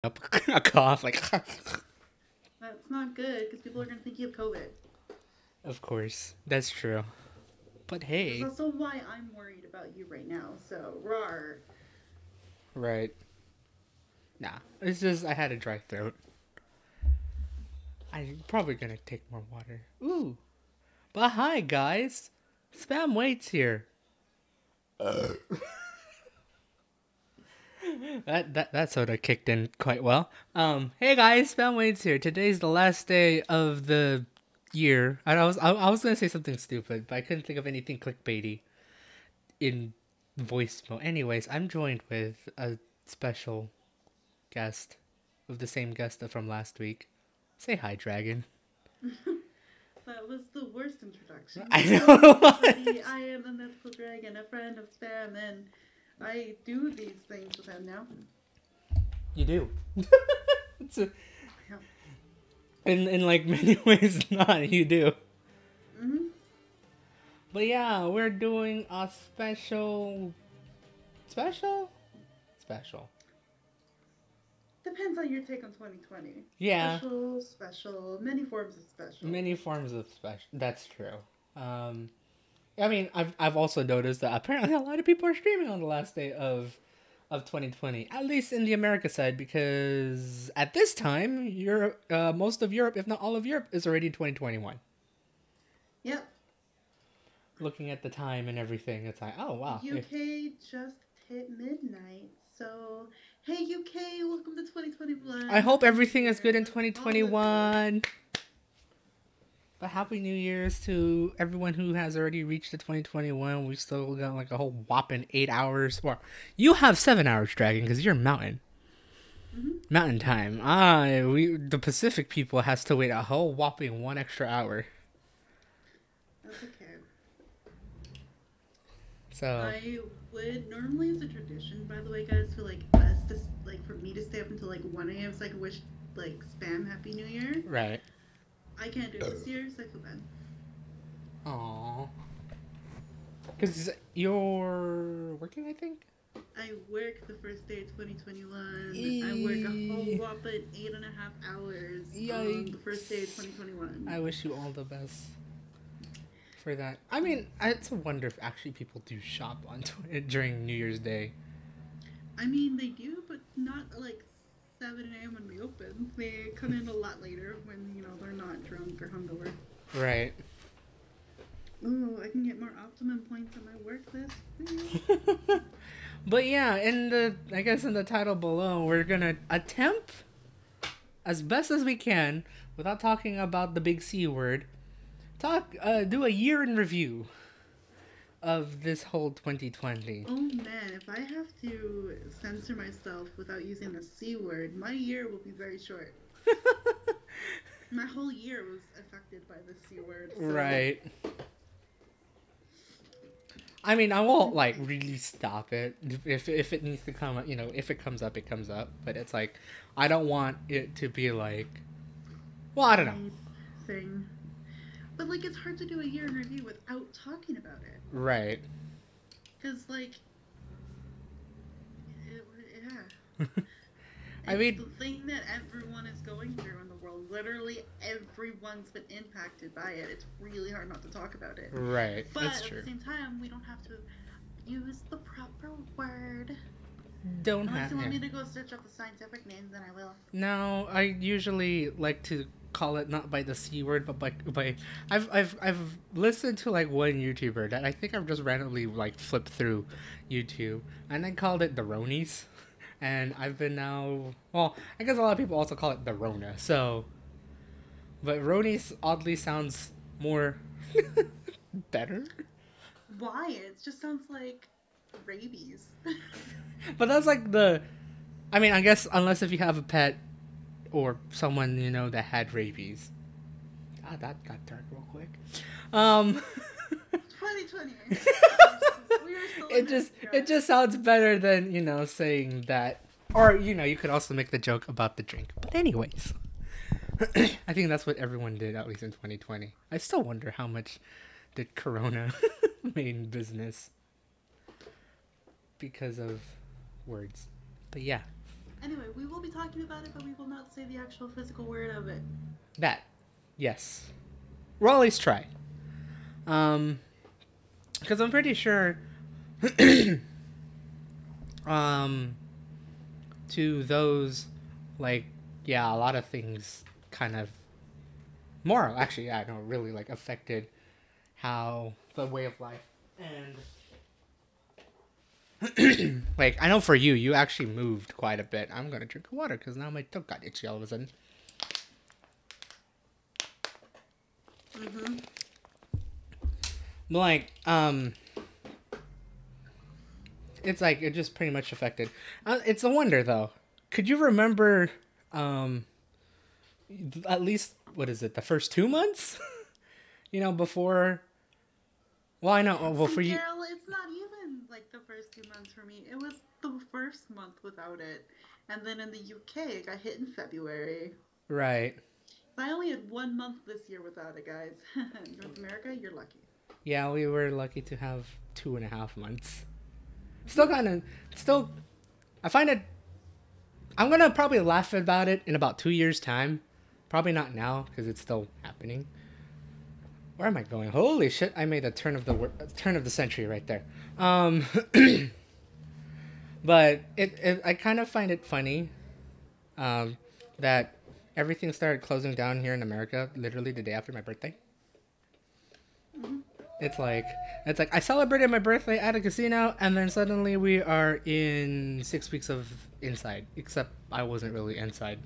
up a cough like. That's not good because people are gonna think you have COVID. Of course, that's true. But Which is hey, also why I'm worried about you right now. So, rar. right? Nah, it's just I had a dry throat. I'm probably gonna take more water. Ooh, but hi guys, Spam Waits here. That soda kicked in quite well. Hey guys, Spam Waits here. Today's the last day of the year. I was gonna say something stupid, but I couldn't think of anything clickbaity in voice mode. Anyways, I'm joined with a special guest of the same guest from last week. Say hi, Dragyn. That was the worst introduction. I Hello, know. everybody. I am the mythical dragon, a friend of Spam, and I do these things with him now. You do. It's a, Yeah. in like many ways, not you do. Mm-hmm. But yeah, we're doing a special. Depends on your take on 2020. Yeah, Special, many forms of special. many forms of special. That's true. Um, I mean, I've also noticed that apparently a lot of people are streaming on the last day of 2020, at least in the America side, because at this time, Europe, most of Europe, if not all of Europe, is already 2021. Yep. Looking at the time and everything, it's like, oh wow. UK just hit midnight, so hey UK, welcome to 2021. I hope Happy New everything is Year. good in Let's all live good. 2021. But Happy New Year's to everyone who has already reached the 2021. We still got like a whole whopping 8 hours. Well, you have 7 hours, Dragon, because you're mountain. Mm-hmm. Mountain time. The Pacific people has to wait a whole whopping 1 extra hour. That's okay. So I would normally, as a tradition, by the way, guys, for like us to like for me to stay up until like 1 a.m. so I can wish like Spam Happy New Year. right. I can't do it this year, so I feel bad. Aww. Because you're working, I think. I work the first day of 2021. I work a whole whopping 8.5 hours on the first day of 2021. I wish you all the best for that. I mean, it's a wonder if actually people do shop on during New Year's Day. I mean, they do, but not like 7 a.m. when we open. They come in a lot later when, they're not drunk or hungover. Right. Ooh, I can get more optimum points on my work this. But yeah, I guess in the title below, we're gonna attempt as best as we can, without talking about the big C word, do a year in review of this whole 2020. Oh man, if I have to censor myself without using the C word, my year will be very short. My whole year was affected by the C word. So. Right. I mean, I won't like really stop it if it needs to come. If it comes up, it comes up. But it's like I don't want it to be like. Well, I don't know. Thing. But like, it's hard to do a year in review without talking about it. Right. Because like, yeah. I mean, the thing that everyone is going through in the world. Literally, everyone's been impacted by it. It's really hard not to talk about it. Right. But That's at true. the same time, we don't have to use the proper word. Don't Unless have. you want Yeah. me to go search up the scientific names, then I will. No, I usually like to call it not by the C word, but by I've listened to like one YouTuber that I think I've just randomly like flipped through YouTube, and I called it the Ronies. And I've been now, well, I guess a lot of people also call it the Rona. So, but Ronies oddly sounds more better. Why? It just sounds like rabies. But that's like I mean, I guess unless if you have a pet or someone that had rabies. Ah, that got dark real quick. 2020. It just sounds better than saying that, or you could also make the joke about the drink. But anyways, I think that's what everyone did, at least in 2020. I still wonder how much did Corona made business because of words. But yeah, Anyway, we will be talking about it, but we will not say the actual physical word of it. That, yes, we'll always try. Because I'm pretty sure, um, to those, like, yeah, a lot of things kind of more actually, yeah, no, really like affected how the way of life and like I know for you, you actually moved quite a bit. I'm gonna drink water because now my throat got itchy all of a sudden. Mm-hmm. Like, it's like it just pretty much affected. It's a wonder though. Could you remember, at least what is it, the first 2 months? You know, before. Well, I know. Well, And for you, Carol, it's not even like the first 2 months for me. It was the first month without it. And then in the UK, it got hit in February. right? I only had 1 month this year without it, guys. North America, you're lucky. Yeah, we were lucky to have 2.5 months. Still kind of, still. I find it. I'm gonna probably laugh about it in about 2 years' time. Probably not now because it's still happening. Where am I going? Holy shit! I made a turn of the century right there. But I kind of find it funny, that everything started closing down here in America literally the day after my birthday. Mm-hmm. It's like I celebrated my birthday at a casino, and then suddenly we are in 6 weeks of inside. Except I wasn't really inside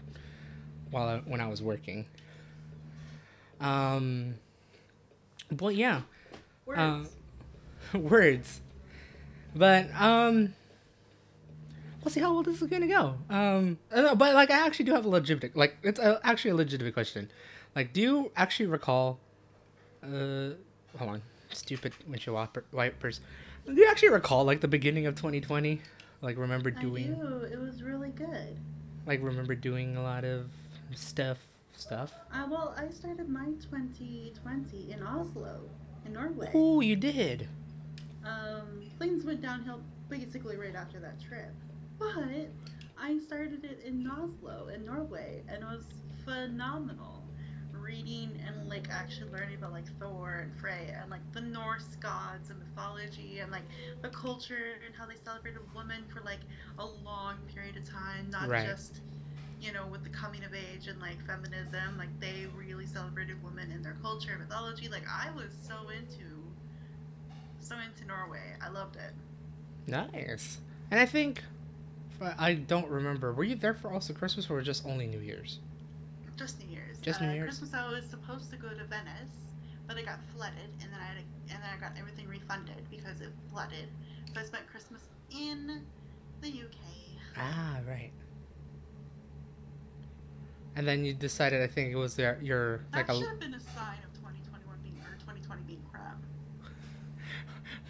when I was working. Well, yeah. Words. Words. But we'll see how well this is gonna go. But like, I actually do have a legitimate, like, it's actually a legitimate question. Like, do you actually recall? Hold on, stupid windshield wipers. Do you actually recall like the beginning of 2020? Like, remember doing? I do. It was really good. Like, remember doing a lot of stuff. Well, I started my 2020 in Oslo, in Norway. Oh, you did. Things went downhill basically right after that trip. But I started it in Oslo, in Norway, and it was phenomenal. Reading and like actually learning about like Thor and Freya and like the Norse gods and mythology and like the culture and how they celebrated women for like a long period of time, not Right. just with the coming of age and like feminism, like they really celebrated women in their culture and mythology. Like I was so into Norway. I loved it. Nice. And I think, I don't remember. Were you there for also Christmas or just only New Year's? Just New Year's. Just New Year's. Christmas I was supposed to go to Venice, but it got flooded, and then I got everything refunded because it flooded. So I spent Christmas in the UK. Ah, right. And then you decided, I think it was your That like should have been a sign of 2020 being crap.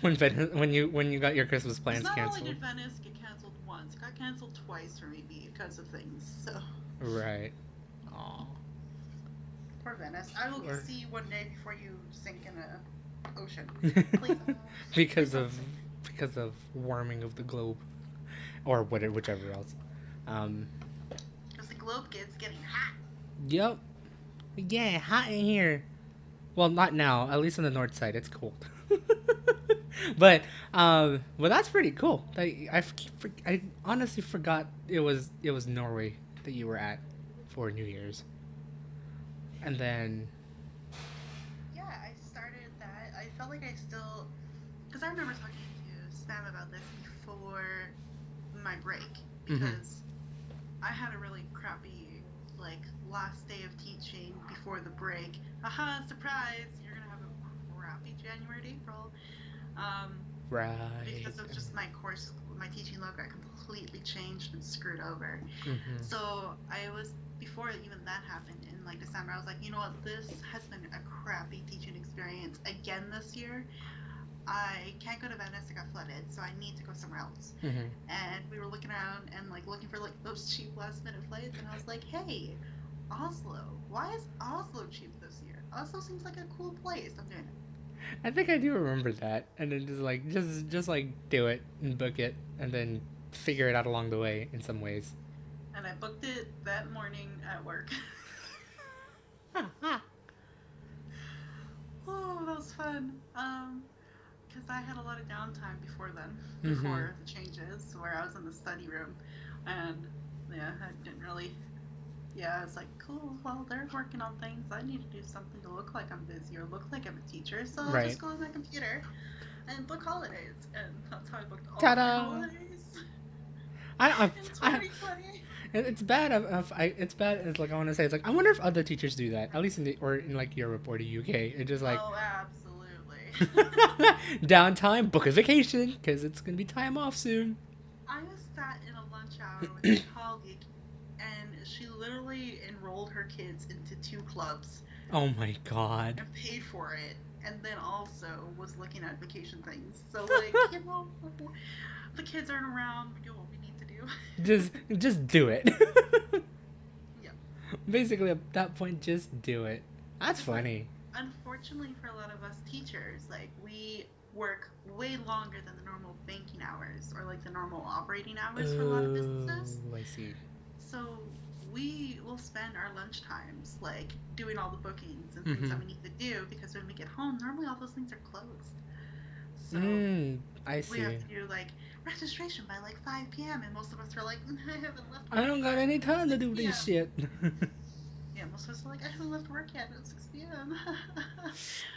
when you got your Christmas plans Not canceled. only did Venice get canceled once, it got canceled twice for me because of things. So. Right. Aw. Poor Venice. I will see you one day before you sink in a ocean. Please. because of warming of the globe, or whichever else. Because the globe gets getting hot. Yep. Yeah, hot in here. Well, not now. At least on the north side, it's cold. but that's pretty cool. I honestly forgot it was Norway that you were at for New Year's. And then. Yeah, I started that. I felt like I still, because I remember talking to Spam about this before my break, because I had a really crappy like last day of teaching before the break. Haha, surprise! You're gonna have a crappy January to April. Right. Because of just my teaching load got completely changed and screwed over. So I was, before even that happened in like December, I was like, you know what, this has been a crappy teaching experience again this year. I can't go to Venice, it got flooded, so I need to go somewhere else. And we were looking around and like looking for like those cheap last minute flights, and I was like, hey, Oslo, why is Oslo cheap this year? Oslo seems like a cool place. I'm doing it. I think I do remember that, and then just like do it and book it, and then figure it out along the way in some ways. and I booked it that morning at work. Oh, that was fun. Because I had a lot of downtime before then, Mm-hmm. before the changes, where I was in the study room, and yeah, I didn't really. Yeah, it's like cool. Well, they're working on things. I need to do something to look like I'm busy or look like I'm a teacher. So I'll Right. just go on my computer and book holidays, and that's how I booked all of my Ta-da! holidays I, in I, 2020. it's bad. It's bad. It's like I want to say. It's like I wonder if other teachers do that. At least in the or in like Europe or the UK. It's just like Oh, absolutely. downtime, book a vacation because it's gonna be time off soon. I was sat in a lunch hour with a colleague, and she literally enrolled her kids into 2 clubs Oh my god. and paid for it, and then also was looking at vacation things. So, like, the kids aren't around, we do what we need to do. Just do it. Yeah. Basically, at that point, just do it. That's But funny. unfortunately for a lot of us teachers, like, we work way longer than the normal banking hours or like the normal operating hours for a lot of businesses. Oh, I see. So we will spend our lunch times like doing all the bookings and things Mm-hmm. that we need to do because when we get home, normally all those things are closed. So I we have see. to do like registration by like 5 p.m. and most of us are like, I haven't left I work don't got yet. any It's time to do 6 this p.m. shit. Yeah, most of us are like, I haven't left work yet. It's 6 p.m.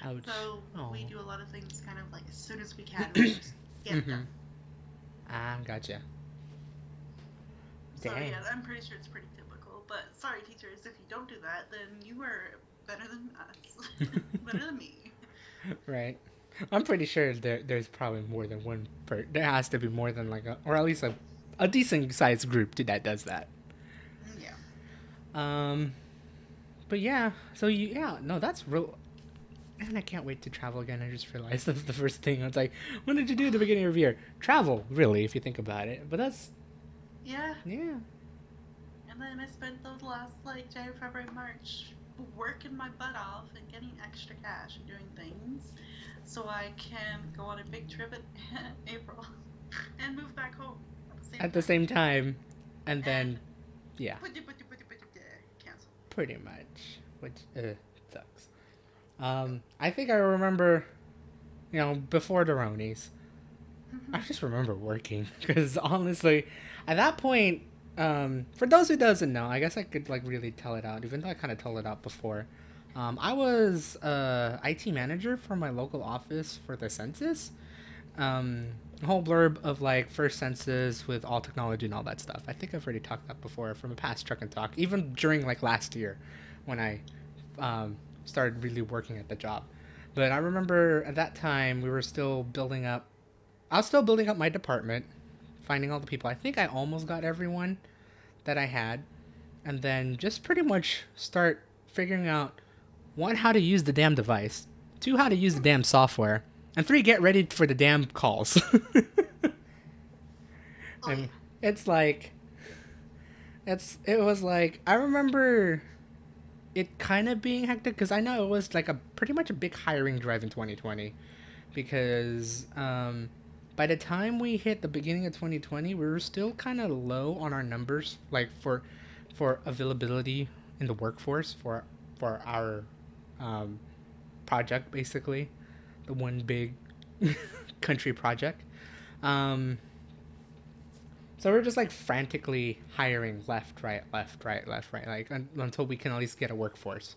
Ouch. So Oh. we do a lot of things kind of like as soon as we can, we just get it Mm-hmm. done. Ah, gotcha. So Dang. yeah, I'm pretty sure it's pretty typical. But sorry, teachers, if you don't do that, then you are better than us, better than me. Right. I'm pretty sure there's probably more than one there has to be more than like a or at least a decent sized group that does that. Yeah. Um but yeah, so yeah, no, that's real and I can't wait to travel again. I just realized that's the first thing. I was like, what did you do at the beginning of the year? Travel, really, if you think about it. But that's Yeah. yeah. And then I spent those last like January, February, March working my butt off and getting extra cash and doing things so I can go on a big trip in April and move back home at the same At the time. same time. And And then yeah, cancel. pretty much. Which sucks. I think I remember, before the Ronies, I just remember working because honestly, at that point, for those who doesn't know, I guess I could like really tell it out, even though I kind of told it out before. I was IT manager for my local office for the census. A whole blurb of like first census with all technology and all that stuff. I think I've already talked that before from a past truck and talk, even during like last year when I started really working at the job. But I remember at that time we were still building up. I was still building up my department, finding all the people. I think I almost got everyone that I had, and then just pretty much start figuring out one, how to use the damn device, two, how to use the damn software, and three, get ready for the damn calls. Oh And yeah. it's like it was like I remember it kind of being hectic because I know it was like a pretty much a big hiring drive in 2020 because by the time we hit the beginning of 2020 we were still kind of low on our numbers like for availability in the workforce for our um, project basically the one big country project. um, so we're just like frantically hiring left, right, left, right, like until we can at least get a workforce.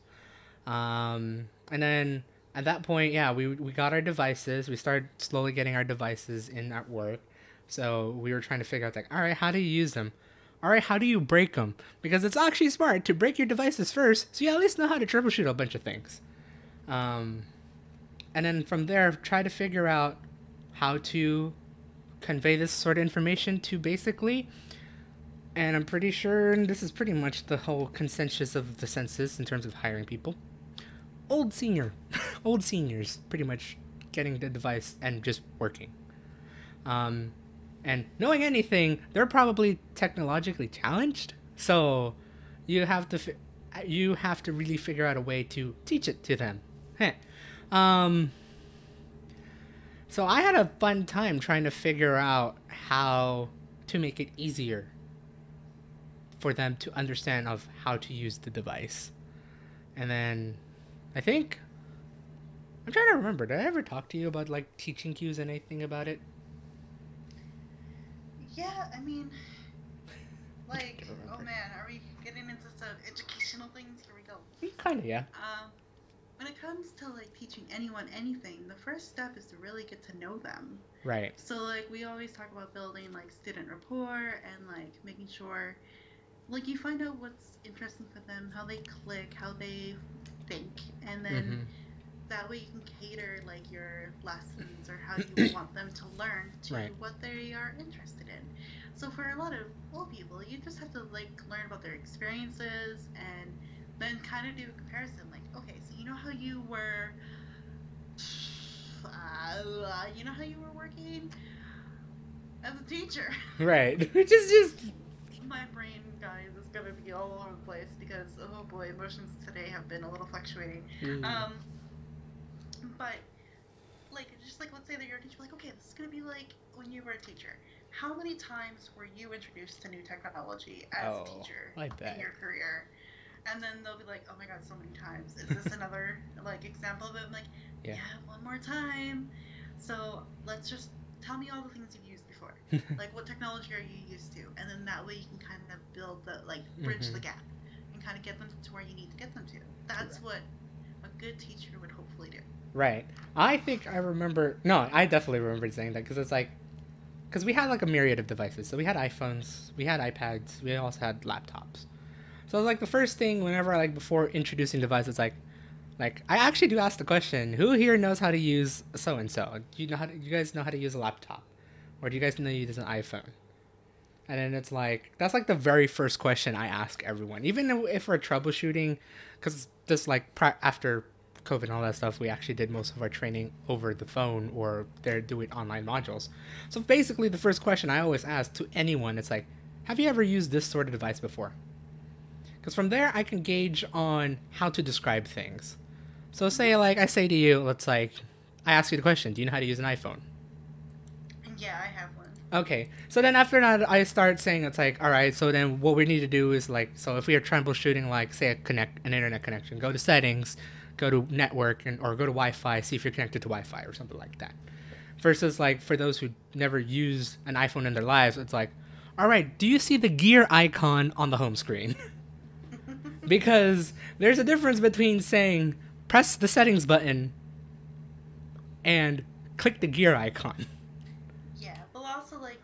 And then at that point, yeah, we got our devices. We started slowly getting our devices in at work. So we were trying to figure out like, all right, how do you use them? All right, how do you break them? Because it's actually smart to break your devices first, so you at least know how to troubleshoot a bunch of things. Um, and then from there, try to figure out how to convey this sort of information to basically. And I'm pretty sure this is pretty much the whole consensus of the census in terms of hiring people. Old senior, old seniors, pretty much getting the device and just working. Um, and knowing anything, they're probably technologically challenged. So you have to you have to really figure out a way to teach it to them. Heh. Um, so I had a fun time trying to figure out how to make it easier for them to understand of how to use the device. And then I think I'm trying to remember, did I ever talk to you about like teaching cues and anything about it? Yeah, I mean, like, oh man, are we getting into some educational things? Here we go. Kind of, yeah. When it comes to like teaching anyone anything, the first step is to really get to know them. Right. So like we always talk about building like student rapport and like making sure like you find out what's interesting for them, how they click, how they think, and then that way you can cater like your lessons or how you want them to learn to what they are interested in. So for a lot of old people, you just have to like learn about their experiences and then kind of do a comparison. Like, okay, so you know how you were working as a teacher. Right. Which is just my brain, guys, is gonna be all over the place because oh boy, emotions today have been a little fluctuating. But like just like let's say that you're a teacher, like okay, this is gonna be like when you were a teacher. How many times were you introduced to new technology as a teacher in your career? And then they'll be like, oh my god, so many times. Is this another like example of it? I'm like, yeah, one more time. So let's just tell me all the things you've used before. Like what technology are you used to? And then that way you can kind of build the like bridge the gap and kind of get them to where you need to get them to. That's what a good teacher would hopefully do. Right. I think I remember. No, I definitely remember saying that because it's like, because we had like a myriad of devices. So we had iPhones, we had iPads, we also had laptops. So like the first thing whenever like before introducing devices, like I actually do ask the question, who here knows how to use so and so? Do you guys know how to use a laptop, or do you guys know how to use an iPhone? And then it's like that's like the very first question I ask everyone, even if we're troubleshooting, because just like after COVID and all that stuff, we actually did most of our training over the phone or they're doing online modules. So basically, the first question I always ask to anyone, it's like, have you ever used this sort of device before? Because from there, I can gauge on how to describe things. So say, like, I say to you, let's like, I ask you the question, do you know how to use an iPhone? Yeah, I have one. Okay. So then after that, I start saying, it's like, all right, so then what we need to do is like, so if we are troubleshooting, like, say, an internet connection, go to settings, go to network, or go to Wi-Fi, see if you're connected to Wi-Fi or something like that. Versus, like, for those who never use an iPhone in their lives, it's like, all right, do you see the gear icon on the home screen? Because there's a difference between saying press the settings button and click the gear icon. Yeah, but also like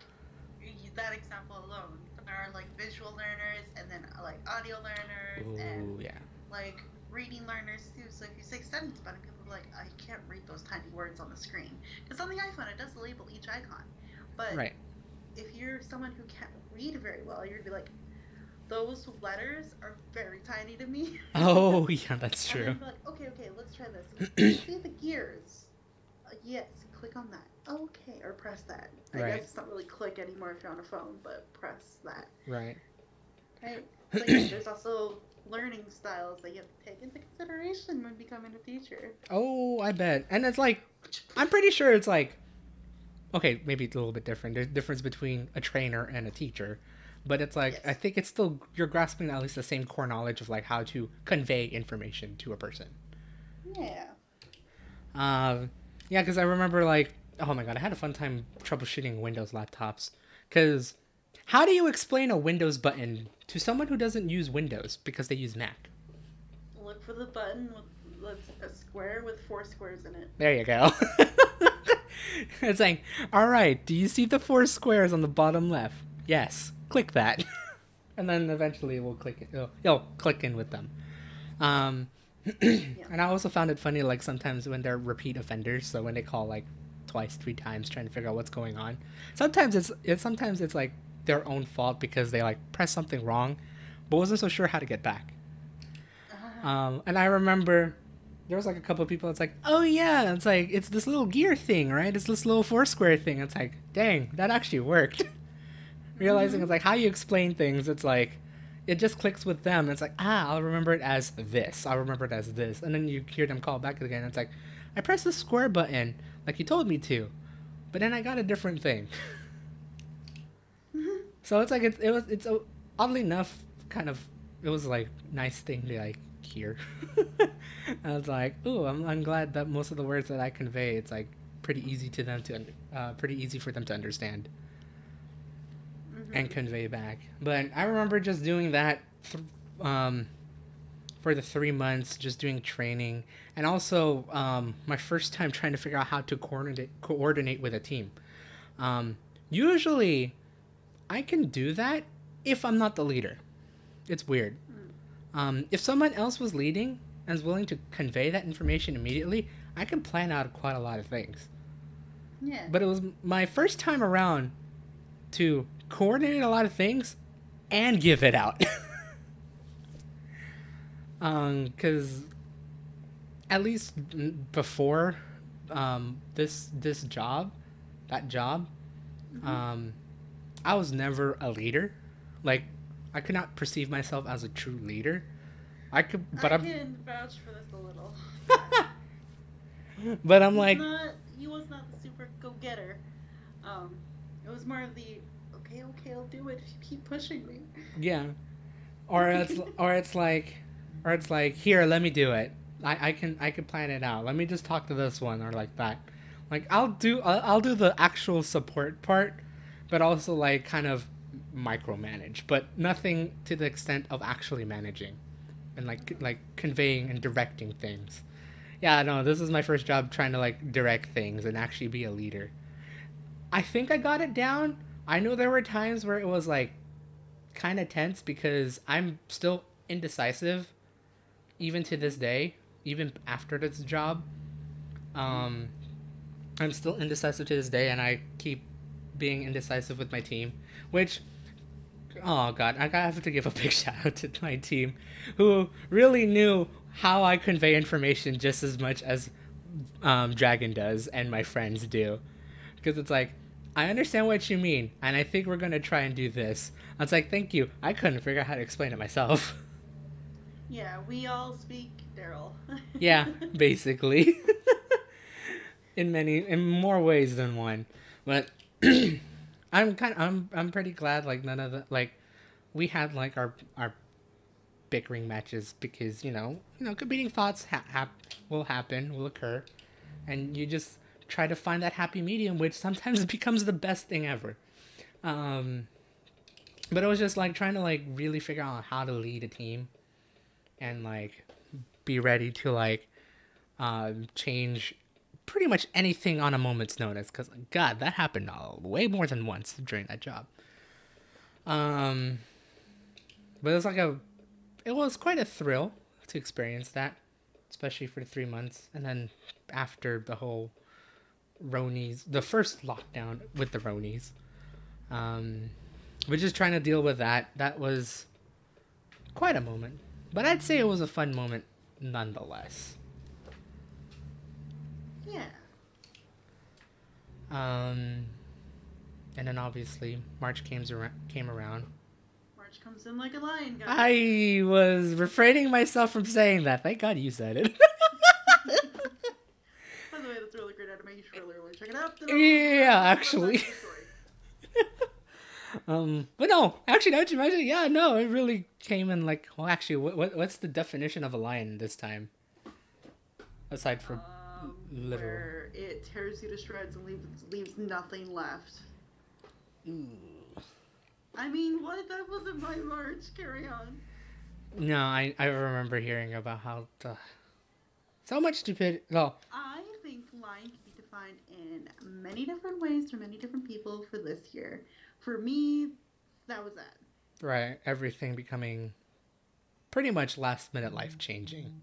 that example alone, there are like visual learners and then like audio learners and like reading learners too. So if you say settings button, people are like, I can't read those tiny words on the screen. Because on the iPhone, it does label each icon. But if you're someone who can't read very well, you'd be like, those letters are very tiny to me. Oh, yeah, that's true. And then like, okay, let's try this. See the gears. Yes, click on that. Okay, or press that. I guess it's not really click anymore if you're on a phone, but press that. Right. Right. So yeah, there's also learning styles that you have to take into consideration when becoming a teacher. Oh, I bet. And it's like, I'm pretty sure it's like, okay, maybe it's a little bit different. There's a difference between a trainer and a teacher. But it's like, I think it's still, you're grasping at least the same core knowledge of like how to convey information to a person. Yeah. Yeah, because I remember like, oh my god, I had a fun time troubleshooting Windows laptops. Because how do you explain a Windows button to someone who doesn't use Windows because they use Mac? Look for the button with a square with 4 squares in it. There you go. It's like, all right, do you see the 4 squares on the bottom left? Yes. Click that. And then eventually we'll click it. You'll click in with them. And I also found it funny, like sometimes when they're repeat offenders, so when they call like twice, 3 times trying to figure out what's going on, sometimes it's like their own fault because they like pressed something wrong but wasn't so sure how to get back. And I remember there was like a couple of people, it's like, oh yeah, it's like it's this little gear thing, right? It's this little 4 square thing. It's like, dang, that actually worked. Realizing it's like how you explain things, it's like it just clicks with them. It's like, I'll remember it as this. I'll remember it as this. And then you hear them call back again. It's like, I pressed the square button like you told me to, but then I got a different thing. So it's like it's oddly enough, kind of, it was like nice thing to like hear. I was like, ooh, I'm glad that most of the words that I convey, it's like pretty easy to them to pretty easy for them to understand and Mhm. convey back. But I remember just doing that um, for the 3 months, just doing training, and also my first time trying to figure out how to coordinate with a team. Um, Usually, I can do that if I'm not the leader. It's weird. Mm. If someone else was leading and is willing to convey that information immediately, I can plan out quite a lot of things. Yeah. But it was my first time around to coordinate a lot of things and give it out. Because at least before this job, that job, Mhm. um, I was never a leader. Like, I could not perceive myself as a true leader. I could, but I I'm, can vouch for this a little. Yeah. but I'm like, He was not the super go getter. Um, it was more of the okay, okay, I'll do it if you keep pushing me. yeah. Or it's like here, let me do it. I can plan it out. Let me just talk to this one or like that. Like I'll do the actual support part, but also like kind of micromanage, but nothing to the extent of actually managing and like conveying and directing things. Yeah, no, this is my first job trying to like direct things and actually be a leader. I think I got it down. I know there were times where it was like kind of tense because I'm still indecisive even to this day, even after this job. Um, I'm still indecisive to this day, and I keep being indecisive with my team, which, oh god, I have to give a big shout out to my team, who really knew how I convey information just as much as Dragyn does and my friends do, because it's like, I understand what you mean, and I think we're gonna try and do this. I was like, thank you. I couldn't figure out how to explain it myself. Yeah, we all speak Daryl. Yeah, basically. In more ways than one. But I'm pretty glad like none of the like we had like our bickering matches because competing thoughts will occur, and you just try to find that happy medium, which sometimes becomes the best thing ever. Um, but it was just like trying to like really figure out how to lead a team and like be ready to like change pretty much anything on a moment's notice. Because God, that happened way more than once during that job. Um, but it was quite a thrill to experience that, especially for 3 months, and then after the whole Ronies, the first lockdown with the Ronies, um, we're just trying to deal with that. That was quite a moment, but I'd say it was a fun moment nonetheless. Yeah. Um, and then obviously March came around. March comes in like a lion, guys. I was refraining myself from saying that. Thank God you said it. By the way, that's a really great anime. You should really check it out. Yeah, actually. But no, actually, now that you mention it, yeah, no, it really came in like, well, actually, what's the definition of a lion this time? Aside from literal. Where it tears you to shreds and leaves nothing left. Ooh. I mean, what? That wasn't my March. Carry on. No, I remember hearing about how so much stupid. Well, I think lying can be defined in many different ways for many different people for this year. For me, that was that. right, everything becoming pretty much last minute life changing.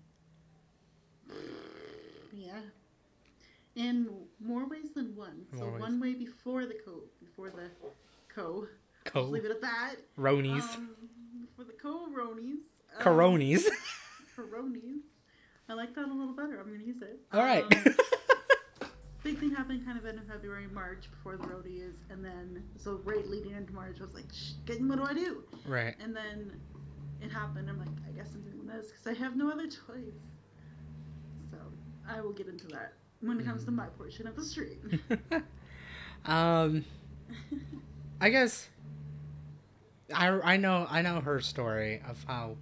Yeah. In more ways than one. So one way before the co. Just leave it at that. Ronies. For the co-ronies. Coronies. Coronies. I like that a little better. I'm gonna use it. All right. Big thing happened kind of in February, March before the roadies, and then so right leading into March, I was like, what do I do? Right. And then it happened. I'm like, I guess I'm doing this because I have no other choice. So I will get into that when it comes to my portion of the stream. I guess I know her story of how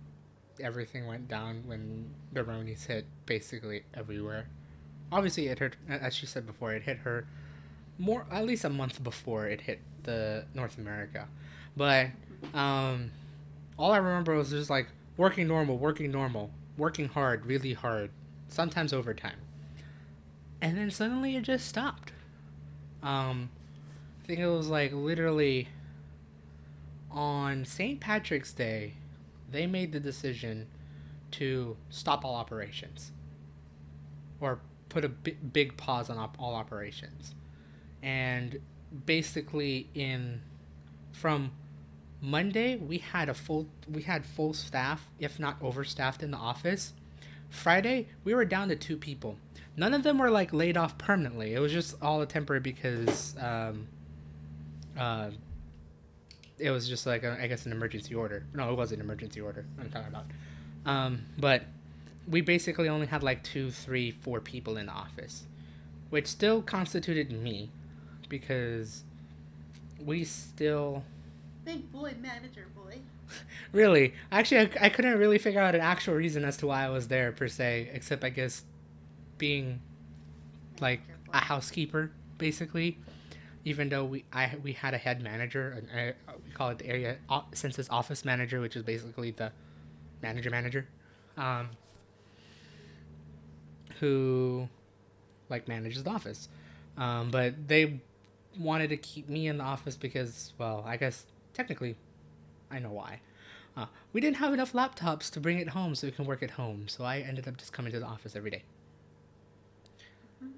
everything went down when the Ronies hit basically everywhere. Obviously, it hit, as she said before, it hit her more at least a month before it hit the North America. But um, all I remember was just like working normal, working hard, really hard, sometimes overtime, and then suddenly it just stopped. I think it was like literally on St. Patrick's Day, they made the decision to stop all operations or put a big pause on all operations. And basically, in from Monday, we had full staff, if not overstaffed, in the office. Friday, we were down to 2 people. None of them were like laid off permanently. It was just all a temporary because uh, it was just like I guess an emergency order. No, it was an emergency order. I'm talking about. But we basically only had like 2, 3, 4 people in the office, which still constituted me, because we still Big boy, manager boy. really actually I couldn't really figure out an actual reason as to why I was there per se, except I guess being like a housekeeper basically. Even though we had a head manager, and we call it the area census office manager, which is basically the manager, um, who like manages the office. But they wanted to keep me in the office because, well, I guess technically, I know why. We didn't have enough laptops to bring it home so we can work at home, so I ended up just coming to the office every day,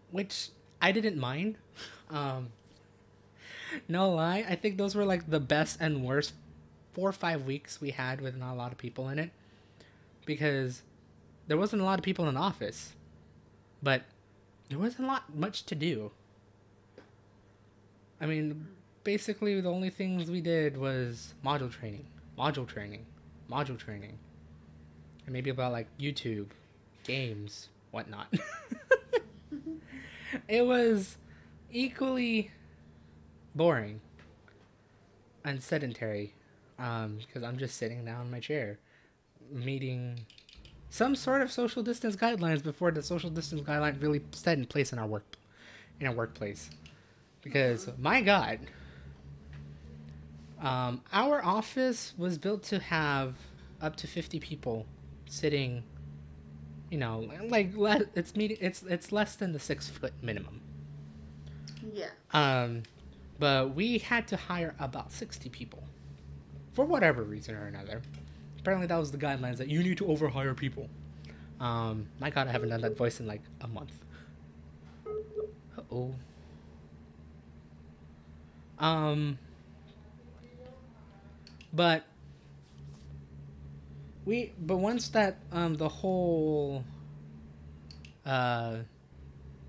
which I didn't mind. Um, no lie, I think those were like the best and worst 4 or 5 weeks we had with not a lot of people in it, because there wasn't a lot of people in the office, but there wasn't a lot much to do. I mean, basically the only things we did was module training, module training, and maybe about like YouTube, games, whatnot. It was equally boring and sedentary, because I'm just sitting down in my chair, meeting some sort of social distance guidelines before the social distance guideline really set in place in our workplace. Because my God, our office was built to have up to 50 people sitting. You know, like it's less than the 6 foot minimum. Yeah. But we had to hire about 60 people for whatever reason or another. Apparently, that was the guidelines that you need to overhire people. My God, I haven't done that voice in like a month. Uh-oh. But once that the whole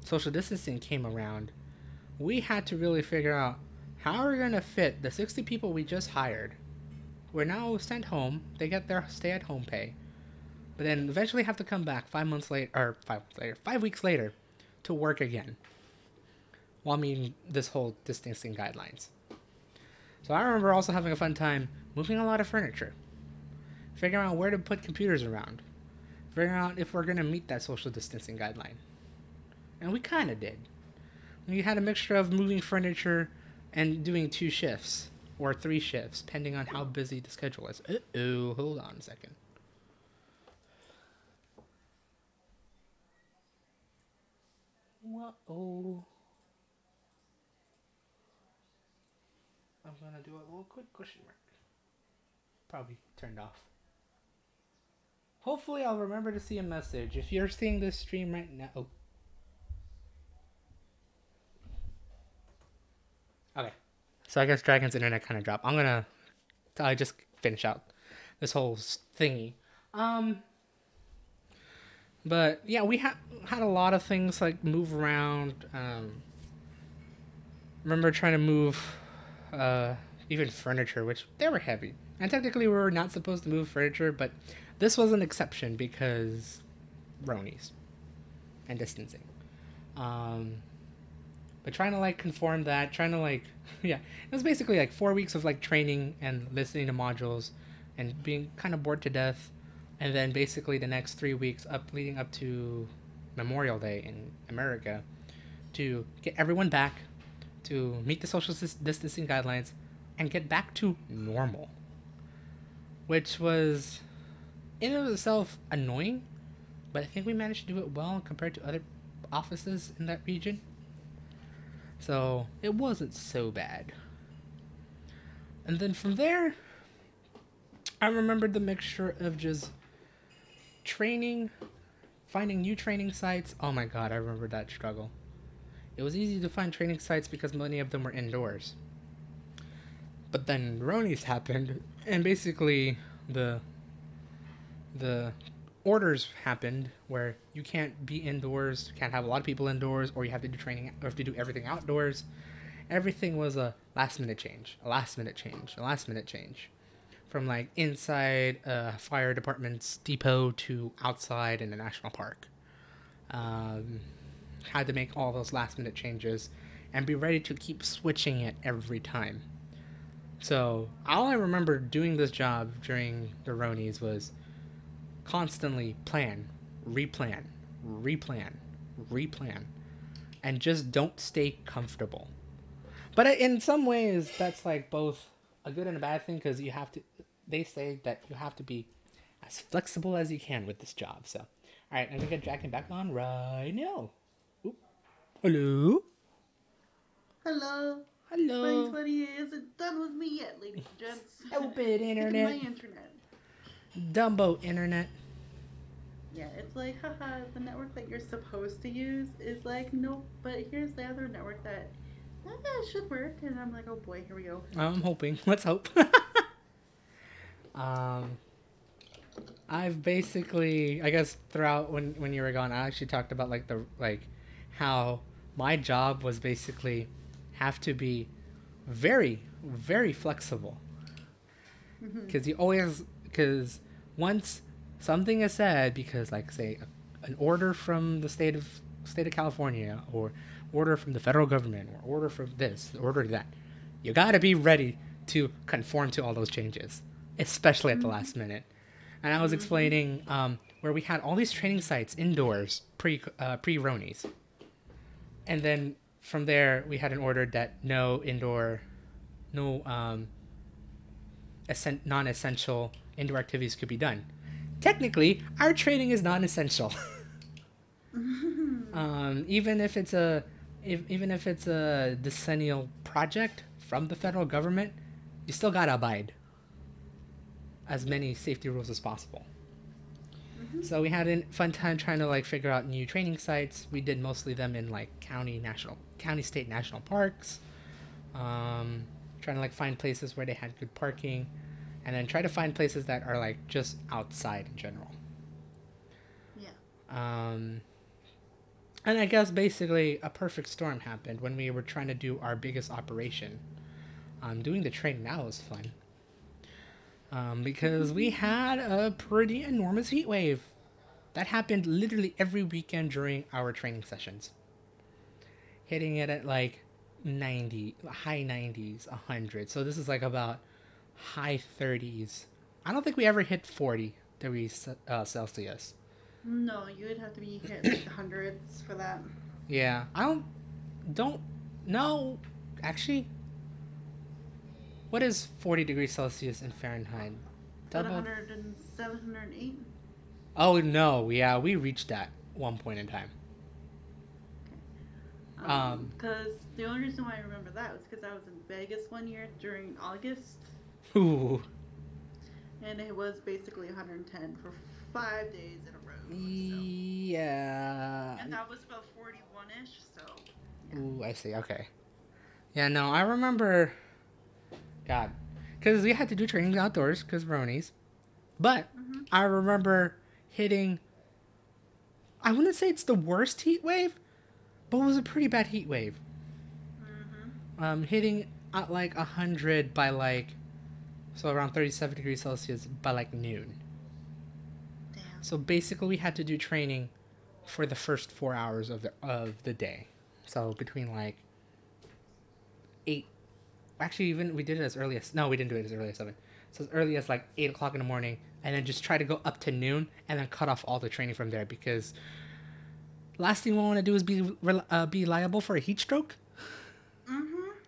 social distancing came around, we had to really figure out how we're gonna fit the 60 people we just hired. We're now sent home. They get their stay-at-home pay, but then eventually have to come back 5 months later, or 5 months later, 5 weeks later, to work again, while meeting this whole distancing guidelines. So I remember also having a fun time moving a lot of furniture, figuring out where to put computers around, figuring out if we're gonna meet that social distancing guideline, and we kind of did. We had a mixture of moving furniture and doing 2 shifts or 3 shifts, depending on how busy the schedule is. Uh-oh, hold on a second. Uh-oh. I'm gonna do a little quick question mark. Probably turned off. Hopefully I'll remember to see a message. If you're seeing this stream right now... Oh. Okay. So I guess Dragyn's internet kind of dropped. I'm gonna just finish out this whole thingy. But yeah, we had a lot of things like move around. Remember trying to move even furniture, which they were heavy. And technically we were not supposed to move furniture, but this was an exception because Ronies and distancing. But trying to like conform that, trying to like, yeah, it was basically like 4 weeks of like training and listening to modules and being kind of bored to death. And then basically the next 3 weeks up leading up to Memorial Day in America to get everyone back, to meet the social distancing guidelines, and get back to normal. Which was in and of itself annoying, but I think we managed to do it well compared to other offices in that region. So it wasn't so bad. And then from there, I remembered the mixture of just training, finding new training sites. Oh my god, I remember that struggle. It was easy to find training sites because many of them were indoors. But then Ronies happened, and basically the orders happened where you can't be indoors, can't have a lot of people indoors, or you have to do training, or have to do everything outdoors. Everything was a last minute change, a last minute change, a last minute change. From like inside a fire department's depot to outside in a national park. Had to make all those last minute changes and be ready to keep switching it every time. So all I remember doing this job during the Ronies was constantly plan, replan, replan, replan, and just don't stay comfortable. But in some ways, that's like both a good and a bad thing because you have to. They say that you have to be as flexible as you can with this job. So, all right, I'm gonna get Dragyn back on right now. Oop. Hello. Hello. Hello. 2020 isn't done with me yet, ladies and gents. Stupid internet. My internet. Dumbo internet. Yeah, it's like, haha, the network that you're supposed to use is like, nope, but here's the other network that should work. And I'm like, oh boy, here we go. I'm hoping. Let's hope. I've basically, I guess, throughout when you were gone, I actually talked about how my job was basically have to be very, very flexible. Because once something is said, because like say an order from the state of California, or order from the federal government, or order from this, order that, you gotta be ready to conform to all those changes, especially at the last minute. And I was explaining where we had all these training sites indoors pre Ronies, and then from there we had an order that no indoor, no non-essential indoor activities could be done. Technically, our training is non-essential. Even if it's a decennial project from the federal government, you still gotta abide as many safety rules as possible. So we had a fun time trying to like figure out new training sites. We did mostly them in like county, state, national parks. Trying to like find places where they had good parking, and then try to find places that are like just outside in general. Yeah. And I guess basically a perfect storm happened when we were trying to do our biggest operation. Doing the training now was fun. Because we had a pretty enormous heat wave that happened literally every weekend during our training sessions, hitting it at like 90, high 90s, 100. So this is like about high 30s. I don't think we ever hit 40 degrees Celsius. No, you would have to be hit like the hundreds for that. Yeah, I don't know. Actually, what is 40 degrees Celsius in Fahrenheit? 708. Oh no, yeah, we reached that one point in time. Because the only reason why I remember that was because I was in Vegas one year during August. Ooh. And it was basically 110 for 5 days in a row. So. Yeah. And that was about 41-ish, so. Yeah. Ooh, I see. Okay. Yeah, no, I remember. God, because we had to do training outdoors because Ronies, but I remember hitting. I wouldn't say it's the worst heat wave, but it was a pretty bad heat wave. Hitting at like 100 by like, so around 37 degrees Celsius by like noon. Damn. So basically, we had to do training for the first 4 hours of the day. So between like 8. Actually, even we did it as early as, no, we didn't do it as early as 7. So as early as like 8 o'clock in the morning, and then just try to go up to noon, and then cut off all the training from there, because last thing we want to do is be liable for a heat stroke.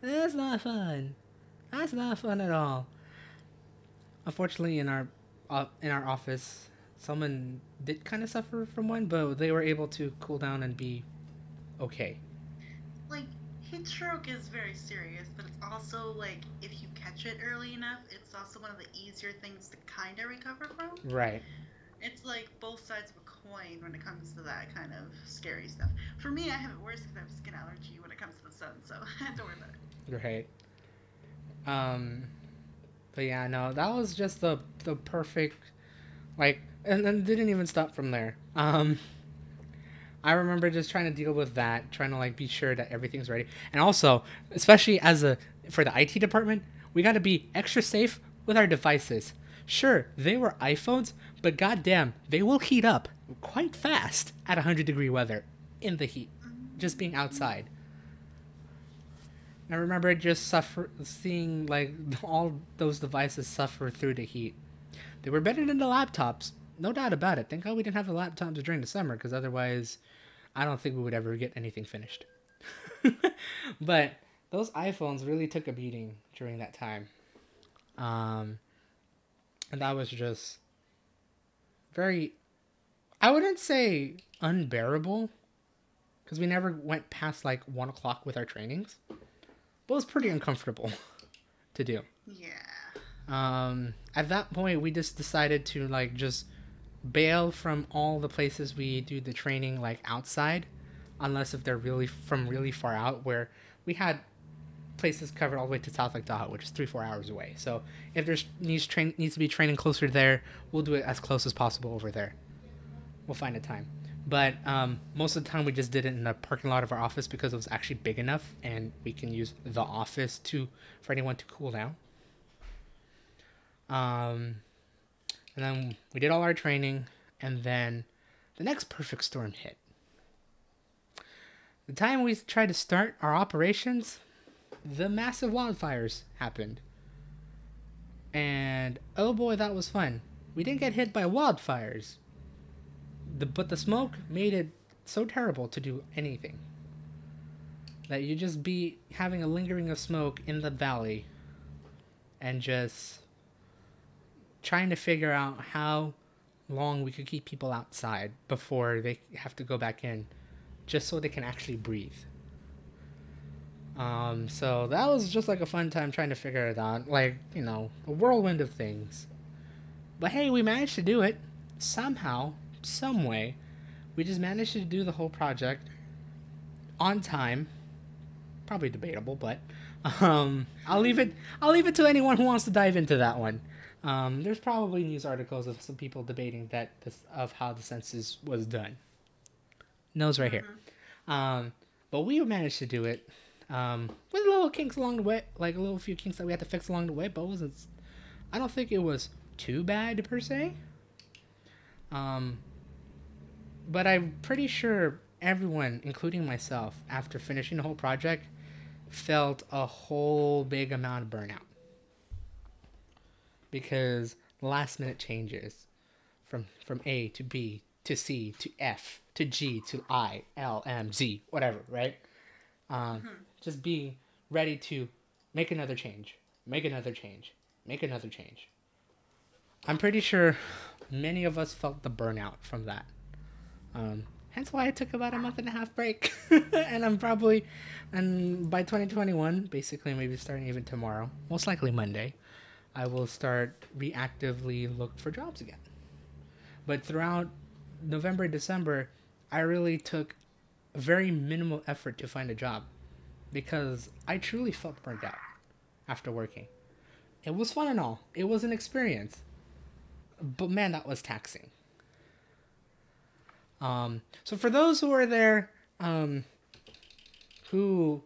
That's not fun. That's not fun at all. Unfortunately, in our office, someone did kind of suffer from one, but they were able to cool down and be okay. Like, heat stroke is very serious, but it's also like if you catch it early enough, it's also one of the easier things to kind of recover from. Right. It's like both sides of a coin when it comes to that kind of scary stuff. For me, I have it worse because I have skin allergy when it comes to the sun, so don't worry about it. Right. But yeah, no, that was just the perfect, like, and then didn't even stop from there. I remember just trying to deal with that, trying to like be sure that everything's ready, and also, especially for the IT department, we got to be extra safe with our devices. Sure, they were iPhones, but goddamn, they will heat up quite fast at 100-degree weather in the heat, just being outside. I remember just seeing like all those devices suffer through the heat. They were better than the laptops, no doubt about it. Thank God we didn't have the laptops during the summer, because otherwise, I don't think we would ever get anything finished. But those iPhones really took a beating during that time. And that was just very, I wouldn't say unbearable, because we never went past like 1 o'clock with our trainings. But it was pretty uncomfortable to do. Yeah. At that point, we just decided to like just bail from all the places we do the training like outside, unless if they're really from really far out, where we had places covered all the way to South Lake Tahoe, which is 3-4 hours away. So if there's needs to be training closer there, we'll do it as close as possible over there. We'll find a time. But most of the time we just did it in the parking lot of our office, because it was actually big enough and we can use the office for anyone to cool down. And then we did all our training, and then the next perfect storm hit. The time we tried to start our operations, the massive wildfires happened. And oh boy, that was fun. We didn't get hit by wildfires. But the smoke made it so terrible to do anything, that you just be having a lingering of smoke in the valley and just trying to figure out how long we could keep people outside before they have to go back in, just so they can actually breathe. So that was just like a fun time trying to figure it out, like, you know, a whirlwind of things. But hey, we managed to do it somehow. Some way, we just managed to do the whole project on time. Probably debatable, but I'll leave it to anyone who wants to dive into that one. There's probably news articles of some people debating of how the census was done. Nose right here. But we managed to do it with little kinks along the way, like a little few kinks that we had to fix along the way, but I don't think it was too bad per se. But I'm pretty sure everyone, including myself, after finishing the whole project, felt a whole big amount of burnout. Because last minute changes from A to B to C to F to G to I, L, M, Z, whatever, right? Just being ready to make another change, make another change, make another change. I'm pretty sure many of us felt the burnout from that. Hence why I took about a 1.5 month break. And by 2021, basically maybe starting even tomorrow, most likely Monday, I will start reactively look for jobs again. But throughout November and December, I really took very minimal effort to find a job, because I truly felt burnt out after working. It was fun and all. It was an experience. But man, that was taxing. So for those who are there, who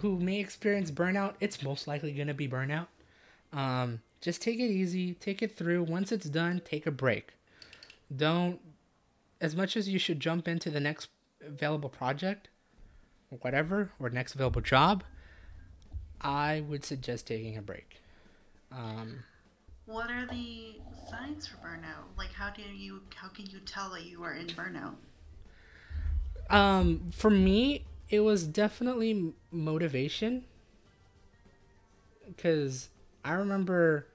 may experience burnout, it's most likely going to be burnout. Just take it easy, take it through. Once it's done, take a break. As much as you should jump into the next available project, or whatever, or next available job, I would suggest taking a break. Um, What are the signs for burnout? Like, how can you tell that you are in burnout? for me, it was definitely motivation because I remember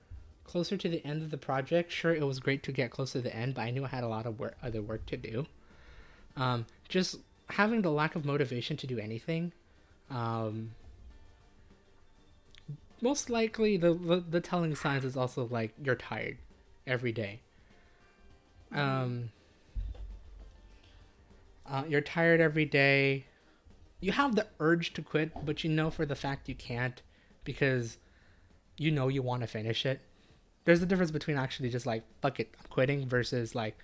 closer to the end of the project. Sure, it was great to get close to the end, but I knew I had a lot of other work to do. Just having the lack of motivation to do anything. Um, Most likely, the telling signs is also like you're tired every day. Mm-hmm. Um, you're tired every day. You have the urge to quit, but you know for the fact you can't because you know you want to finish it. There's a difference between actually just like fuck it, I'm quitting versus like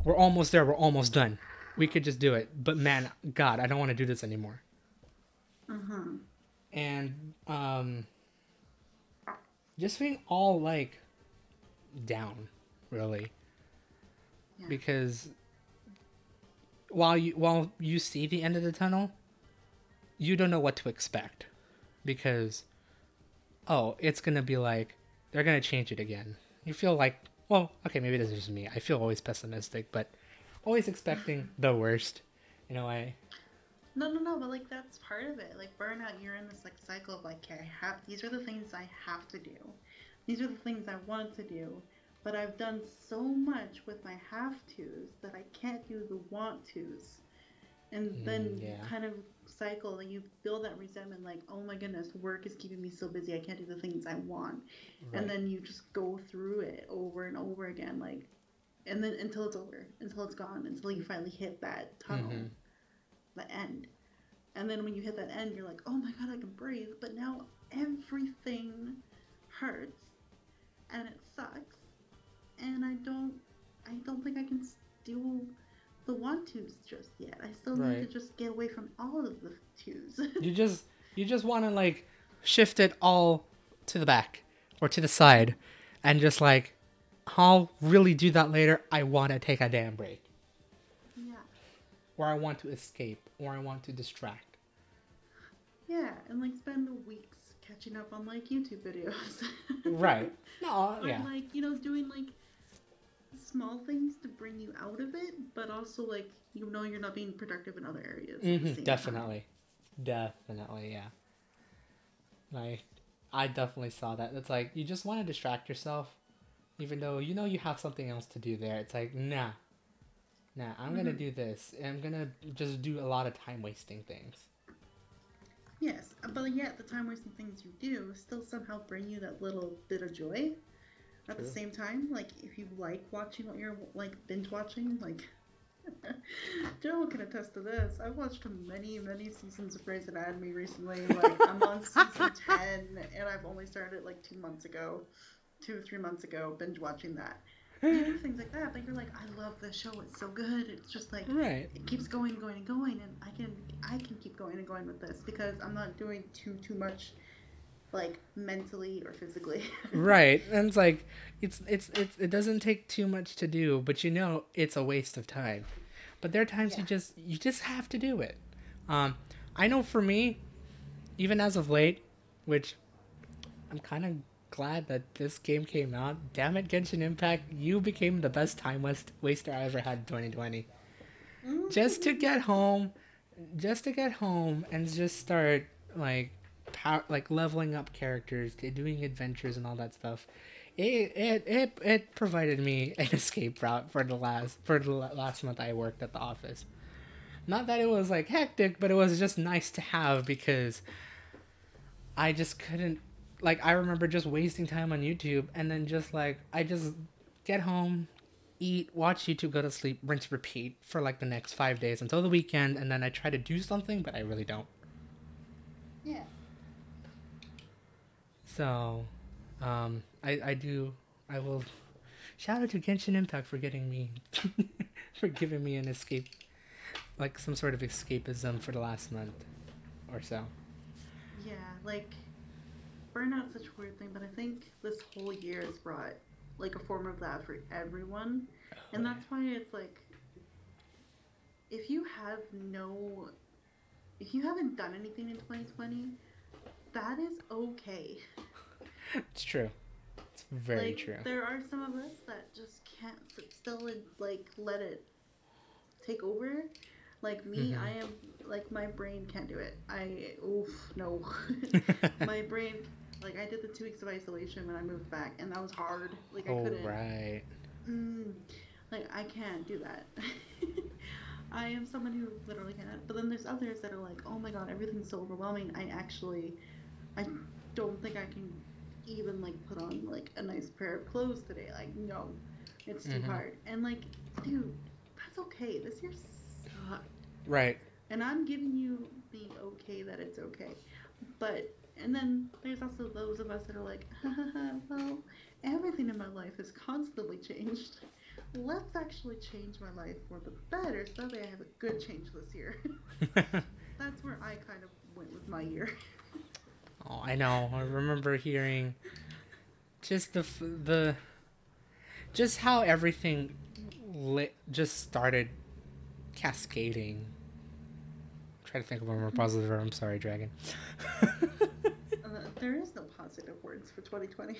we're almost there, we're almost done. We could just do it, but man, God, I don't want to do this anymore. Mm-hmm. And just being all like down, really, Yeah. because while you see the end of the tunnel, you don't know what to expect because oh, it's gonna be like they're gonna change it again. You feel like, well, okay, maybe this is just me. I feel always pessimistic, but always expecting the worst in a way. No, no, no, but like that's part of it. Like burnout, you're in this like cycle of like, okay, I have these are the things I have to do. These are the things I want to do, but I've done so much with my have tos that I can't do the want tos. And then you Yeah. kind of cycle and you build that resentment like, oh my goodness, work is keeping me so busy, I can't do the things I want. And Right. then you just go through it over and over again, like, and then until it's over, until it's gone, until you finally hit that tunnel, Mm-hmm. the end. And then when you hit that end, you're like, oh my god, I can breathe. But now everything hurts and it sucks. And I don't think I can do the want tos just yet. I still need to Right. just get away from all of the twos. You just you just want to like shift it all to the back or to the side, and just like I'll really do that later. I want to take a damn break, Yeah. or I want to escape, or I want to distract. Yeah. And like spend weeks catching up on like YouTube videos. Right. No. Or Yeah. like, you know, doing like small things to bring you out of it, but also like you know you're not being productive in other areas at the same time. Definitely. Definitely. Yeah. Like I definitely saw that. It's like you just want to distract yourself, even though you know you have something else to do there. It's like nah, nah. I'm gonna Hmm. do this. I'm gonna just do a lot of time wasting things. Yes, but yet the time wasting things you do still somehow bring you that little bit of joy at the True. same time. Like if you like watching what you're like binge watching, like Joe can attest to this. I've watched many seasons of Grey's Anatomy recently. Like I'm on season 10 and I've only started like 2 months ago, 2 or 3 months ago, binge watching that. You do things like that, but you're like, I love this show. It's so good. It's just like Right. it keeps going and going and going, and I can keep going and going with this because I'm not doing too much like mentally or physically. Right. And it's like it doesn't take too much to do, but you know it's a waste of time. But there are times Yeah. you just have to do it. Um I know for me, even as of late, which I'm kind of glad that this game came out. Damn it, Genshin Impact, you became the best waster I ever had in 2020. Just to get home, just to get home and just start like like leveling up characters, doing adventures and all that stuff. It provided me an escape route for the last month I worked at the office. Not that it was like hectic, but it was just nice to have because I just couldn't like I remember just wasting time on YouTube and then just like I just get home, eat, watch YouTube, go to sleep, rinse, repeat for like the next 5 days until the weekend, and then I try to do something, but I really don't. Yeah. So, I do I will shout out to Genshin Impact for getting me for giving me an escape, like some sort of escapism for the last month or so. Yeah, like burnout's such a weird thing, but I think this whole year has brought like a form of that for everyone. Oh And yeah. that's why it's like if you have no if you haven't done anything in 2020, that is okay. It's true. It's very Like, true. there are some of us that just can't sit still and, like, let it take over. Like me, Mm-hmm. I am, like, my brain can't do it. Oof, no. My brain, like, I did the 2 weeks of isolation when I moved back, and that was hard. Like, I Oh, couldn't, right. mm, like, I can't do that. I am someone who literally can't. But then there's others that are like, oh my god, everything's so overwhelming. I don't think I can even like put on like a nice pair of clothes today. Like, no, it's too Mm-hmm. hard. And like, dude, that's okay. This year sucked. Right. And I'm giving you the okay that it's okay. But, and then there's also those of us that are like, well, everything in my life has constantly changed. Let's actually change my life for the better so that way I have a good change this year. That's where I kind of went with my year. Oh, I know. I remember hearing just the just how everything just started cascading. Try to think of a more positive word. I'm sorry, Dragon. There is no positive words for 2020.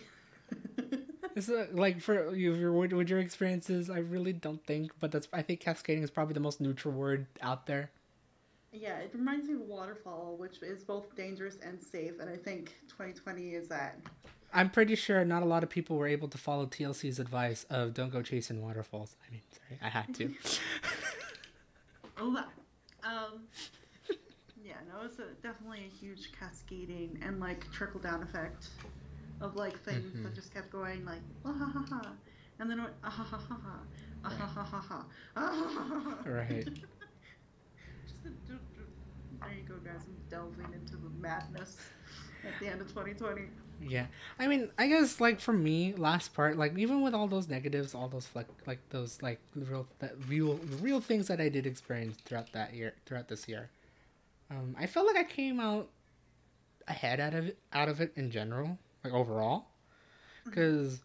It's like for you, with your experiences, I really don't think, but I think cascading is probably the most neutral word out there. Yeah, it reminds me of waterfall, which is both dangerous and safe, and I think 2020 is that. I'm pretty sure not a lot of people were able to follow TLC's advice of don't go chasing waterfalls. I mean, sorry, I had to. Oh, that. Yeah, no, it's definitely a huge cascading and like trickle down effect of like things Mm-hmm. that just kept going like ah ha ha ha, and then it went ah ha ha ha ha, ah ha Right. ha ha ha, ah ha ha ha ha. Right. Just there you go, guys. I'm delving into the madness at the end of 2020. Yeah. I mean, I guess like for me, last part, like even with all those negatives, all those like those like real things that I did experience throughout this year. I felt like I came ahead out of it in general, like overall, Mm-hmm. because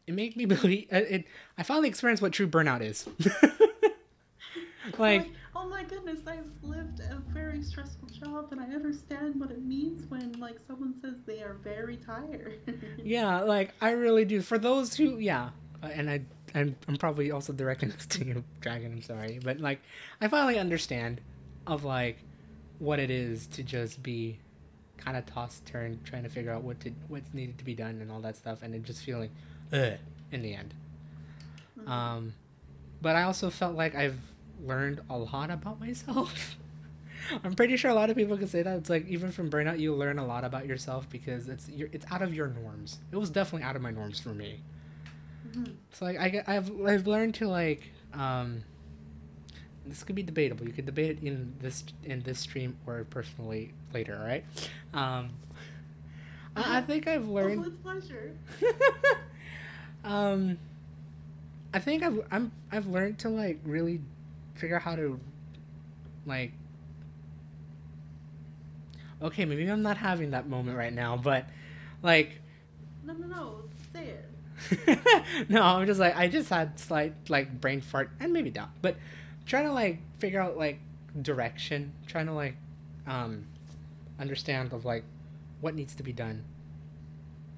it made me believe it. I finally experienced what true burnout is. You're like, Like, oh my goodness, I've lived a very stressful job and I understand what it means when like someone says they are very tired. yeah, like I really do. For those who, yeah, and I'm probably also directing this to you, Dragon. I'm sorry, but like, I finally understand of like what it is to just be kind of tossed turned trying to figure out what's needed to be done and all that stuff, and then just feeling Ugh, in the end. Mm-hmm. um but I also felt like I've learned a lot about myself. I'm pretty sure a lot of people can say that. It's like even from burnout you learn a lot about yourself because it's out of your norms. It was definitely out of my norms for me. Mm-hmm. So like I've learned to like this could be debatable. You could debate it in this stream or personally later, all right? um I think I've Oh, learned. with pleasure. um, I think I've learned to like really figure out how to like. Okay, maybe I'm not having that moment right now, but like, No, no, no. Say it. no, I'm just like I just had slight like brain fart and maybe doubt, but trying to like figure out like direction, trying to like um understand of like what needs to be done,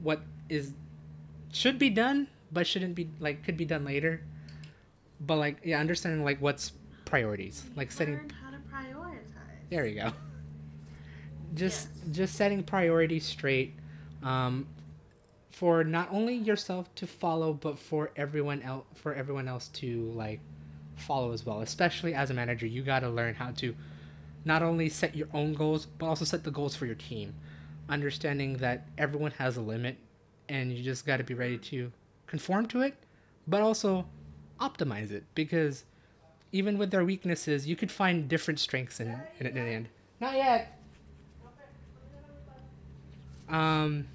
what is should be done but shouldn't be like could be done later, but like yeah, understanding like what's priorities, like You've setting. learned how to prioritize. There you go. just Yes. just setting priorities straight, um, for not only yourself to follow, but for everyone else to like follow as well. Especially as a manager, you got to learn how to not only set your own goals, but also set the goals for your team. Understanding that everyone has a limit, and you just got to be ready Mm-hmm. to conform to it, but also optimize it because even with their weaknesses, you could find different strengths in the end. Not yet. Um,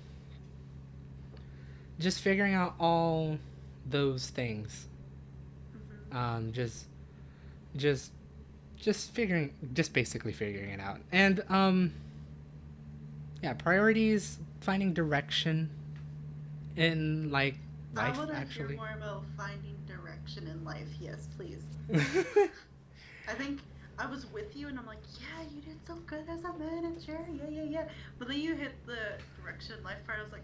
just figuring out all those things. Mm-hmm. Um, just, just basically figuring it out. And yeah, priorities, finding direction in like I life want to hear actually. more about finding direction in life. Yes, please. I think I was with you, and I'm like, yeah, you did so good as a manager. Yeah, yeah, yeah. But then you hit the direction life part. I was like,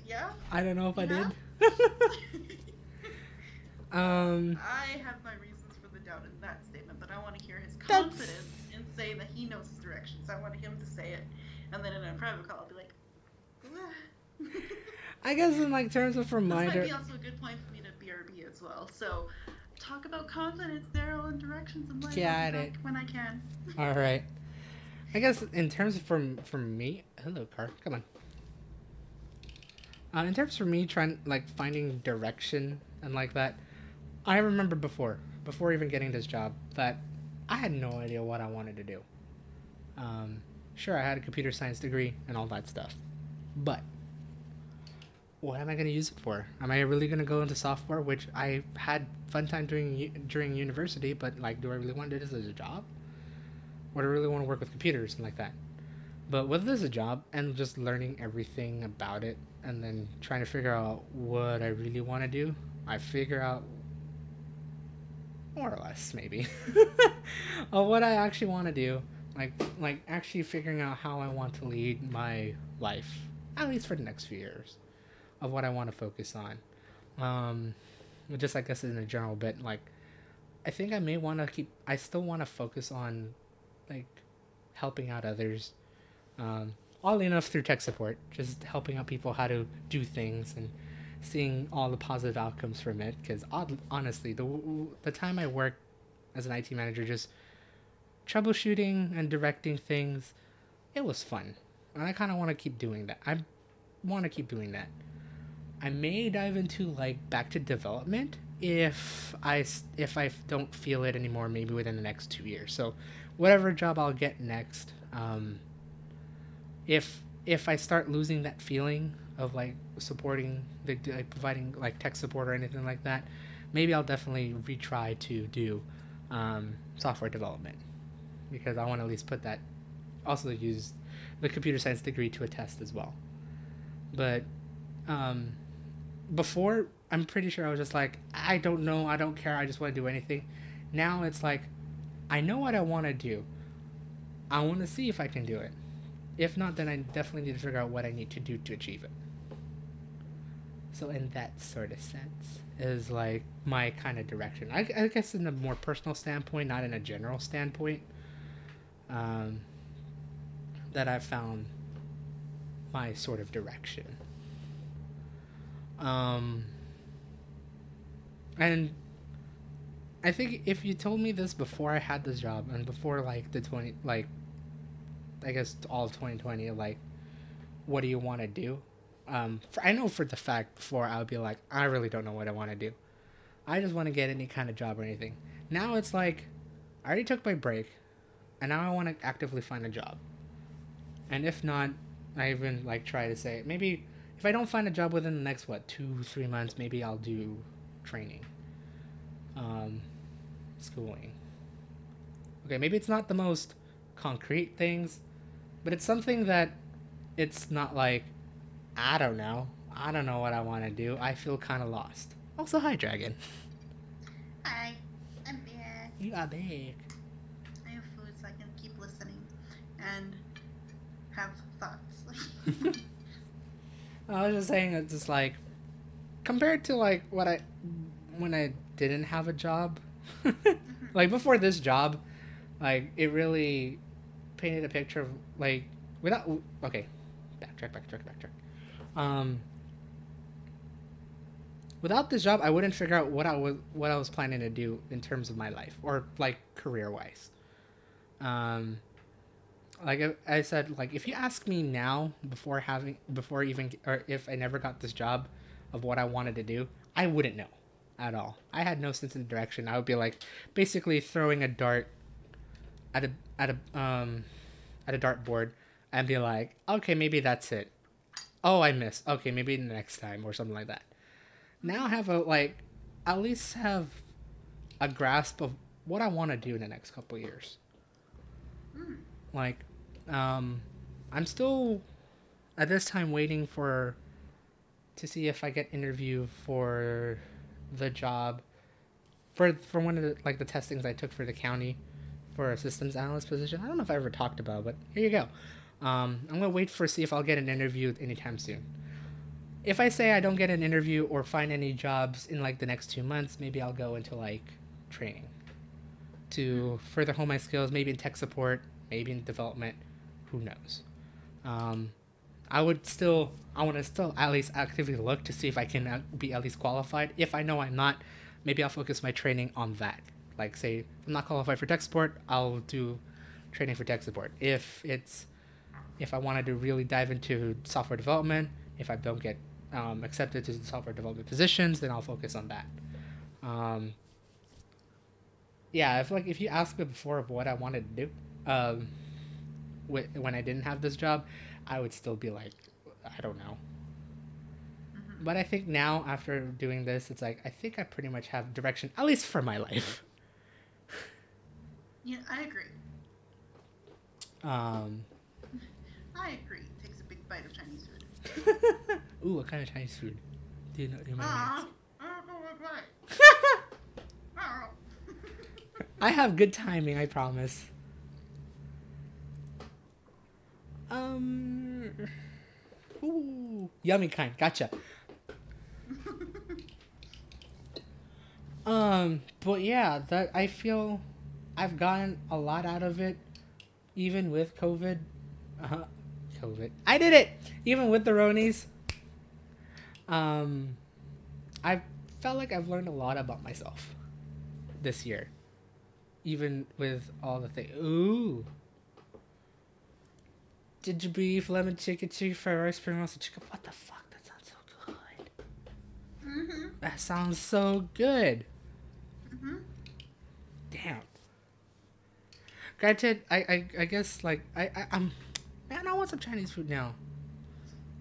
yeah, I don't know if I yeah. did. Uh, um, I have my reasons for the doubt in that statement, but I want to hear his that's. confidence in saying that he knows his directions. I want him to say it, and then in a private call, I'll be like, I guess in like terms of this might reminder, be also a good point for me to BRB as well. So, talk about confidence, Daryl, and directions in life. I'll be got it. back when I can. All right. I guess in terms of for me, hello car, come on. In terms for me trying like finding direction and like that, I remember before even getting this job that I had no idea what I wanted to do. Um, sure, I had a computer science degree and all that stuff, but what am I going to use it for? Am I really going to go into software, which I had fun time doing during university, but like, do I really want to do this as a job? Or do I really want to work with computers and like that? But with this a job and just learning everything about it and then trying to figure out what I really want to do, I figure out more or less maybe of what I actually want to do. Like actually figuring out how I want to lead my life, at least for the next few years, of what I want to focus on. Um, just I guess in a general bit, like I think I may want to keep. I still want to focus on like helping out others. Oddly enough, through tech support, just helping out people how to do things and seeing all the positive outcomes from it. Because honestly, the time I worked as an IT manager, just troubleshooting and directing things, it was fun, and I kind of want to keep doing that. I want to keep doing that. I may dive into like back to development if I don't feel it anymore, maybe within the next 2 years. So, whatever job I'll get next, if I start losing that feeling of like supporting the like providing like tech support or anything like that, maybe I'll definitely retry to do software development because I want to at least put that also use the computer science degree to a test as well. But um, before, I'm pretty sure I was just like, I don't know, I don't care, I just want to do anything. Now it's like, I know what I want to do. I want to see if I can do it. If not, then I definitely need to figure out what I need to do to achieve it. So in that sort of sense is like my kind of direction. I guess in a more personal standpoint, not in a general standpoint, um, that I've found my sort of direction. Um, and I think if you told me this before I had this job and before like the 20, like I guess all of 2020, like what do you want to do? I know for the fact before I would be like, I really don't know what I want to do. I just want to get any kind of job or anything. Now it's like, I already took my break, and now I want to actively find a job. And if not, I even like try to say maybe if I don't find a job within the next 2-3 months, maybe I'll do training, um, schooling. Okay, maybe it's not the most concrete things, but it's something that it's not like I don't know. I don't know what I want to do. I feel kind of lost. Also, hi, Dragyn. Hi, I'm back. You are back. I have food so I can keep listening and have thoughts. I was just saying it's just like compared to like what I when I didn't have a job, like before this job, like it really painted a picture of like without okay, backtrack. Um, without this job, I wouldn't figure out what I was planning to do in terms of my life or like career wise. Um, like I said, like if you ask me now before even or if I never got this job of what I wanted to do, I wouldn't know at all. I had no sense of direction. I would be like basically throwing a dart at a at a at a dartboard and be like, okay, maybe that's it. Oh, I missed. Okay, maybe next time or something like that. Now I have a like at least have a grasp of what I want to do in the next couple of years. Mm. Like, I'm still at this time waiting for to see if I get interview for the job for one of the like the testings I took for the county for a systems analyst position. I don't know if I ever talked about, but here you go. I'm gonna wait for see if I'll get an interview anytime soon. If I say I don't get an interview or find any jobs in like the next 2 months, maybe I'll go into like training to further hone my skills, maybe in tech support, maybe in development, who knows. I want to still at least actively look to see if I can be at least qualified. If I know I'm not, maybe I'll focus my training on that. Like say, if I'm not qualified for tech support, I'll do training for tech support. If I wanted to really dive into software development, if I don't get accepted to the software development positions, then I'll focus on that. Yeah, if you asked me before of what I wanted to do, when I didn't have this job, I would still be like, I don't know. Mm-hmm. But I think now, after doing this, it's like, I think I pretty much have direction, at least for my life. Yeah, I agree. I agree. It takes a big bite of Chinese food. Ooh, what kind of Chinese food? Do you know? Do you mind I don't know what I have good timing, I promise. Ooh, yummy kind. Gotcha. But yeah, that I feel I've gotten a lot out of it, even with COVID. COVID. I did it! Even with the Ronies. I felt like I've learned a lot about myself this year. Even with all the things. Ooh. Ginger beef, lemon chicken, chicken fried rice, spring roasted chicken. What the fuck? That sounds so good. Mm-hmm. That sounds so good. Mm-hmm. Damn. Granted, I guess like I'm man, I want some Chinese food now.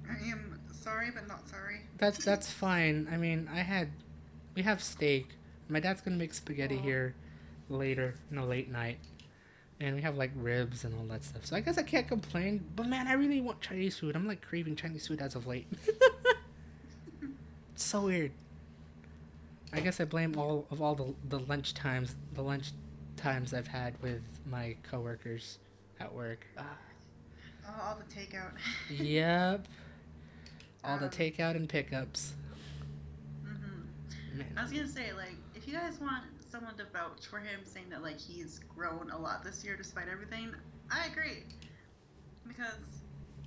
I am sorry, but not sorry. That's fine. I mean, we have steak. My dad's gonna make spaghetti here later in the late night, and we have like ribs and all that stuff. So I guess I can't complain. But man, I really want Chinese food. I'm like craving Chinese food as of late. It's so weird. I guess I blame all the lunch times I've had with my coworkers at work. All the takeout. Yep. All the takeout and pickups. Mm-hmm. I was gonna say, like, if you guys want someone to vouch for him, saying that like he's grown a lot this year despite everything, I agree. Because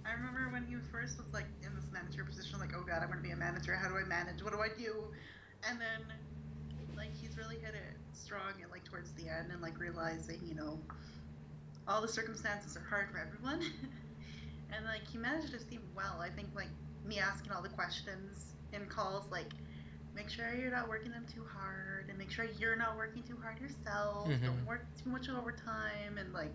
I remember when he first was like in this manager position, like, oh god, I'm gonna be a manager. How do I manage? What do I do? And then like he's really hit it strong and like towards the end, and like realizing, you know, all the circumstances are hard for everyone. And like he managed to seem well. I think like me asking all the questions in calls, like, make sure you're not working them too hard, and make sure you're not working too hard yourself. Mm-hmm. Don't work too much overtime, and like.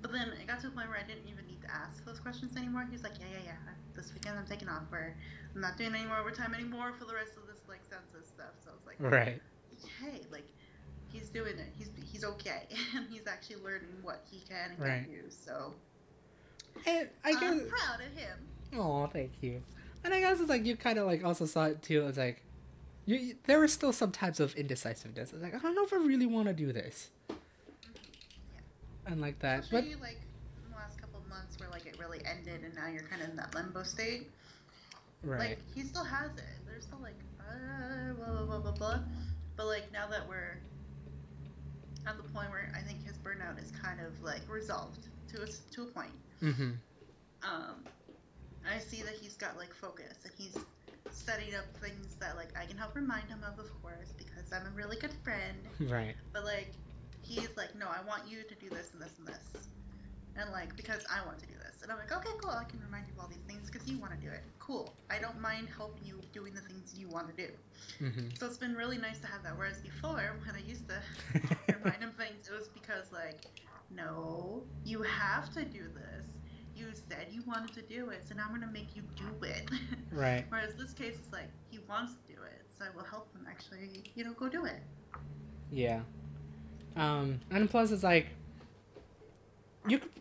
But then it got to a point where I didn't even need to ask those questions anymore. He was like, yeah. This weekend I'm taking off, where I'm not doing any more overtime anymore for the rest of this like census stuff. So I was like, right. Hey, like, he's doing it. He's okay, and he's actually learning what he can and can't do. So. And I guess, I'm proud of him. Oh, thank you. And I guess it's like you kind of like also saw it too. It's like there were still some types of indecisiveness. It's like, I don't know if I really want to do this. And like that. Especially like in the last couple of months where like it really ended, and now you're kind of in that limbo state. Right. Like he still has it. There's still like blah blah blah blah. But like now that we're at the point where I think his burnout is kind of like resolved to a point. Mm-hmm. I see that he's got like focus, and he's setting up things that like I can help remind him of course, because I'm a really good friend. Right. But like he's like, no, I want you to do this and this and this, and like because I want to do this, and I'm like, okay, cool, I can remind you of all these things because you want to do it. Cool. I don't mind helping you doing the things you want to do. Mm-hmm. So it's been really nice to have that. Whereas before, when I used to remind him things, it was because like, no, you have to do this. You said you wanted to do it, so now I'm going to make you do it. Right. Whereas this case is like, he wants to do it, so I will help him actually, you know, go do it. Yeah. And plus it's like,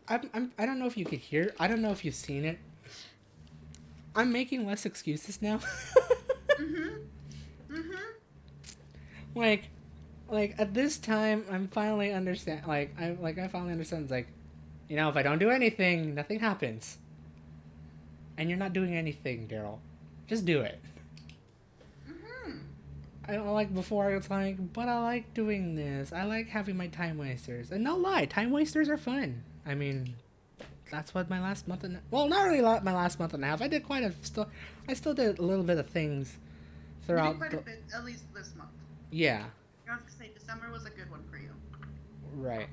I don't know if you could hear, I don't know if you've seen it. I'm making less excuses now. Mm-hmm. Mm-hmm. Like, like at this time, I'm finally understand. I finally understand. It's like, you know, if I don't do anything, nothing happens. And you're not doing anything, Daryl. Just do it. Mm-hmm. I don't like before. It's like, but I like doing this. I like having my time wasters. And no lie, time wasters are fun. I mean, that's what my last month and well, not really my last month and a half. I did quite a still. I still did a little bit of things You did throughout. quite a bit, at least this month. Yeah. I was gonna say December was a good one for you. Right.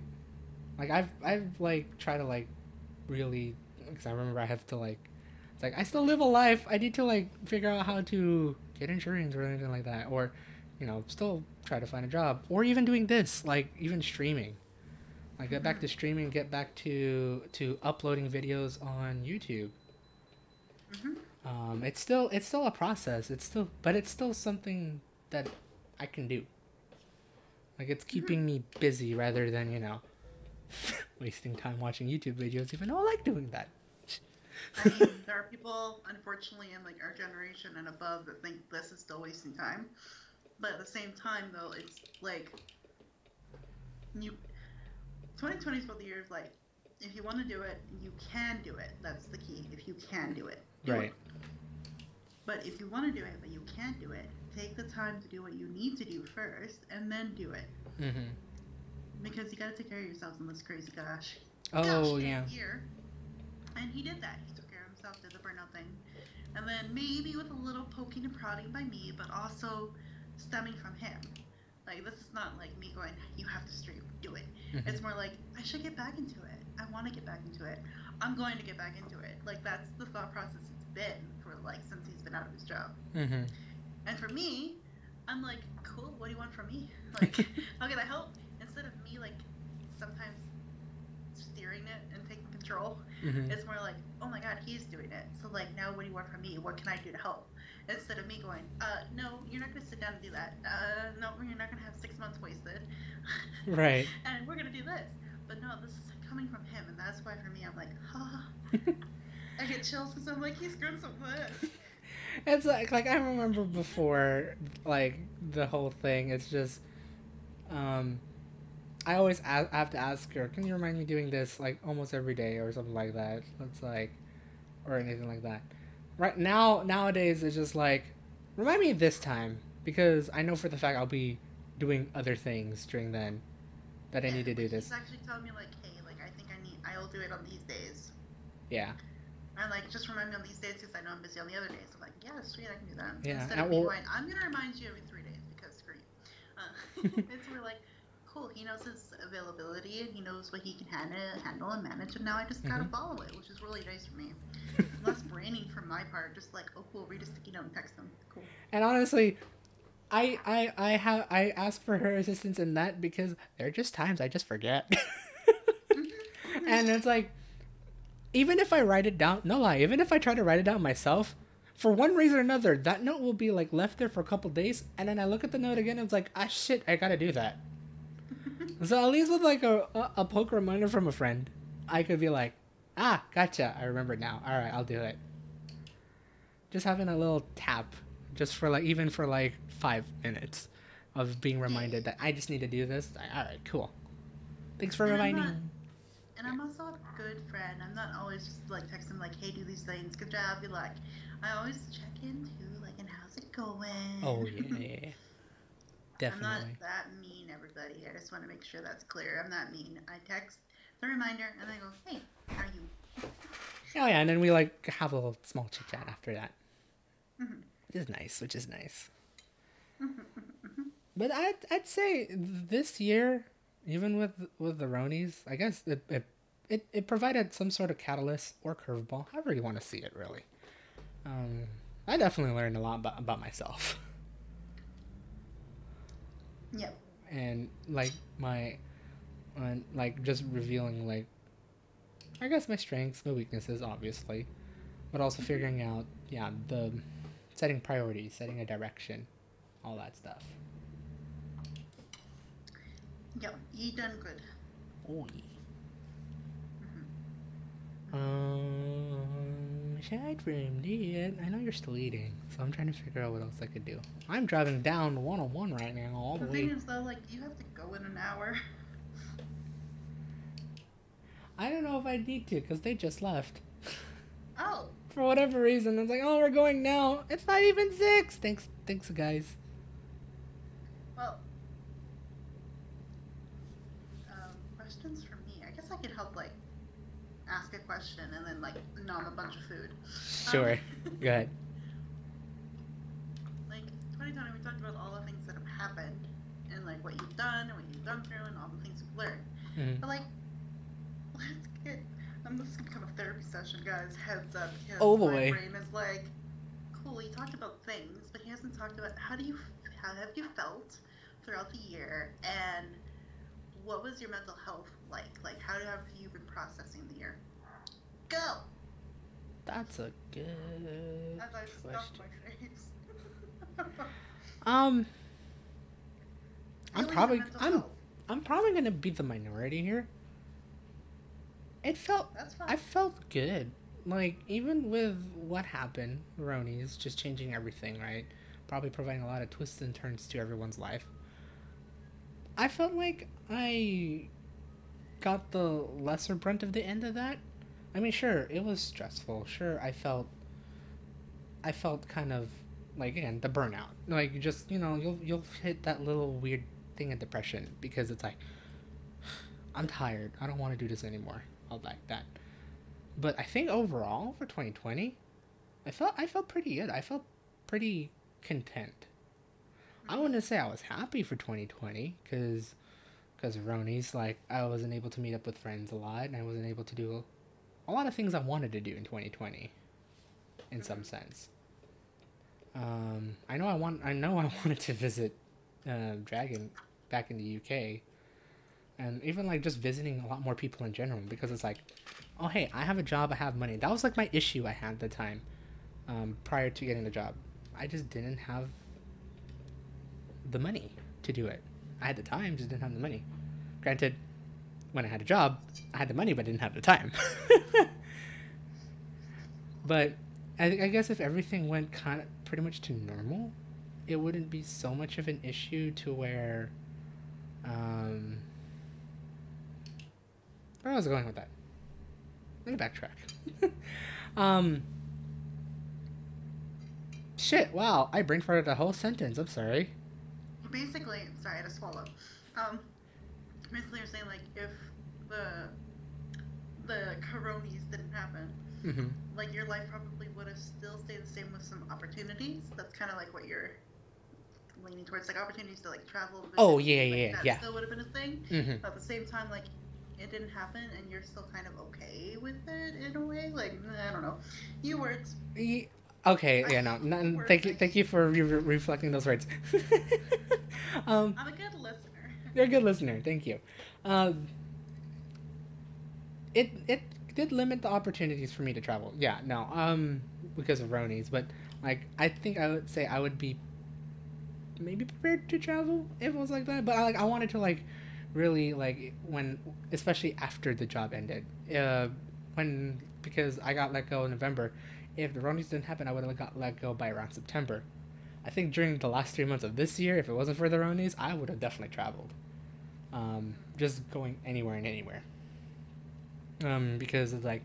Like I've like tried to like really because I remember I have to like it's like I still live a life. I need to like figure out how to get insurance or anything like that, or you know, still try to find a job, or even doing this, like even streaming. Like get back to streaming, get back to uploading videos on YouTube. Mm-hmm. It's still a process. It's still something that I can do. Like it's keeping me busy rather than wasting time watching YouTube videos. Even though I like doing that. I mean, there are people, unfortunately, in like our generation and above that think this is still wasting time. But at the same time, though, it's like you 2020 is what the year is like. If you want to do it, you can do it. That's the key. If you can do it, do Right. it. But if you want to do it, but you can't do it, take the time to do what you need to do first, and then do it. Mm-hmm. Because you got to take care of yourself in this crazy Oh yeah. year. And he did that. He took care of himself, did the burnout thing, and then maybe with a little poking and prodding by me, but also stemming from him. Like this is not like me going, "You have to stream, do it." Mm-hmm. It's more like I should get back into it. I want to get back into it. I'm going to get back into it. Like that's the thought process it's been for like since he's been out of his job. Mm-hmm. And for me, I'm like, cool. What do you want from me? Like, how can I help? Instead of me like sometimes steering it and taking control, Mm-hmm. it's more like, oh my god, he's doing it. So like now, what do you want from me? What can I do to help? Instead of me going, no, you're not gonna sit down and do that. No, you're not gonna have 6 months wasted. Right. And we're gonna do this. But no, this is coming from him, and that's why for me, I'm like, I get chills because I'm like, he's doing so good. It's like I remember before like the whole thing. It's just I always have to ask her, can you remind me doing this like almost every day or something like that. It's like or anything like that. Right now nowadays it's just like remind me this time because I know for the fact I'll be doing other things during then that I Yeah, need to do like this. he's actually telling me like, hey, like I think I'll do it on these days. Yeah. And like just remind me on these days because I know I'm busy on the other days. I'm like, yeah, sweet, I can do that. Yeah. Instead of me going, I'm gonna remind you every 3 days because screw you. It's more like, cool. He knows his availability and he knows what he can handle and manage. And now I just gotta follow it, which is really nice for me. Less braining from my part. Just like, oh cool, read a sticky note and text them. Cool. And honestly, I ask for her assistance in that because there are just times I just forget. And it's like even if I write it down, no lie, even if I try to write it down myself, for one reason or another, that note will be like left there for a couple days, and then I look at the note again, and it's like, ah, shit, I gotta do that. So at least with like a poke reminder from a friend, I could be like, ah, gotcha, I remember now. All right, I'll do it. Just having a little tap, just for like even for like 5 minutes, of being reminded that I just need to do this. All right, cool. Thanks for reminding me. And I'm also a good friend. I'm not always just like texting like, hey, do these things. Good job. Good luck. I always check in too, like, and how's it going? Oh yeah, definitely. I'm not that mean, everybody. I just want to make sure that's clear. I'm not mean. I text the reminder and I go, hey, how are you? Oh yeah, and then we like have a little small chit chat after that, Mm-hmm. which is nice. But I'd say this year, even with the Ronies, I guess it provided some sort of catalyst or curveball, however you want to see it, really. I definitely learned a lot about myself. Yep. And like like just revealing like, I guess my strengths, my weaknesses, obviously, but also figuring out, yeah, the setting priorities, setting a direction, all that stuff. Yep. You done good. Oh yeah. Mm-hmm. Aside from that, I know you're still eating, So I'm trying to figure out what else I could do. I'm driving down 101 right now, all the The thing way. is, though, like, you have to go in an hour. I don't know if I need to, because they just left. Oh. For whatever reason, it's like, oh, we're going now. It's not even 6. Thanks, guys. Well, questions for me. I guess I could help, like, ask a question and then, like, nom a bunch of food. Sure. Go ahead. Like, 2020, we talked about all the things that have happened and, like, what you've done and what you've gone through and all the things you've learned. Mm-hmm. But, like, let's get... this is going to become a therapy session, guys. Heads up. Because Oh, my boy. brain is like, cool, he talked about things, but he hasn't talked about how have you felt throughout the year, and what was your mental health like? Like, how have you been processing the year? Go! That's a good As I stuffed question. my face. I'm Feelings of probably mental I'm health. I'm probably gonna be the minority here. That's fine. I felt good. Like, even with what happened, Roni's just changing everything, right? Probably providing a lot of twists and turns to everyone's life. I felt like I got the lesser brunt of the end of that. I mean, sure, it was stressful. Sure, I felt kind of like, again, the burnout. Like, just, you'll hit that little weird thing of depression because it's like, I'm tired. I don't want to do this anymore. I'll like that. But I think overall for 2020, I felt pretty good. I felt pretty content. I wouldn't say I was happy for 2020 because of Roni's. Like, I wasn't able to meet up with friends a lot, and I wasn't able to do a lot of things I wanted to do in 2020, in some sense. I know I wanted to visit Dragyn back in the UK, and even like just visiting a lot more people in general, because it's like, oh hey, I have a job, I have money. That was like my issue I had at the time, prior to getting the job. I just didn't have the money to do it. I had the time, just didn't have the money. Granted, when I had a job, I had the money but didn't have the time. But I guess if everything went kind of pretty much to normal, it wouldn't be so much of an issue to where where was I going with that? Let me backtrack. um Shit, wow, I brain farted a whole sentence. I'm sorry. Basically, sorry, I had to swallow. Basically, you're saying, like, if the coronies didn't happen, Mm-hmm. like, your life probably would have still stayed the same with some opportunities. That's kind of like what you're leaning towards, like opportunities to like travel. Visit, Oh yeah, like, yeah, that yeah. still would have been a thing. Mm-hmm. But at the same time, like, it didn't happen, and you're still kind of okay with it in a way. Like, I don't know. You words. Okay, yeah, no, thank you for reflecting those words. I'm a good listener. You're a good listener. Thank you. It did limit the opportunities for me to travel. Yeah, no, because of Roni's, but like I think I would say I would be maybe prepared to travel if it was like that. But I wanted to like really like when, especially after the job ended, when because I got let go in November. If the Roni's didn't happen, I would have got let go by around September. I think during the last 3 months of this year, if it wasn't for the Roni's, I would have definitely traveled. Just going anywhere and anywhere. Because it's like,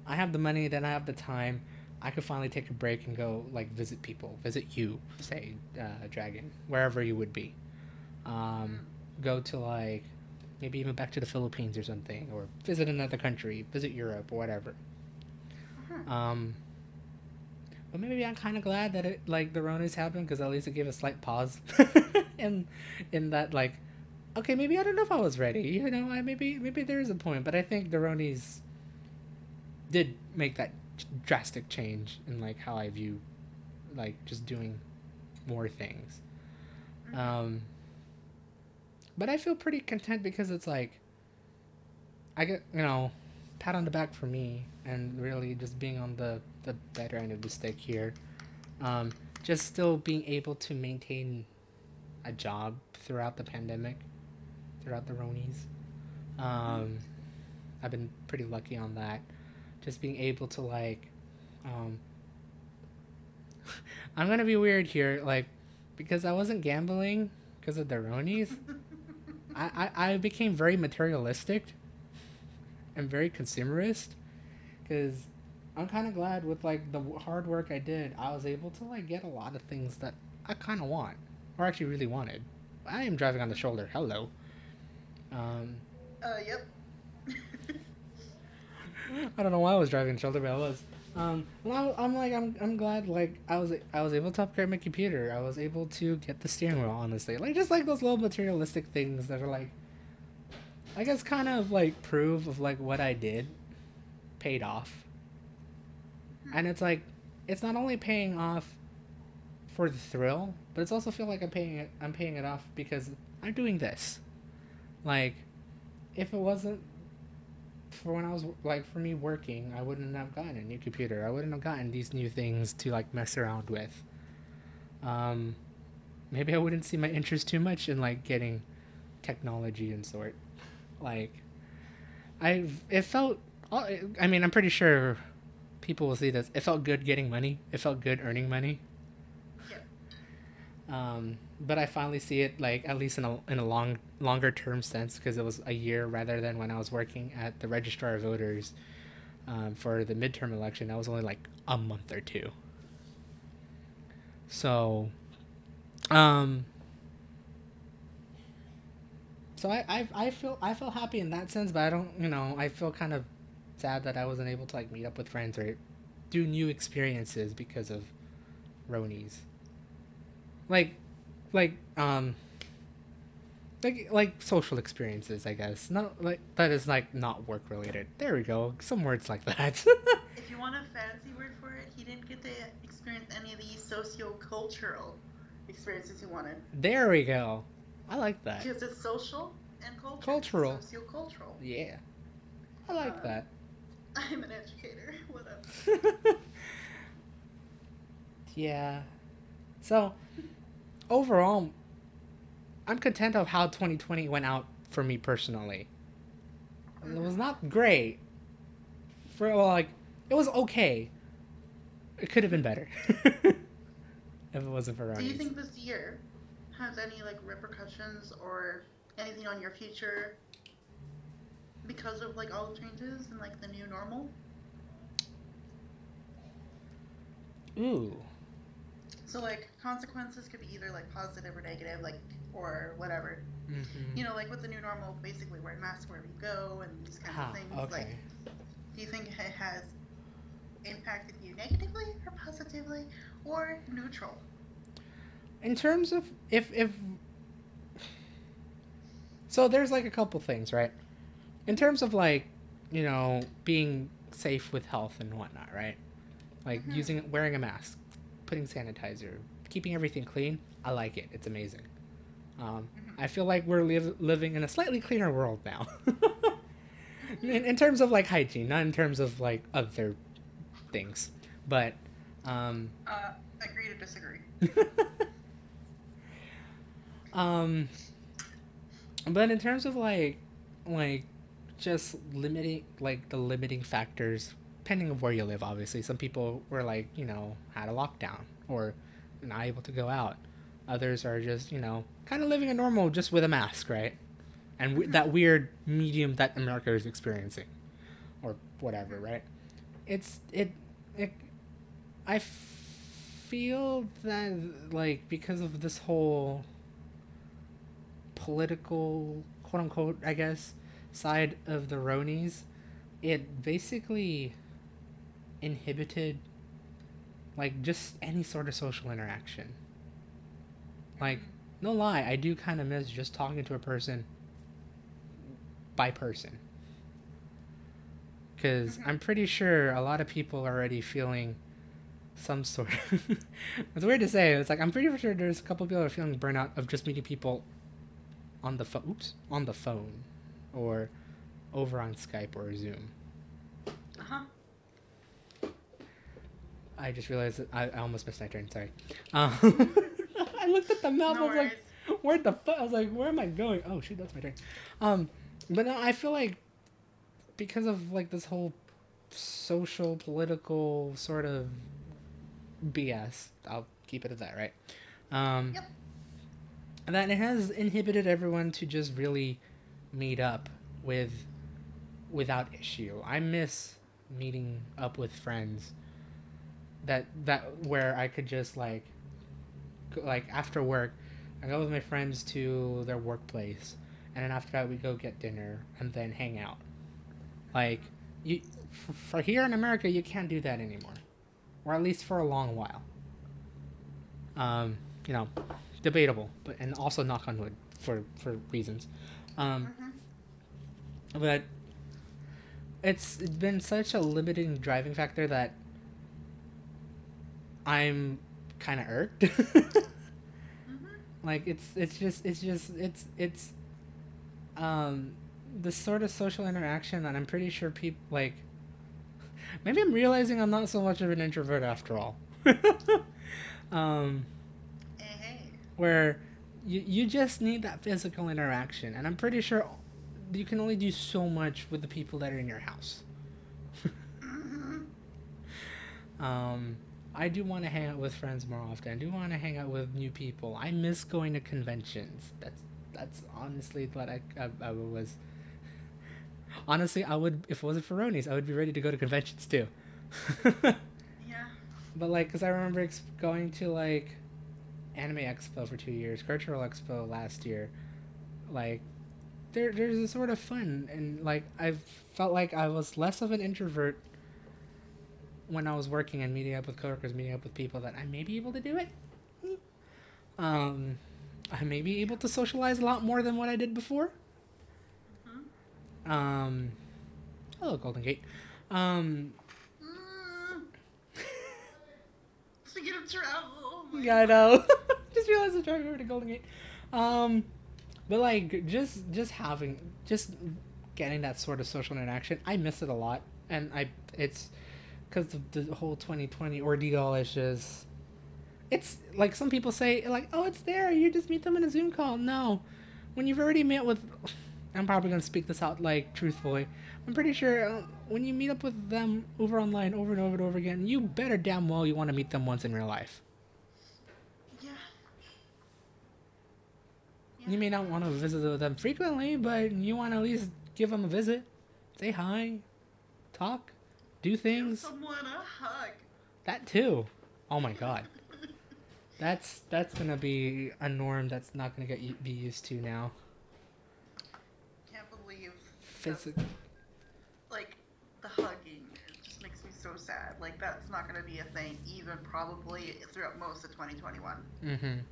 I have the money, then I have the time. I could finally take a break and go like visit people, visit you, say, Dragyn, wherever you would be. Go to like maybe even back to the Philippines or something, or visit another country, visit Europe or whatever. But maybe I'm kind of glad that it like the Ronas happened because at least it gave a slight pause, in that like, okay, maybe I don't know if I was ready. Maybe there is a point, but I think the Ronis did make that drastic change in like how I view like just doing more things. But I feel pretty content because it's like I get pat on the back for me and really just being on the better end of the stick here. Just still being able to maintain a job throughout the pandemic, throughout the Ronies. I've been pretty lucky on that. Just being able to like, I'm gonna be weird here, like, because I wasn't gambling because of the Ronies. I became very materialistic and very consumerist because I'm kind of glad with like the hard work I did, I was able to like get a lot of things that I kind of want or actually really wanted. I am driving on the shoulder. Hello. Um, Yep. I don't know why I was driving on the shoulder, but I was. Well, I'm glad like I was able to upgrade my computer. I was able to get the steering wheel. Honestly, like just like those little materialistic things that are like, I guess kind of like proof of like what I did paid off. And it's like it's not only paying off for the thrill, but it's also feel like I'm paying it off because I'm doing this. Like if it wasn't for when I was like for me working, I wouldn't have gotten a new computer. I wouldn't have gotten these new things to like mess around with. Um Maybe I wouldn't see my interest too much in like getting technology and sort. Like it felt I mean, I'm pretty sure people will see this. It felt good getting money. It felt good earning money. Yeah. But I finally see it like at least in a longer term sense because it was a year rather than when I was working at the registrar of voters for the midterm election. That was only like a month or two. So, um, so I feel happy in that sense, but I don't I feel kind of sad that I wasn't able to like meet up with friends or do new experiences because of Ronies. Like like like social experiences, I guess. Not like that is like not work related. There we go. Some words like that. If you want a fancy word for it, he didn't get to experience any of these socio-cultural experiences he wanted. There we go. I like that. Because it's social and Cultural. socio-cultural. Yeah. I like that. I'm an educator. What up? Yeah. So, overall, I'm content of how 2020 went out for me personally. It was not great. For well, like it was okay. It could have been better. If it wasn't for Do you Ronnie's. think this year has any like repercussions or anything on your future because of like all the changes and like the new normal? Ooh. So like consequences could be either like positive or negative, like or whatever. Mm-hmm. You know, like with the new normal, basically wearing masks wherever you go and these kinds of things. Okay. Like, do you think it has impacted you negatively or positively or neutral? In terms of if so, there's like a couple things, right? In terms of like being safe with health and whatnot, right? Like Mm-hmm. wearing a mask, putting sanitizer, keeping everything clean. I like it. It's amazing. Mm-hmm. I feel like we're living in a slightly cleaner world now. In terms of like hygiene, not in terms of like other things, but um, Agree to disagree. um, but in terms of like just limiting like the limiting factors, depending on where you live. Obviously, some people were like had a lockdown or not able to go out. Others are just kind of living a normal just with a mask, right? And Mm-hmm. that weird medium that America is experiencing, or whatever, Mm-hmm. right? It's it I feel that like because of this whole political quote unquote I guess side of the Ronies, it basically inhibited like just any sort of social interaction. Like no lie, I do kind of miss just talking to a person by person. Because Mm-hmm. I'm pretty sure a lot of people are already feeling some sort of. It's weird to say. It's like I'm pretty sure there's a couple of people that are feeling burnout of just meeting people on the phone. Oops, on the phone, or over on Skype or Zoom. Uh-huh. I just realized that I almost missed my turn. Sorry. I looked at the map. I No was like, worries. "Where the fuck?" I was like, "Where am I going?" Oh shoot, that's my turn. Um, but no, I feel like because of like this whole social political sort of BS. keep it at that, right? Yep. That it has inhibited everyone to just really meet up without issue. I miss meeting up with friends that where I could just like after work, I go with my friends to their workplace, and then after that we go get dinner and then hang out. Like you, for here in America, you can't do that anymore, or at least for a long while. You know, debatable, but and also knock on wood for reasons. Um, but it's been such a limiting driving factor that I'm kind of irked. Like it's the sort of social interaction that I'm pretty sure people like. Maybe I'm realizing I'm not so much of an introvert after all. Hey. Where you just need that physical interaction, and I'm pretty sure you can only do so much with the people that are in your house. I do want to hang out with friends more often. I do want to hang out with new people. I miss going to conventions. That's honestly what I was. Honestly, I would, if it wasn't for Ronies, I would be ready to go to conventions too. Yeah. But like, cause I remember going to like Anime Expo for 2 years, Cultural Expo last year. Like, there's a sort of fun, and like I felt like I was less of an introvert when I was working and meeting up with coworkers, meeting up with people that I may be able to do it. I may be able to socialize a lot more than what I did before. Hello, Golden Gate. Speaking of travel. Yeah, I know. Just realized I'm driving over to Golden Gate. But like just getting that sort of social interaction, I miss it a lot, and it's because the whole 2020 ordeal is just. It's like some people say, like, oh, it's there. You just meet them in a Zoom call. No, when you've already met with. I'm probably going to speak this out, like, truthfully. I'm pretty sure when you meet up with them over online over and over and over again, you better damn well you want to meet them once in real life. Yeah. You may not want to visit with them frequently, but you want to at least give them a visit. Say hi. Talk. Do things. Give someone a hug. That too. Oh my god. That's going to be a norm that's not going to be used to now. Physical. Like, the hugging, it just makes me so sad. Like, that's not going to be a thing, even probably throughout most of 2021.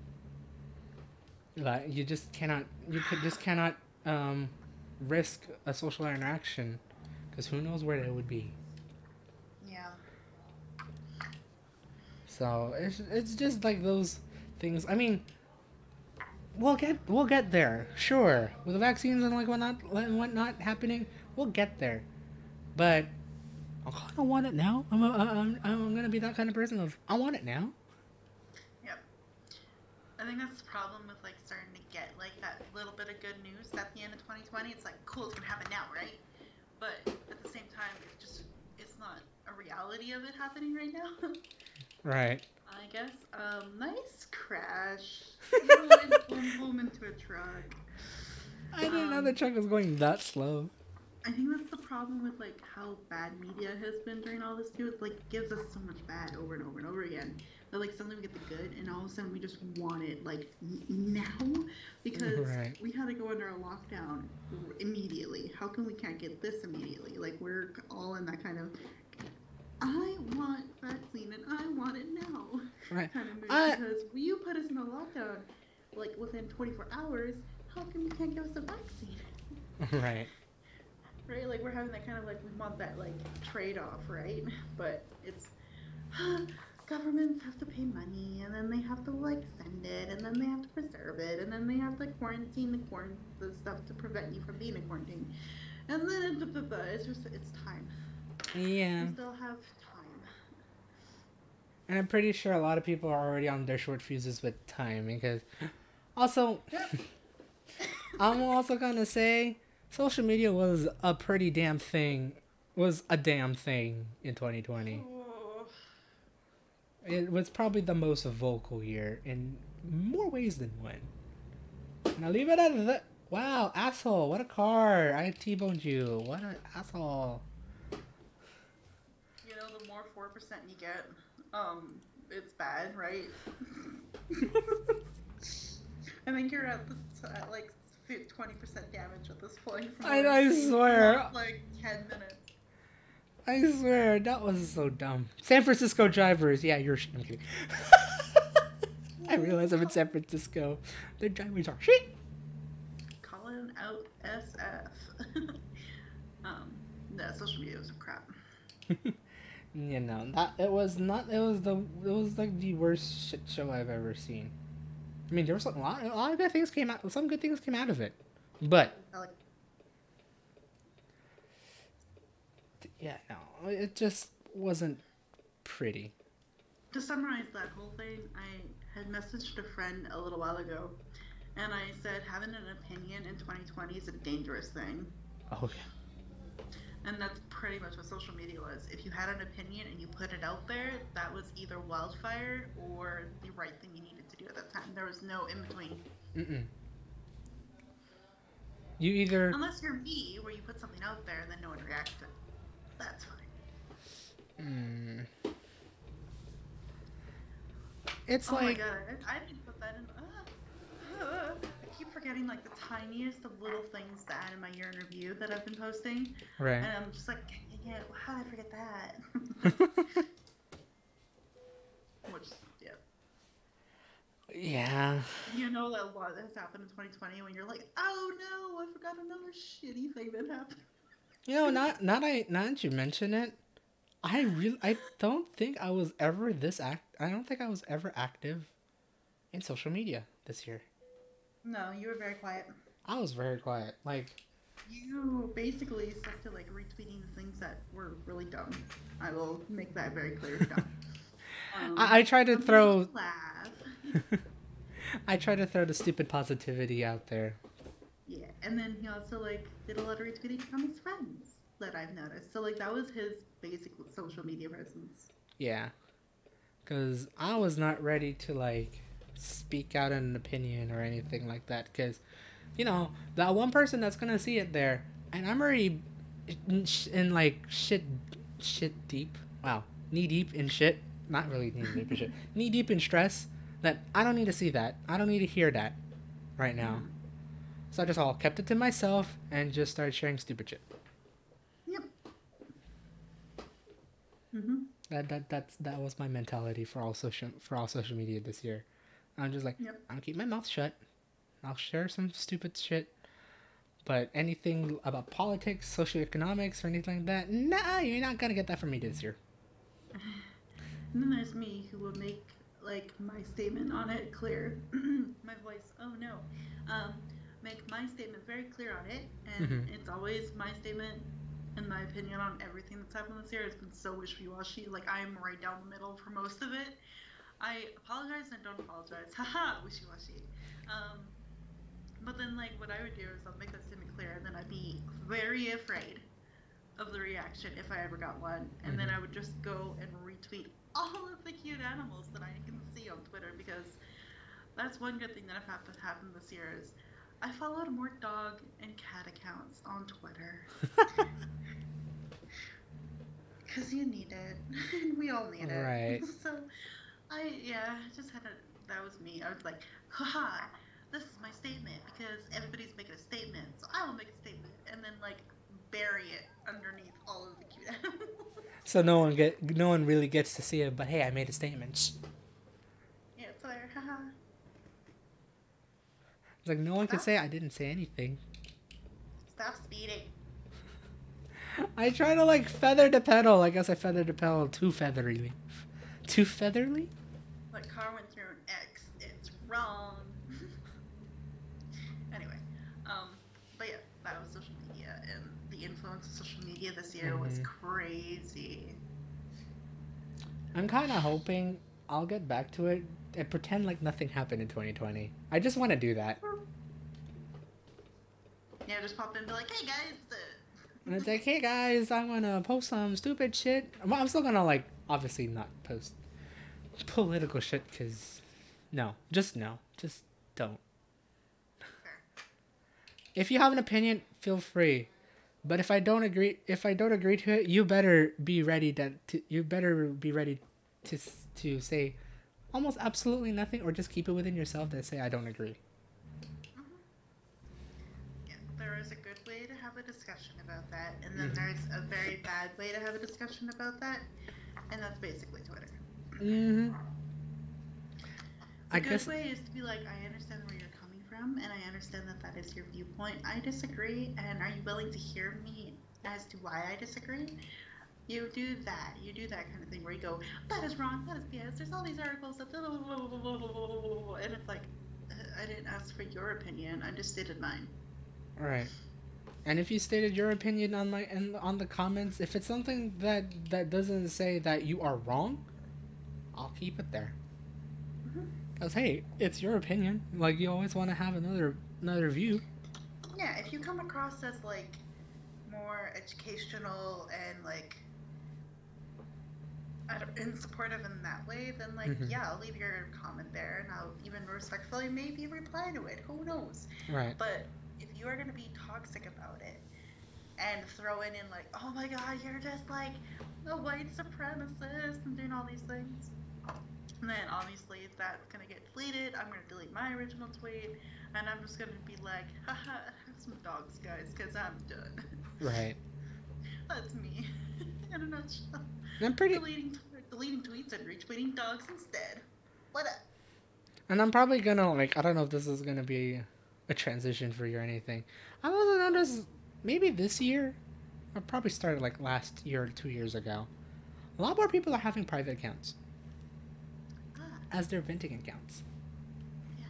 Like, you just cannot risk a social interaction, because who knows where it would be. Yeah. So it's just like those things. I mean, we'll get there, sure. With the vaccines and like whatnot happening, we'll get there. But I kind of want it now. I'm gonna be that kind of person of I want it now. Yep. I think that's the problem with like starting to get like that little bit of good news at the end of 2020. It's like cool, it's gonna happen now, right? But at the same time, it's not a reality of it happening right now. Right. I guess. Nice crash. Went home into a truck. I didn't know the truck was going that slow. I think that's the problem with like how bad media has been during all this too. It's like gives us so much bad over and over and over again. But like suddenly we get the good, and all of a sudden we just want it like now because we had to go under a lockdown immediately. How come we can't get this immediately? Like we're all in that kind of. I want vaccine and I want it now. Right. Kind of mood because you put us in a lockdown like within 24 hours. How come you can't give us a vaccine? Right. Right. Like we're having that kind of like we want that like trade-off, right? But it's governments have to pay money and then they have to like send it and then they have to preserve it and then they have to quarantine the stuff to prevent you from being in quarantine. And then it's time. Yeah. We still have time. And I'm pretty sure a lot of people are already on their short fuses with time because also I'm also gonna say social media was a damn thing in 2020. It was probably the most vocal year in more ways than one. And I'll leave it at that. Wow, asshole! What a car! I T-boned you. What an asshole! You know, the more 4% you get, it's bad, right? I think you're at like 20% damage at this point. I swear. Like 10 minutes. I swear, that was so dumb. San Francisco drivers, yeah, you're. I'm kidding. I realize I'm in San Francisco. Their drivers are shit. Calling out SF. Yeah, social media was crap. You know, it was like the worst shit show I've ever seen. I mean, there was a lot of good things came out. Some good things came out of it, but yeah, no, it just wasn't pretty. To summarize that whole thing, I had messaged a friend a little while ago, and I said having an opinion in 2020 is a dangerous thing. Oh yeah. And that's pretty much what social media was. If you had an opinion and you put it out there, that was either wildfire or the right thing you needed to do at that time. There was no in between. You either... Unless you're me, where you put something out there and then no one reacts to it. That's fine. It's oh like... Oh my god, I didn't put that in... I keep forgetting like the tiniest of little things to add in my year in review that I've been posting. Right. And I'm just like, yeah, how did I forget that? Which, yeah. Yeah. You know that a lot has happened in 2020 when you're like, oh no, I forgot another shitty thing that happened. You know, not that you mention it, I don't think I was ever I don't think I was ever active in social media this year. No, you were very quiet. I was very quiet. Like, you basically stuck to like retweeting the things that were really dumb. I will make that very clear. Dumb. I tried to throw. I tried to throw the stupid positivity out there. Yeah, and then he also like did a lot of retweeting from his friends that I've noticed. So like that was his basic social media presence. Yeah, because I was not ready to like speak out an opinion or anything like that. Because, you know, that one person that's gonna see it there, and I'm already in like shit deep. Wow, knee deep in shit. Not really knee deep in shit. Knee deep in stress. That I don't need to see that. I don't need to hear that right now. So I just all kept it to myself and just started sharing stupid shit. Yep. That was my mentality for all social media this year. I'm just like, I'll keep my mouth shut. I'll share some stupid shit. But anything about politics, socioeconomics, or anything like that, nah, you're not gonna get that from me this year. And then there's me who will make like my statement on it clear. My voice, oh no. Make my statement very clear on it, and it's always my statement and my opinion on everything that's happened this year. It's been so wishy-washy. Like, I'm right down the middle for most of it. I apologize and don't apologize. Haha, wishy-washy. But then, like, what I would do is I'll make that statement clear, and then I'd be very afraid of the reaction if I ever got one. And then I would just go and retweet all of the cute animals that I can see on Twitter, because that's one good thing that happened this year is I followed more dog and cat accounts on Twitter. Because you need it. We all need it. Right. So, just had that was me. I was like, haha, this is my statement because everybody's making a statement, so I will make a statement. And then, like, bury it underneath all of the cute animals. So no one really gets to see it, but hey, I made a statement. Yeah, it's there, haha. It's like no one can say I didn't say anything. Stop speeding. I try to like feather the pedal. I guess I feathered the pedal too featherly. Too featherly? Like car went through an X. It's wrong. Anyway, but yeah, that was social media, and the influence of social media this year was crazy. I'm kind of hoping I'll get back to it and pretend like nothing happened in 2020. I just want to do that. Yeah, just pop in and be like, hey guys. And it's like, hey guys, I'm gonna post some stupid shit. Well, I'm still gonna like obviously not post political shit, because no. Just no. Just don't. Fair. If you have an opinion, feel free. But if I don't agree to it, you better be ready to say almost absolutely nothing, or just keep it within yourself that say I don't agree. Yeah, there is a good way to have a discussion about that, and then there's a very bad way to have a discussion about that, and that's basically Twitter. The good way is to be like, I understand where you're coming from, and I understand that that is your viewpoint. I disagree, and are you willing to hear me as to why I disagree? You do that. You do that kind of thing where you go, that is wrong, that is BS, there's all these articles that and it's like, I didn't ask for your opinion, I just stated mine. Right. And if you stated your opinion on the comments, if it's something that doesn't say that you are wrong, I'll keep it there. Because hey, it's your opinion. Like, you always want to have another view. Yeah, if you come across as like more educational and like and supportive in that way, then like yeah, I'll leave your comment there, and I'll even respectfully maybe reply to it. Who knows? Right. But if you are gonna be toxic about it and throw in like, oh my god, you're just like a white supremacist and doing all these things, and then obviously that's gonna get deleted. I'm gonna delete my original tweet, and I'm just gonna be like, haha, have some dogs, guys, because I'm done. Right. That's me in a nutshell. I'm pretty deleting tweets and retweeting dogs instead. What up? And I'm probably gonna, like, I don't know if this is gonna be a transition for you or anything. I wasn't noticed maybe this year. I probably started like last year or 2 years ago. A lot more people are having private accounts as their venting accounts. Yes.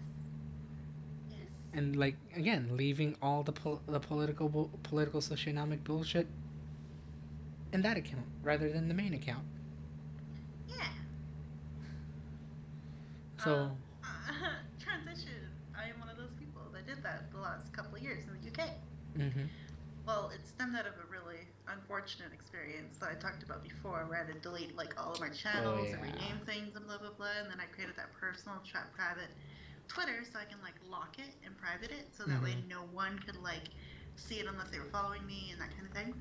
Yes. And like, again, leaving all the political socioeconomic bullshit in that account rather than the main account. Yeah. So transition. I am one of those people that did that the last couple of years in the UK. Well, it stemmed out of a really unfortunate experience that I talked about before, where I had to delete like all of my channels and rename things and blah blah blah, and then I created that personal private Twitter so I can like lock it and private it, so that way no one could like see it unless they were following me and that kind of thing.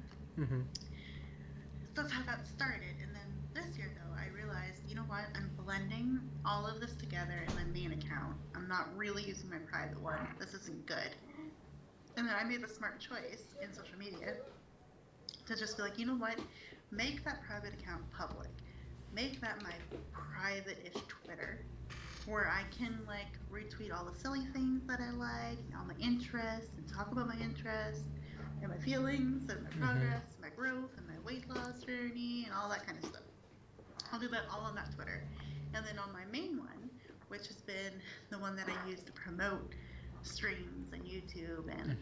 So that's how I got started. And then this year though, I realized, you know what, I'm blending all of this together in my main account. I'm not really using my private one. This isn't good. And then I made the smart choice in social media to just be like, you know what, make that private account public. Make that my private-ish Twitter, where I can like retweet all the silly things that I like, and all my interests, and talk about my interests, and my feelings, and my progress, and my growth, and my weight loss journey, and all that kind of stuff. I'll do that all on that Twitter. And then on my main one, which has been the one that I use to promote streams and YouTube and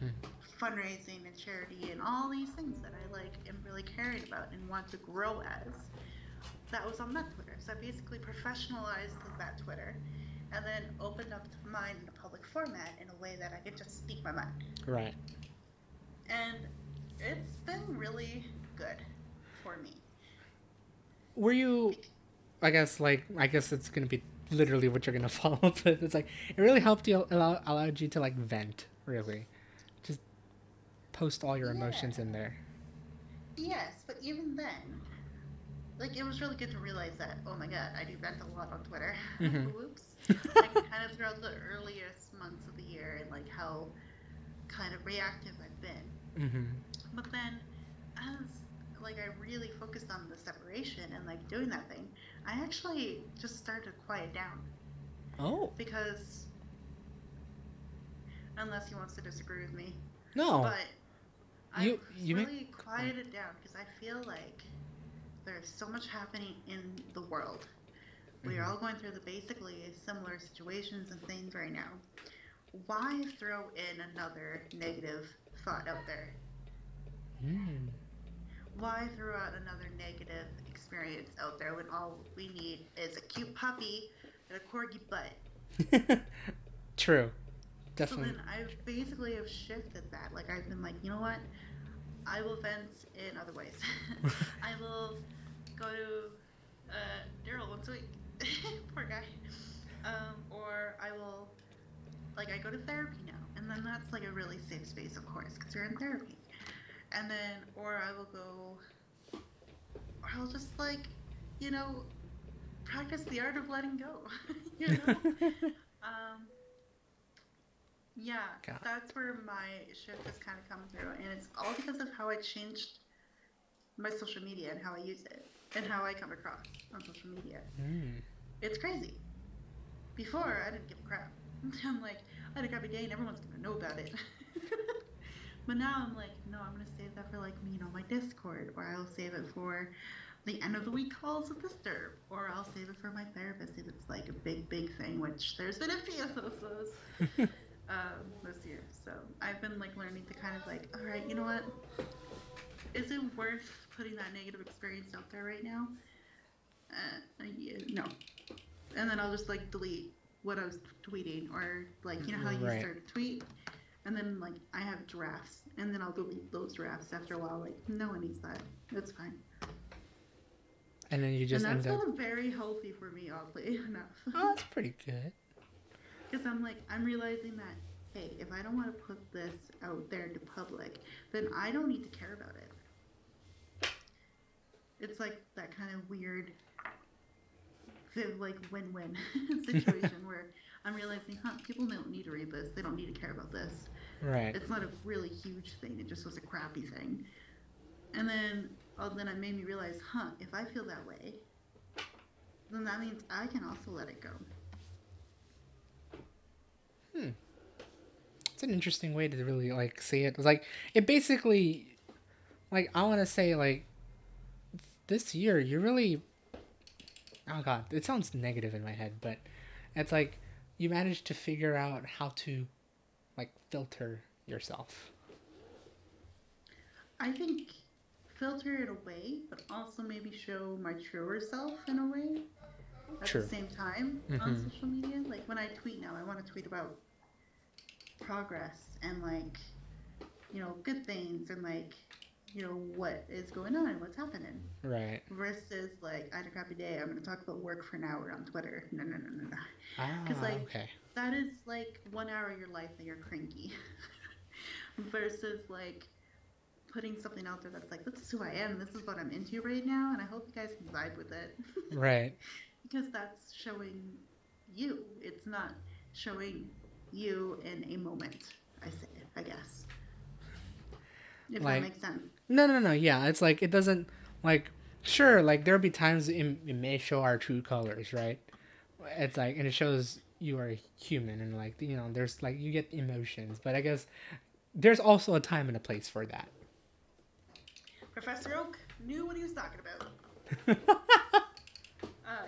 fundraising and charity and all these things that I like am really caring about and want to grow as, that was on that Twitter. So I basically professionalized that Twitter and then opened up mine in a public format in a way that I could just speak my mind. Right. And it's been really good for me. Were you, I guess it's going to be literally what you're going to follow up with. It's like, it really helped you, allowed you to like vent, really. Just post all your emotions in there. Yes, but even then, like, it was really good to realize that, oh my god, I do vent a lot on Twitter. Whoops. Like, kind of throughout the earliest months of the year, and like how kind of reactive I've been. But then, as like I really focused on the separation and like doing that thing, I actually just started to quiet down. Oh. Because, unless he wants to disagree with me. No. But I really quieted down because I feel like there's so much happening in the world. We are all going through basically similar situations and things right now. Why throw in another negative thought out there? Why throw out another negative experience out there when all we need is a cute puppy and a corgi butt? True. Definitely. So then I basically have shifted that. Like, I've been like, you know what? I will vent in other ways. I will go to Daryl once a week Poor guy. Or I will, like, I go to therapy now, and then that's like a really safe space, of course, because you're in therapy. And then, or I will go, or I'll just like, you know, practice the art of letting go. you know, um, yeah, God. that's where my shift has kind of come through, and it's all because of how I changed my social media and how I use it and how I come across on social media. Mm. It's crazy. Before, I didn't give a crap. I'm like, I had a crappy day and everyone's gonna know about it. But now I'm like, no, I'm gonna save that for like my Discord, or I'll save it for the end of the week calls with this derp, or I'll save it for my therapist if it's like a big thing, which there's been a few of those this year. So I've been like learning to kind of like, all right, you know what? Is it worth putting that negative experience out there right now? Yeah, no. And then I'll just like delete what I was tweeting, or like how you Right. start a tweet, and then like I have drafts, and then I'll delete those drafts after a while. Like no one needs that. That's fine. And then you And just that's end up. been very healthy for me, oddly enough. Oh, that's pretty good. Because I'm realizing that hey, if I don't want to put this out there to public, then I don't need to care about it. It's like that kind of weird like win-win situation where I'm realizing, people don't need to read this. They don't need to care about this. Right. It's not a really huge thing. It just was a crappy thing. And then it made me realize, if I feel that way, then that means I can also let it go. It's an interesting way to really like say it. It's like it basically, like I want to say like this year you really. Oh god, it sounds negative in my head, but it's like you managed to figure out how to like filter yourself. I think filter it away, but also maybe show my truer self in a way at the True. same time on Mm-hmm. social media. Like when I tweet now, I want to tweet about progress and like, good things and like, what is going on, what's happening. Right. Versus like, I had a crappy day, I'm going to talk about work for an hour on Twitter. No, no, no, no, no. Because Ah. like, Okay. that is like 1 hour of your life that you're cranky. Versus like, putting something out there that's like, this is who I am, this is what I'm into right now, and I hope you guys can vibe with it. Right. Because that's showing you. It's not showing you in a moment, I guess. If that Like makes sense. no. Yeah, it's like it doesn't like. Sure, like there'll be times it may show our true colors, right? It's like, and it shows you are human, and like there's like you get emotions, but I guess there's also a time and a place for that. Professor Oak knew what he was talking about.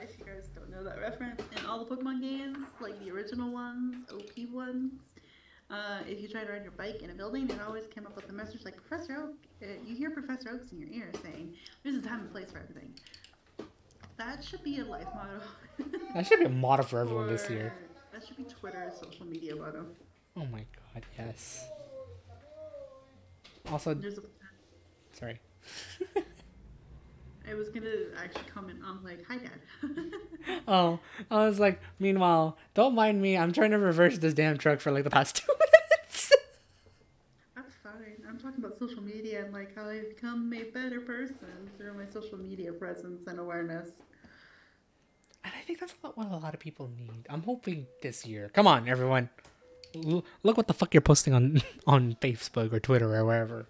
If you guys don't know that reference, in all the Pokemon games, like the original ones, OP ones, if you try to ride your bike in a building, it always came up with a message like, Professor Oak, you hear Professor Oaks in your ear saying, there's a time and place for everything. That should be a life motto. That should be a motto for everyone Or this year. that should be Twitter's social media motto. Oh my god, yes. Also, There's a sorry. I was gonna actually comment on like, hi dad. Oh, I was like, meanwhile, don't mind me. I'm trying to reverse this damn truck for like the past 2 minutes. That's fine. I'm talking about social media and like how I've become a better person through my social media presence and awareness. And I think that's what a lot of people need. I'm hoping this year. Come on, everyone. Look what the fuck you're posting on on Facebook or Twitter or wherever.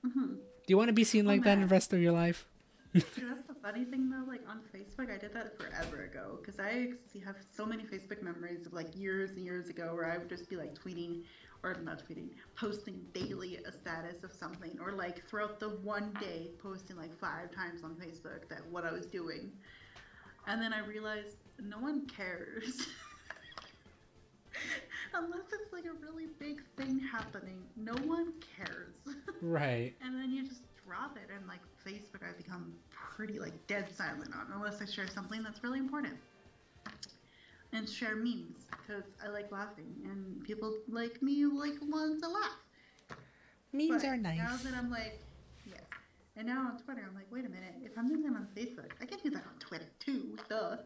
Mm-hmm. Do you want to be seen like that in the man. rest of your life? See, that's the funny thing though. Like on Facebook, I did that forever ago because I have so many Facebook memories of like years and years ago where I would just be like tweeting, or not tweeting, posting daily a status of something, or like throughout the one day posting like 5 times on Facebook that what I was doing, and then I realized no one cares. Unless it's like a really big thing happening, no one cares. Right. And then you just drop it, and like Facebook, I've become pretty like dead silent on, unless I share something that's really important. And share memes because I like laughing, and people like me like want to laugh. Memes But are now nice. that I'm like, yes, and now on Twitter, I'm like, wait a minute, if I'm doing that on Facebook, I can do that on Twitter too. Duh.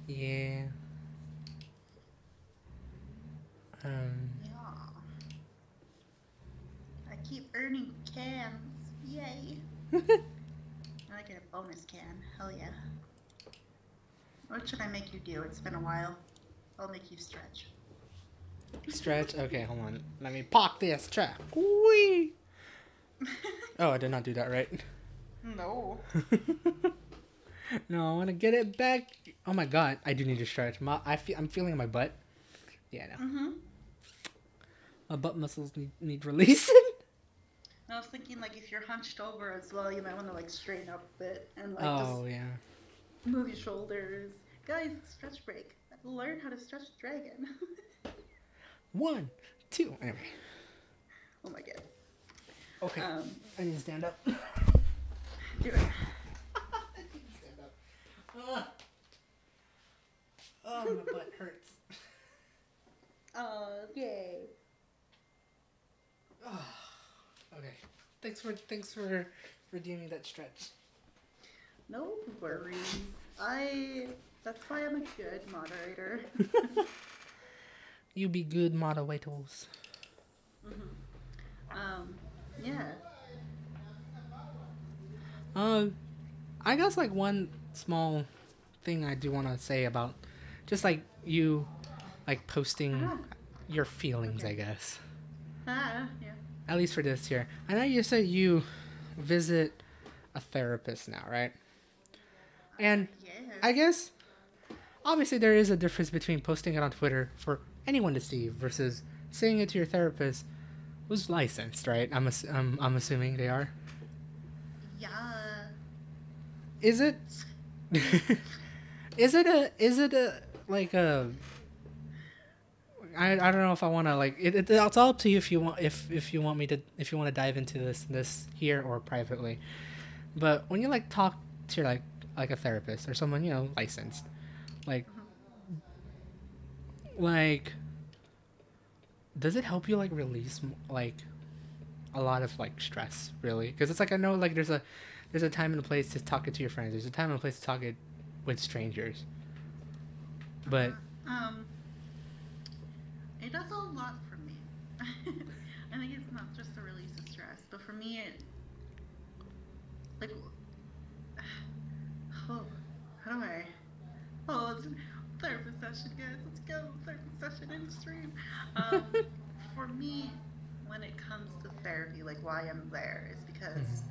Yeah. Um. Yeah. I keep earning cans. Yay. I get a bonus can. Hell yeah. What should I make you do? It's been a while. I'll make you stretch. Stretch. Okay, hold on. Let me pop this trap. Whee! Oh, I did not do that right. No. No, I want to get it back. Oh my god, I do need to stretch. I'm feeling my butt. Yeah, no. Mm-hmm. My butt muscles need releasing. I was thinking, like, if you're hunched over as well, you might want to, like, straighten up a bit and, like, Oh, just yeah. move your shoulders. Guys, stretch break. Learn how to stretch Dragyn. 1, 2. Anyway. Oh my god. Okay. I need to stand up. Do it. I need to stand up. Oh, my butt hurts. Yay. Oh, okay. Thanks for redeeming that stretch. No worries. That's why I'm a good moderator. You be good moderators. Yeah. I guess like one small thing I do want to say about just like you like posting your feelings, Okay. I guess. Yeah. At least for this year. I know you said you visit a therapist now, right? And Yeah. I guess obviously there is a difference between posting it on Twitter for anyone to see versus saying it to your therapist who's licensed, right? I'm assuming they are. Yeah. Is it is it a like a I don't know if I want to like it's all up to you if you want if you want me to if you want to dive into this here or privately. But when you like talk to your like a therapist or someone, you know, licensed, like like does it help you like release like a lot of like stress really? Because it's like I know like there's a time and a place to talk it to your friends. There's a time and a place to talk it with strangers. But It does a lot for me. I think it's not just a release of stress, but for me, it like oh, how do I? Oh, it's a therapist session, guys. Let's go therapist session in the stream. For me, when it comes to therapy, like why I'm there is because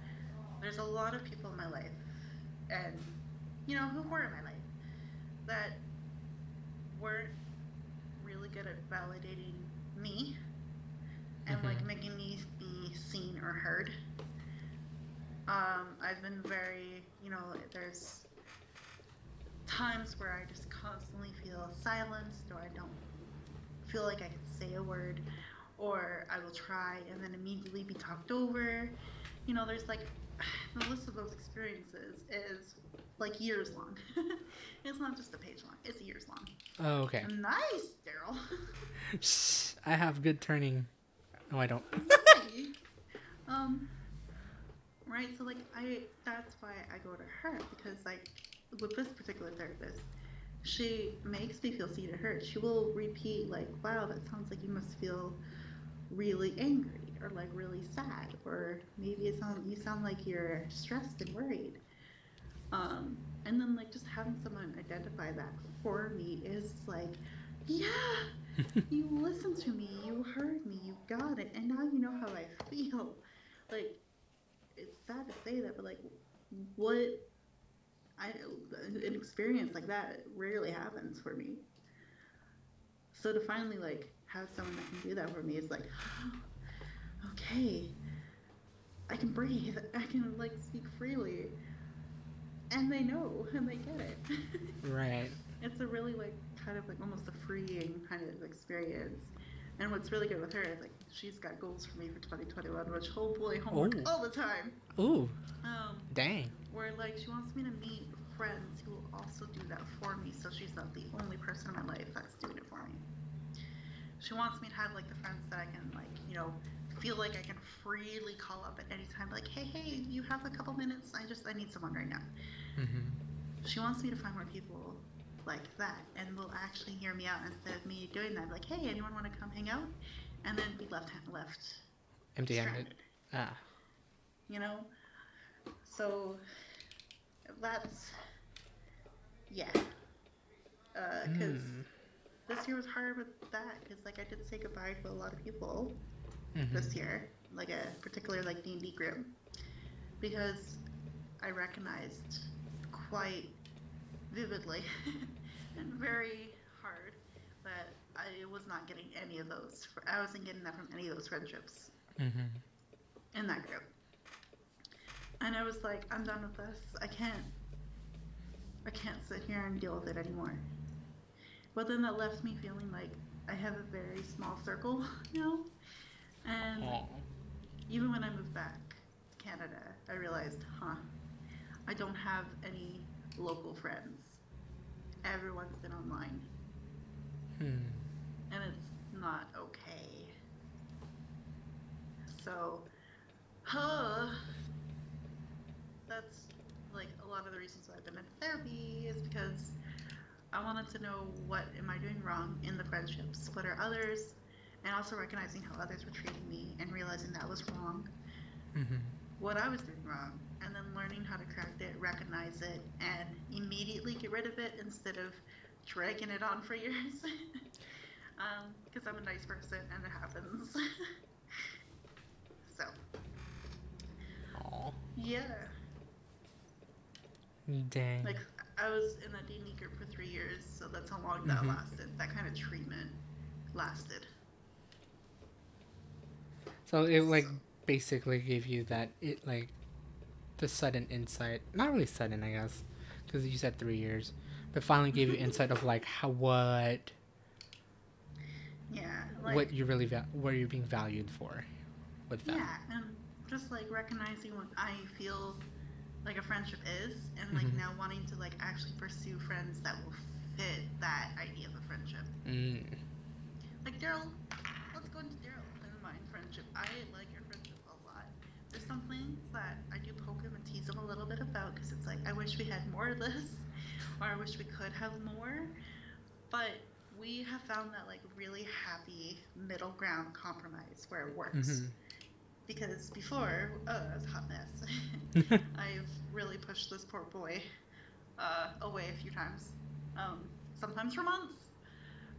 there's a lot of people in my life, and you know who were in my life that weren't really good at validating me and like making me be seen or heard. I've been very, you know, there's times where I just constantly feel silenced or I don't feel like I can say a word or I will try and then immediately be talked over. You know, there's like the list of those experiences is like years long. It's not just a page long, it's years long. Oh, okay. Nice, Daryl. I have good turning. No, I don't. Right, so like that's why I go to her because like with this particular therapist, she makes me feel seen and heard. She will repeat like, wow, that sounds like you must feel really angry or like really sad or maybe you sound like you're stressed and worried. And then like just having someone identify that for me is like, yeah, you listened to me, you heard me, you got it, and now you know how I feel. Like it's sad to say that, but like what I an experience like that rarely happens for me. So to finally like have someone that can do that for me is like, okay, I can breathe, I can like speak freely, and they know and they get it. Right. It's a really like kind of like almost a freeing kind of experience. And what's really good with her is like she's got goals for me for 2021, which hopefully homework all the time. Ooh. Dang. Where like she wants me to meet friends who will also do that for me, so she's not the only person in my life that's doing it for me. She wants me to have like the friends that I can like, you know, feel like I can freely call up at any time, like, hey, you have a couple minutes? I need someone right now. She wants me to find more people like that and will actually hear me out instead of me doing that. Like, hey, anyone want to come hang out? And then be left Empty-handed. stranded. Ah. You know. So that's yeah. Because Mm. this year was hard with that. Because like I did say goodbye to a lot of people Mm-hmm. this year, like a particular like D&D group, because I recognized quite vividly and very hard that I was not getting any of those. I wasn't getting that from any of those friendships Mm-hmm. in that group. And I was like, I'm done with this. I can't sit here and deal with it anymore. But then that left me feeling like I have a very small circle now. And Oh. even when I moved back to Canada, I realized, I don't have any local friends. Everyone's been online. Hmm. And it's not okay. So, that's like a lot of the reasons why I've been in therapy is because I wanted to know what am I doing wrong in the friendships, what are others, and also recognizing how others were treating me and realizing that was wrong, Mm-hmm. what I was doing wrong, and then learning how to correct it, recognize it, and immediately get rid of it instead of dragging it on for years. Because I'm a nice person and it happens. So, Oh. yeah. Dang. Like, I was in that D&D group for 3 years, so that's how long that Mm-hmm. lasted. That kind of treatment lasted. So it like So, basically gave you that the sudden insight. Not really sudden, I guess, because you said 3 years, but finally gave you insight of like how yeah, what like, you really what you're being valued for with them. yeah, and just like recognizing what I feel like a friendship is, and like Mm-hmm. now wanting to like actually pursue friends that will fit that idea of a friendship. Mm. Like Daryl, let's go into Daryl and mine friendship. I like your friendship a lot. There's some things that I do poke him and tease him a little bit about because it's like I wish we had more of this, or I wish we could have more. But we have found that like really happy middle ground compromise where it works. Mm-hmm. Because before, it's a hot mess. I've really pushed this poor boy away a few times, sometimes for months,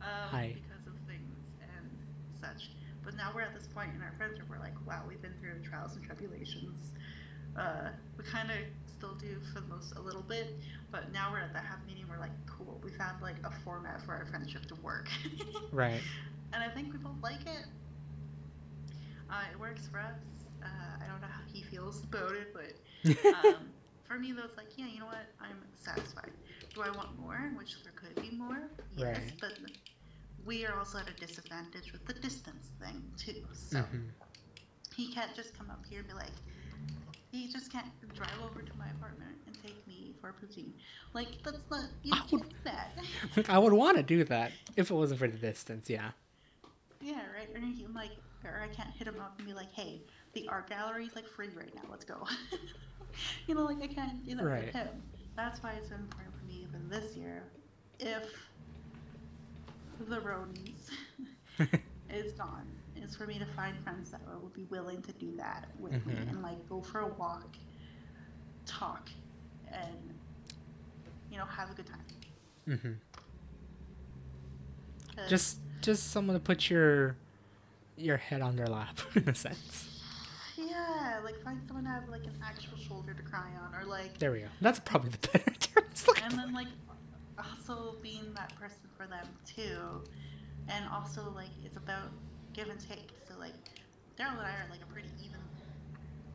Hi. because of things and such. But now we're at this point in our friendship where, like, wow, we've been through trials and tribulations. We kind of still do for the most a little bit, but now we're at that happy medium. We're like, cool, we found like a format for our friendship to work, Right. and I think we both like it. It works for us. I don't know how he feels about it, but for me, though, it's like, yeah, you know what? I'm satisfied. Do I want more? Which there could be more, yes, Right. but we are also at a disadvantage with the distance thing too. So Mm-hmm. he can't just come up here and be like, he just can't drive over to my apartment and take me for poutine. Like that's not, you I would can't do that. I would want to do that if it wasn't for the distance. Yeah. Yeah, right. Or he like, or I can't hit him up and be like, hey, the art gallery's like free right now. Let's go. Like I can't do that with Right. him. That's why it's important for me even this year, if the roadies is gone, is for me to find friends that will be willing to do that with me Mm-hmm. and like go for a walk, talk, and have a good time. Mm-hmm. Cause Just someone to put your head on their lap in a sense. yeah, like find someone to have like an actual shoulder to cry on, or like, There we go. That's probably the better term. It's like, and then like also being that person for them too, and also like it's about give and take. So like Daryl and I are like a pretty even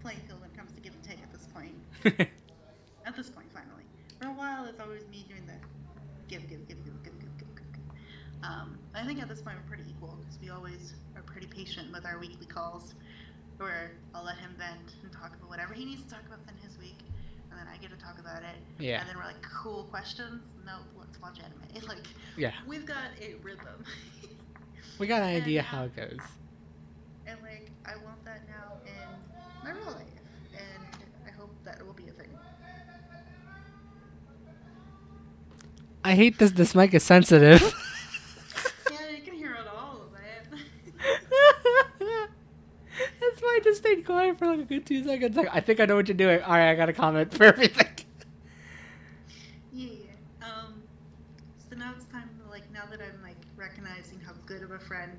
playing field when it comes to give and take at this point. At this point, finally. For a while, it's always me doing the give, give, give, give, give, give, give, give, give. I think at this point we're pretty equal because we always are pretty patient with our weekly calls, where I'll let him vent and talk about whatever he needs to talk about in his week, and then I get to talk about it. yeah. And then we're like, cool questions? No, let's watch anime. Like, Yeah. we've got a rhythm. We got an and idea how it goes. and like, I want that now in my real life, and I hope that it will be a thing. I hate this. This mic is sensitive. Yeah, you can hear it all of it. That's why I just stayed quiet for like a good 2 seconds. Like, I think I know what you're doing. All right, I got a comment for everything. Yeah. So now it's time to like now that I'm like recognizing how good of a friend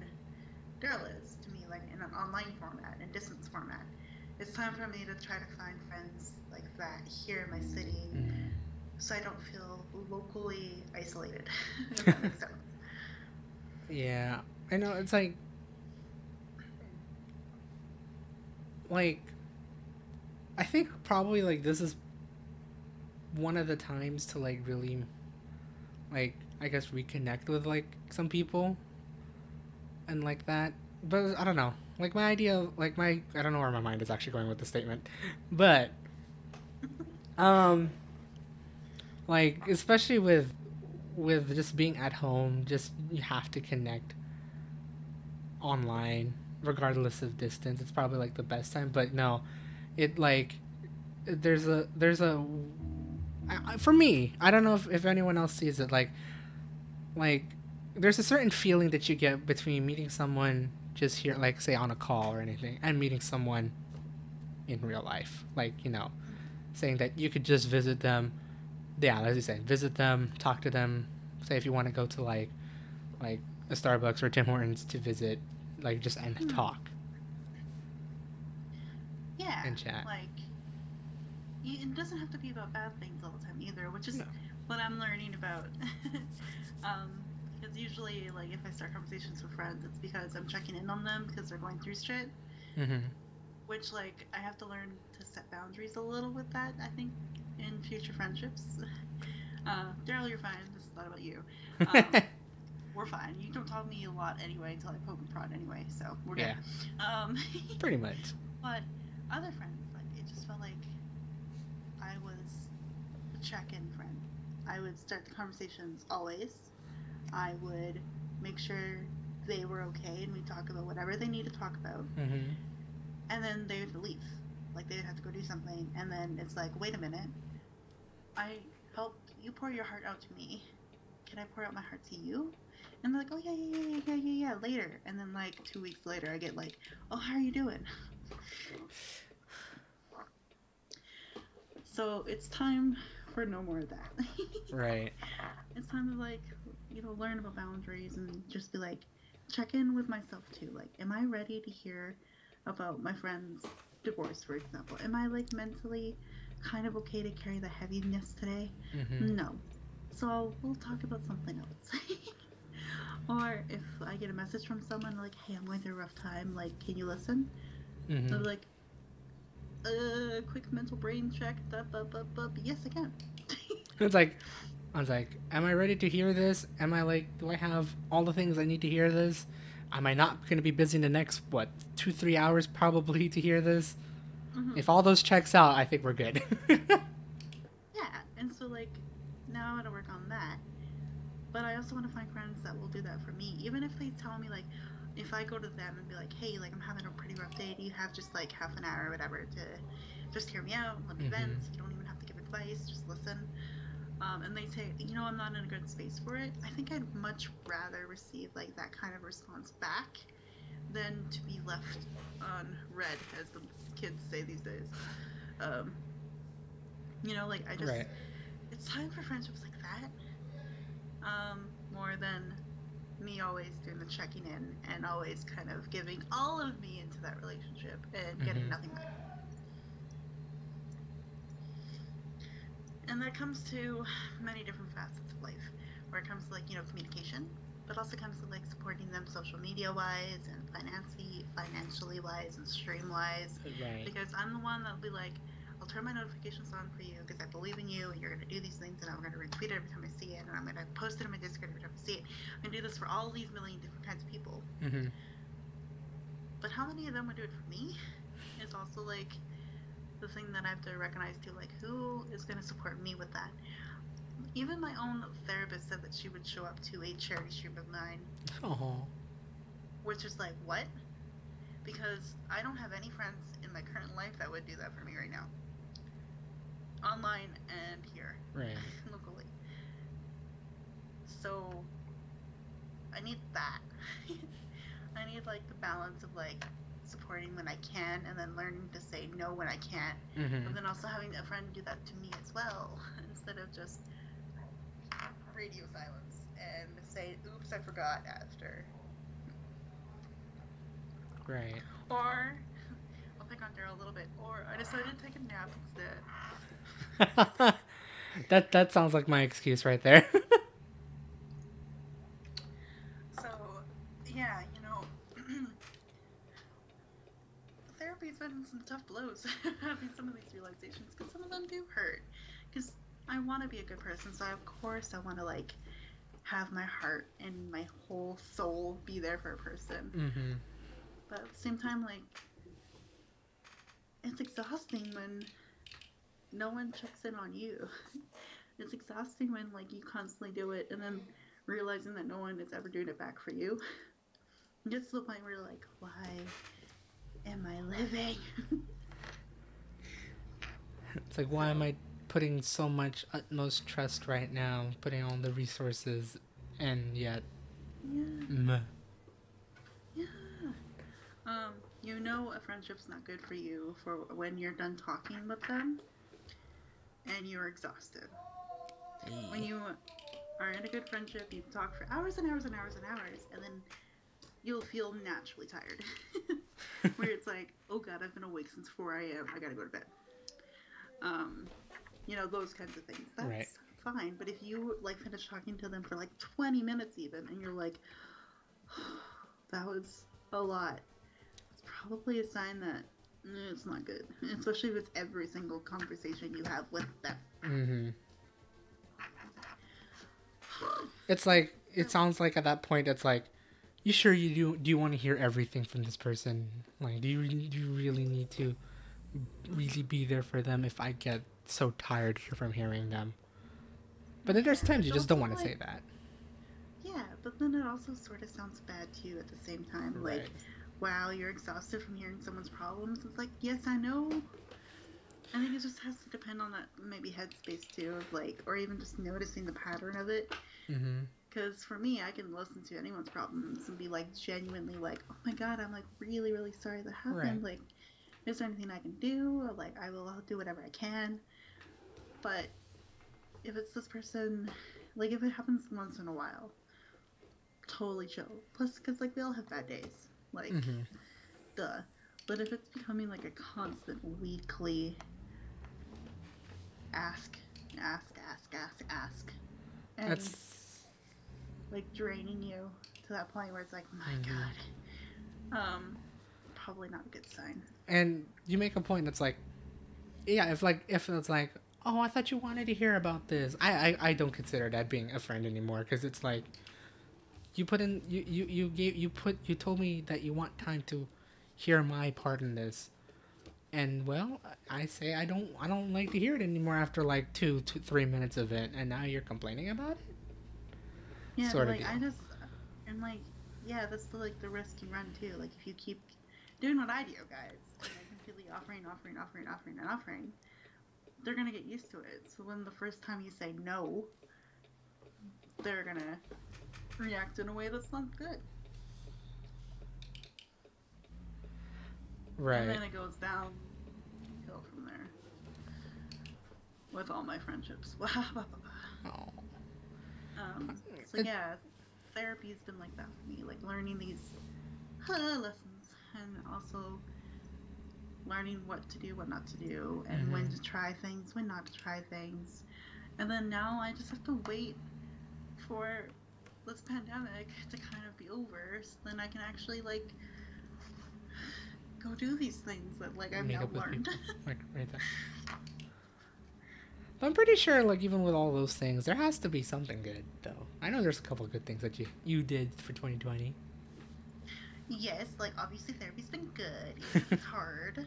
Daryl is to me, like in an online format and distance format. It's time for me to try to find friends like that here in my city, so I don't feel locally isolated. If that makes sense. Yeah, I know. It's like I think probably like this is one of the times to like really like I guess reconnect with like some people and like that. But I don't know. Like my idea, like my I don't know where my mind is actually going with the statement, but um, like especially with just being at home, just you have to connect online regardless of distance. It's probably like the best time, but no, it like there's a for me. I don't know if anyone else sees it like there's a certain feeling that you get between meeting someone just here like say on a call or anything and meeting someone in real life, like saying that you could just visit them, yeah, as you say, visit them, talk to them, say if you want to go to like a Starbucks or Tim Hortons to visit, like just and talk Yeah, and chat. like it doesn't have to be about bad things all the time either, which is No. what I'm learning about. Because usually, like, if I start conversations with friends, it's because I'm checking in on them because they're going through shit. Mm-hmm. Which, like, I have to learn to set boundaries a little with that, I think, in future friendships. Daryl, you're fine. This is not about you. We're fine. You don't talk to me a lot anyway until I poke and prod anyway, so we're good. Yeah. Pretty much. But other friends, like, it just felt like I was a check-in friend. I would start the conversations always. I would make sure they were okay and we talk about whatever they need to talk about. Mm-hmm. And then they would leave. Like they would have to go do something. And then it's like, wait a minute. I helped you pour your heart out to me. Can I pour out my heart to you? And they're like, oh, yeah, later. And then like 2 weeks later, I get like, oh, how are you doing? So it's time for no more of that. Right. It's time to like, learn about boundaries and just be like, check in with myself too. Like, am I ready to hear about my friend's divorce, for example? Am I like mentally kind of okay to carry the heaviness today? Mm-hmm. No. So we'll talk about something else. Or if I get a message from someone like, hey, I'm going through a rough time, like, can you listen? Mm-hmm. I'll be like, quick mental brain check. Yes, I can. It's like, I was like, am I ready to hear this? Am I like, do I have all the things I need to hear this? Am I not going to be busy in the next, 2-3 hours probably to hear this? Mm-hmm. If all those checks out, I think we're good. Yeah, and so like, now I want to work on that. But I also want to find friends that will do that for me. Even if they tell me like, if I go to them and be like, hey, like I'm having a pretty rough day, do you have just like half an hour or whatever to just hear me out, let me vent? You don't even have to give advice, just listen. And they say, I'm not in a good space for it. I think I'd much rather receive like that kind of response back than to be left on red, as the kids say these days. Like I just, Right. it's time for friendships like that. More than me always doing the checking in and always kind of giving all of me into that relationship and getting nothing back. And that comes to many different facets of life, where it comes to like, communication, but also comes to like supporting them social media wise and financially wise and stream wise. Right. Because I'm the one that'll be like, I'll turn my notifications on for you because I believe in you and you're going to do these things and I'm going to retweet it every time I see it and I'm going to post it on my Discord every time I see it. I'm going to do this for all these million different kinds of people. Mm-hmm. But how many of them would do it for me is also like the thing that I have to recognize too, like who is going to support me with that. Even my own therapist said that she would show up to a charity stream of mine. Oh. Which is like, what? Because I don't have any friends in my current life that would do that for me right now. Online and here. Right. Locally. So I need that. I need like the balance of like supporting when I can and then learning to say no when I can't. But then also having a friend do that to me as well instead of just radio silence and say, oops, I forgot after. Right. Or I'll pick on Daryl a little bit. Or I decided to take a nap instead. That sounds like my excuse right there. So, yeah, you know, therapy's been some tough blows having some of these realizations because some of them do hurt. Because I want to be a good person, so of course I want to like have my heart and my whole soul be there for a person. But at the same time, like, it's exhausting when no one checks in on you. It's exhausting when like you constantly do it and then realizing that no one is ever doing it back for you. It gets to the point where you're like, why am I living? It's like, why am I putting so much utmost trust right now, putting all the resources, and yet, yeah. Yeah. You know a friendship's not good for you for when you're done talking with them and you're exhausted. When you are in a good friendship, you talk for hours and hours and hours and hours, and then you'll feel naturally tired. Where it's like, oh god, I've been awake since 4 a.m. I gotta go to bed. You know, those kinds of things. That's right. fine. But if you like finish talking to them for like 20 minutes even, and you're like, oh, that was a lot, it's probably a sign that it's not good. Especially with every single conversation you have with them. It's like, it sounds like at that point, it's like, you sure you do you want to hear everything from this person? Like, do you really need to really be there for them if I get so tired from hearing them? But then there's times you just don't want to say that. Yeah, but then it also sort of sounds bad too at the same time. Right. Like, wow, you're exhausted from hearing someone's problems. It's like, yes, I know. I think it just has to depend on that maybe headspace too, of like, or even just noticing the pattern of it. Because for me, I can listen to anyone's problems and be like genuinely like, oh my god, I'm like really, really sorry that happened. Like, is there anything I can do? Or, like, I'll do whatever I can. But if it's this person, like, if it happens once in a while, totally chill. Plus, because like we all have bad days, like, duh. But if it's becoming like a constant weekly ask, and that's like draining you to that point where it's like, my god, probably not a good sign. And you make a point that's like, yeah, if it's like, oh, I thought you wanted to hear about this. I don't consider that being a friend anymore, because it's like, you told me that you want time to hear my part in this, and well, I say I don't like to hear it anymore after like 2 to 3 minutes of it, and now you're complaining about it. Yeah, sort of. I just, and like, yeah, that's the risk you run too. Like, if you keep doing what I do, guys, like, completely offering, they're gonna get used to it. So when the first time you say no, they're gonna react in a way that's not good. Right. And then it goes downhill from there. With all my friendships. So yeah, therapy's been like that for me. Like, learning these lessons, and also learning what to do, what not to do, and when to try things, when not to try things. And then now I just have to wait for this pandemic to kind of be over, so then I can actually like go do these things that like I've now learned. Like, right there. But I'm pretty sure, like, even with all those things, there has to be something good, though. I know there's a couple of good things that you did for 2020. Yes, like, obviously therapy's been good. It's hard.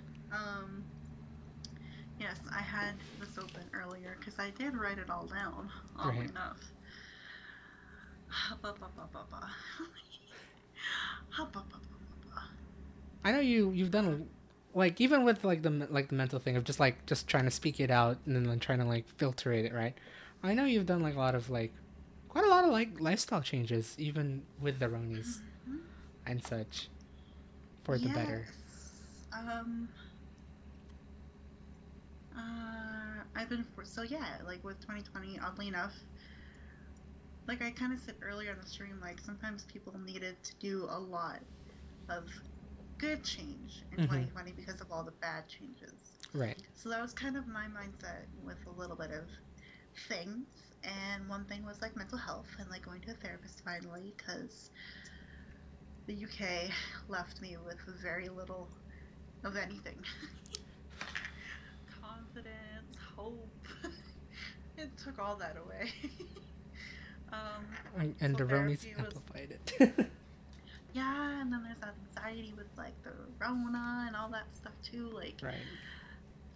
Yes, I had this open earlier because I did write it all down, oddly enough. I know you've done, like, even with like the mental thing of just trying to speak it out and then trying to like filter it, right? I know you've done like quite a lot of like lifestyle changes, even with the Ronies Mhm. and such, for the better. Yes. I've been for so yeah, like with 2020, oddly enough, like I kind of said earlier on the stream, like sometimes people needed to do a lot of good change in Mm-hmm. 2020 because of all the bad changes. Right. So that was kind of my mindset with a little bit of things. And one thing was like mental health and like going to a therapist finally because the UK left me with very little of anything. Confidence, hope. It took all that away. um, And so the Ronies therapy was, amplified it. yeah, and then there's that anxiety with like the Rona and all that stuff too. Like, Right.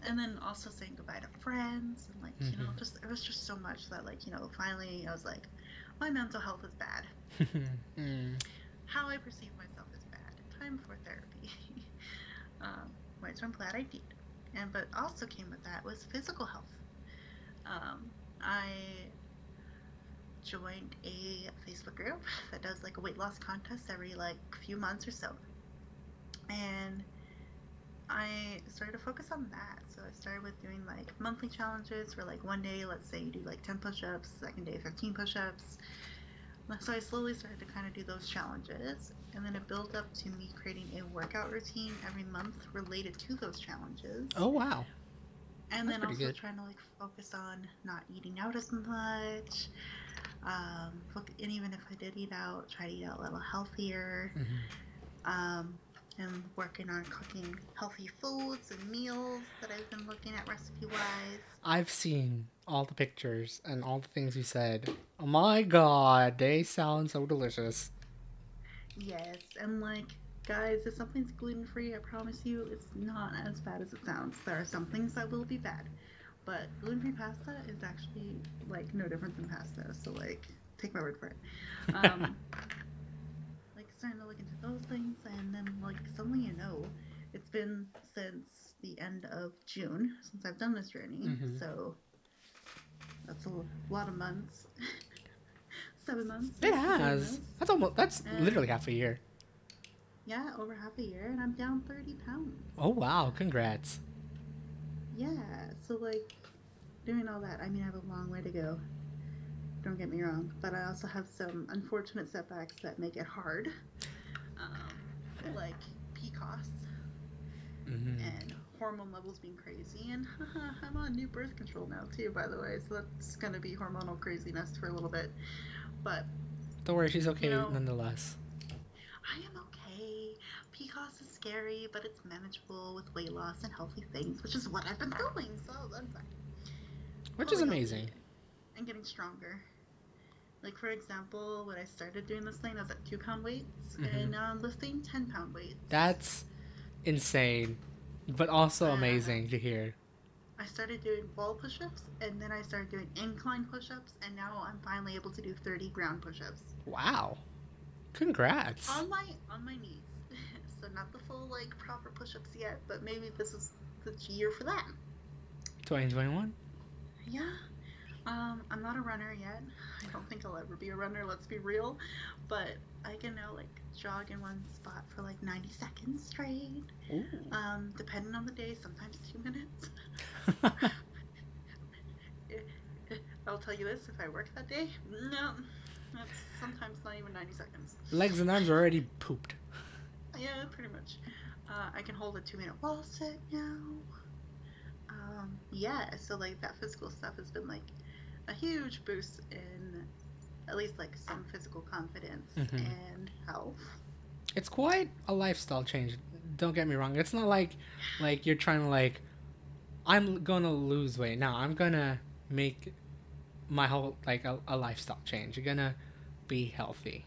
and then also saying goodbye to friends and like Mm-hmm. just it was just so much that like finally I was like my mental health is bad, Mm. how I perceive myself is bad, time for therapy. um, which I'm glad I did. And but also came with that was physical health. I joined a Facebook group that does like a weight loss contest every like few months or so, and I started to focus on that. So I started with doing like monthly challenges for like one day, let's say you do like 10 push ups, second day 15 push ups. So I slowly started to kind of do those challenges. And then it built up to me creating a workout routine every month related to those challenges. Oh wow, And that's then pretty also good. trying to like focus on not eating out as much. And even if I did eat out, try to eat out a little healthier. Mm-hmm. Um, and working on cooking healthy foods and meals that I've been looking at recipe wise. I've seen all the pictures and all the things you said. Oh my god, they sound so delicious. Yes, and like, guys, if something's gluten free, I promise you it's not as bad as it sounds. There are some things that will be bad, but gluten free pasta is actually like no different than pasta. So, like, take my word for it. Um, like, starting to look into those things, and then, like, suddenly it's been since the end of June since I've done this journey. Mm-hmm. So, that's a lot of months. 7 months It of doing has. this. That's And literally half a year. yeah, over half a year, and I'm down 30 pounds. Oh wow, congrats. Yeah, so like doing all that, I mean, I have a long way to go. Don't get me wrong, but I also have some unfortunate setbacks that make it hard, like PCOS Mm-hmm. and hormone levels being crazy. And I'm on new birth control now too, by the way, so that's gonna be hormonal craziness for a little bit. But Don't worry, she's you okay know, nonetheless. I am okay. PCOS is scary, but it's manageable with weight loss and healthy things, which is what I've been doing. So I'm fine. Which is Fully healthy amazing. and getting stronger. Like for example, when I started doing this thing, I was at 2 pound weights, Mm-hmm. and now I'm lifting 10 pound weights. That's insane, but also And amazing to hear. I started doing wall push-ups, and then I started doing incline push-ups, and now I'm finally able to do 30 ground push-ups Wow. Congrats. on my knees. So not the full like proper push-ups yet, but maybe this is the year for that. 2021? Yeah. I'm not a runner yet. I don't think I'll ever be a runner, let's be real. But I can now like jog in one spot for like 90 seconds straight. Ooh. Depending on the day, sometimes 2 minutes. I'll tell you this, if I work that day, no, that's sometimes not even 90 seconds. Legs and arms are already pooped. Yeah, pretty much. I can hold a 2 minute wall sit now. Yeah, so like that physical stuff has been like a huge boost in at least like some physical confidence Mm-hmm. and health. It's quite a lifestyle change. Don't get me wrong. It's not like you're trying to like I'm gonna lose weight. No, I'm gonna make my whole like a lifestyle change. You're gonna be healthy.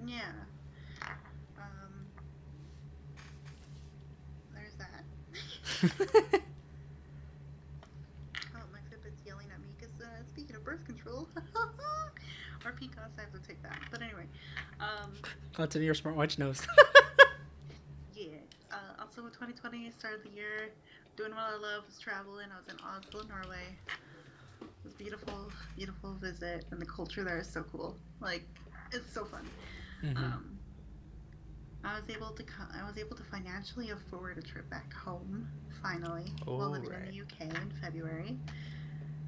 Yeah. Um, there's that. Oh, my Fitbit's yelling at me because speaking of birth control, or PCOS, I have to take that. But anyway, That's in your smartwatch knows. yeah. Also, in 2020, started the year doing what I love, was traveling. I was in Oslo, Norway, was a beautiful, beautiful visit, and the culture there is so cool. Like, it's so fun. Mm-hmm. Um, I was able to financially afford a trip back home finally while Oh, living in the right. UK in February.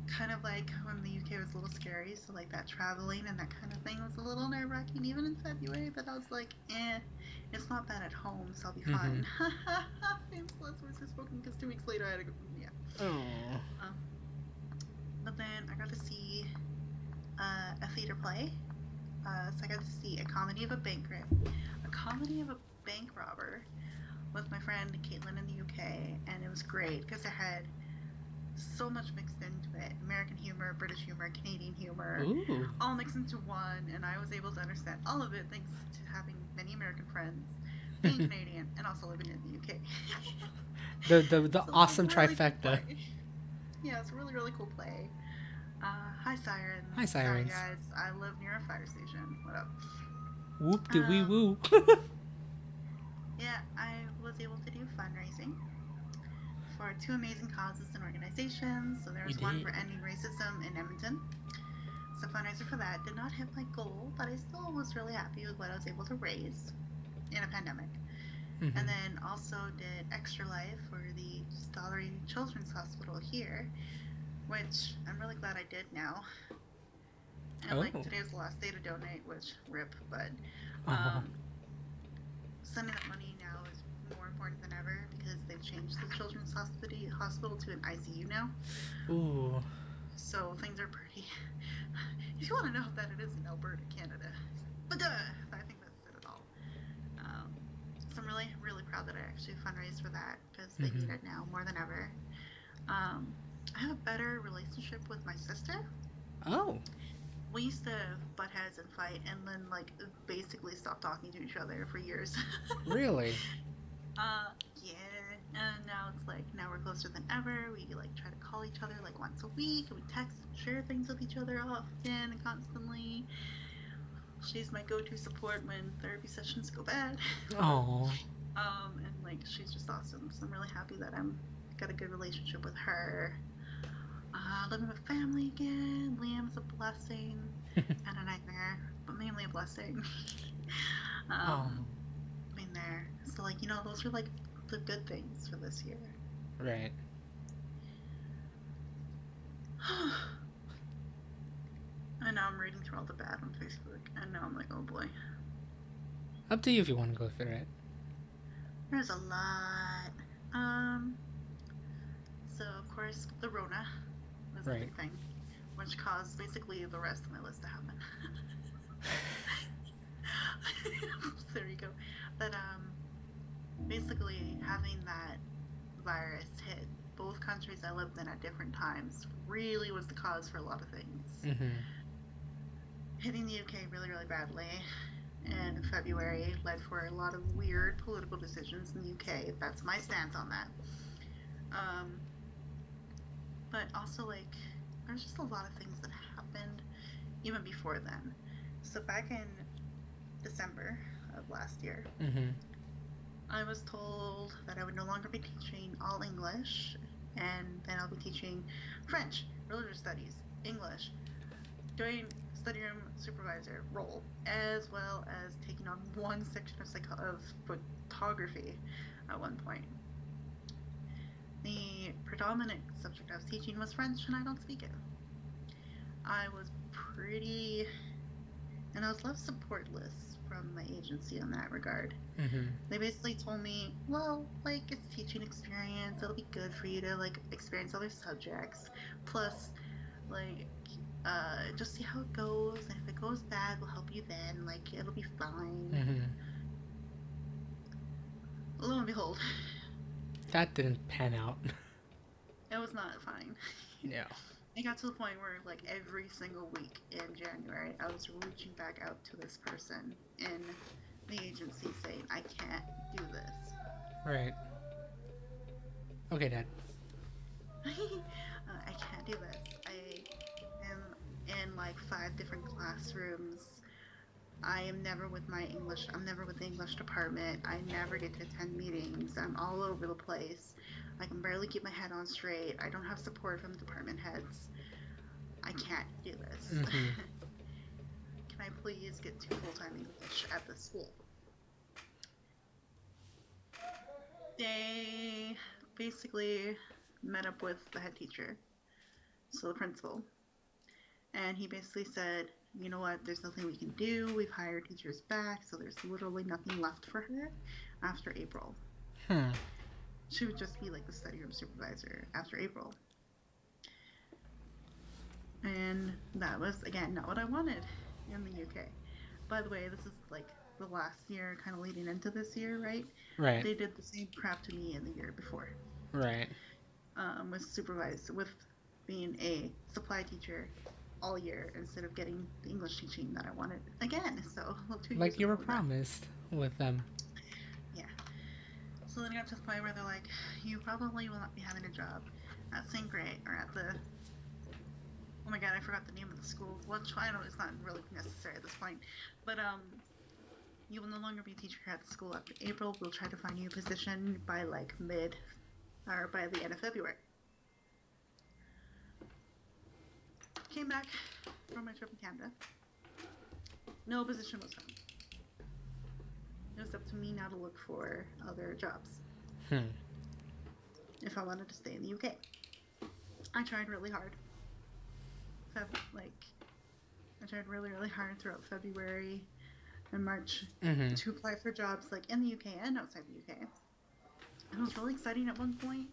Kind of like when the UK was a little scary, so like that traveling and that kind of thing was a little nerve wracking even in February. But I was like, it's not bad at home, so I'll be Mm-hmm. fine. Famous last words were spoken because 2 weeks later I had to go. Yeah. Oh. Uh, but then I got to see a theater play. So I got to see a comedy of a bank robber with my friend Caitlin in the UK, and it was great because it had so much mixed into it: American humor, British humor, Canadian humor, Ooh. all mixed into one, and I was able to understand all of it thanks to having many American friends, being Canadian, and also living in the UK. The So it was a awesome really cool trifecta. play. Yeah, it's a really, really cool play. Hi Hi, Sirens. Sorry sirens. guys, I live near a fire station. What up? Whoop de wee Um, woo. yeah, I was able to do fundraising for two amazing causes and organizations. So there You was one did. for ending racism in Edmonton. So fundraiser for that did not hit my goal, but I still was really happy with what I was able to raise in a pandemic. And Mm-hmm. then also did Extra Life for the Stollery Children's Hospital here, which I'm really glad I did now. And Oh. like today was the last day to donate, which rip, but Oh. um, sending that money now is more important than ever because they've changed the children's hospital to an ICU now. Ooh. So things are pretty. If you want to know that it is in Alberta, Canada, but I think that's it at all. Um, so I'm really, really proud that I actually fundraised for that because they Mm-hmm. need it now more than ever. Um, I have a better relationship with my sister. Oh. We used to butt heads and fight, and then like basically stop talking to each other for years. Really? Yeah, and now it's like now we're closer than ever. We like try to call each other like once a week, and we text and share things with each other often and constantly. She's my go-to support when therapy sessions go bad. Oh. And like she's just awesome. So I'm really happy that I'm got a good relationship with her. Living with family again. Liam's a blessing and a nightmare, but mainly a blessing. Oh. um, being there. So like those are like the good things for this year. Right. And now I'm reading through all the bad on Facebook, and now I'm like, oh boy, Up to you if you want to go through it. there's a lot. Um, so of course the Rona was a Right. big thing, which caused basically the rest of my list to happen. There you go. But basically having that virus hit both countries I lived in at different times really was the cause for a lot of things. Mm-hmm. Hitting the UK really, really badly in February led for a lot of weird political decisions in the UK. That's my stance on that. Um, but also, like, there's just a lot of things that happened even before then. So, back in December of last year, Mm-hmm. I was told that I would no longer be teaching all English, and then I'll be teaching French, religious studies, English, doing study room supervisor role, as well as taking on one section of photography at one point. The predominant subject I was teaching was French, and I don't speak it. I was pretty, and I was left supportless from my agency in that regard. Mm-hmm. They basically told me, well, like, it's teaching experience, it'll be good for you to like experience other subjects. Plus, like, just see how it goes, and if it goes bad, we'll help you then. Like, it'll be fine. Mm-hmm. Lo and behold, That didn't pan out. it was not fine. Yeah. It got to the point where, like, every single week in January, I was reaching back out to this person in the agency saying, I can't do this. Right. Okay, Dad. I can't do this. I am in like 5 different classrooms. I am never with my English. I'm never with the English department. I never get to attend meetings. I'm all over the place. I can barely keep my head on straight. I don't have support from department heads. I can't do this. Mm-hmm. Can I please get to full-time English at the school? They basically met up with the head teacher, so the principal, and he basically said, you know what, there's nothing we can do. We've hired teachers back, so there's literally nothing left for her after April. Hmm. She would just be like the study room supervisor after April. And that was, again, not what I wanted in the UK. By the way, this is like the last year, kind of leading into this year, right? Right. They did the same crap to me in the year before. Right. With being a supply teacher all year instead of getting the English teaching that I wanted again. So, well, 2 years Like you were ago now. promised with them. Yeah. So then it got to the point where they're like, you probably will not be having a job at St. Grey or at the, oh my god, I forgot the name of the school. Well, I know it's not really necessary at this point. But you will no longer be a teacher at the school after April. We'll try to find you a position by like mid or by the end of February. Came back from my trip in Canada. No position was found. It was up to me now to look for other jobs. If I wanted to stay in the UK. I tried really hard. I tried really, really hard throughout February and March to apply for jobs like in the UK and outside the UK. And it was really exciting at one point.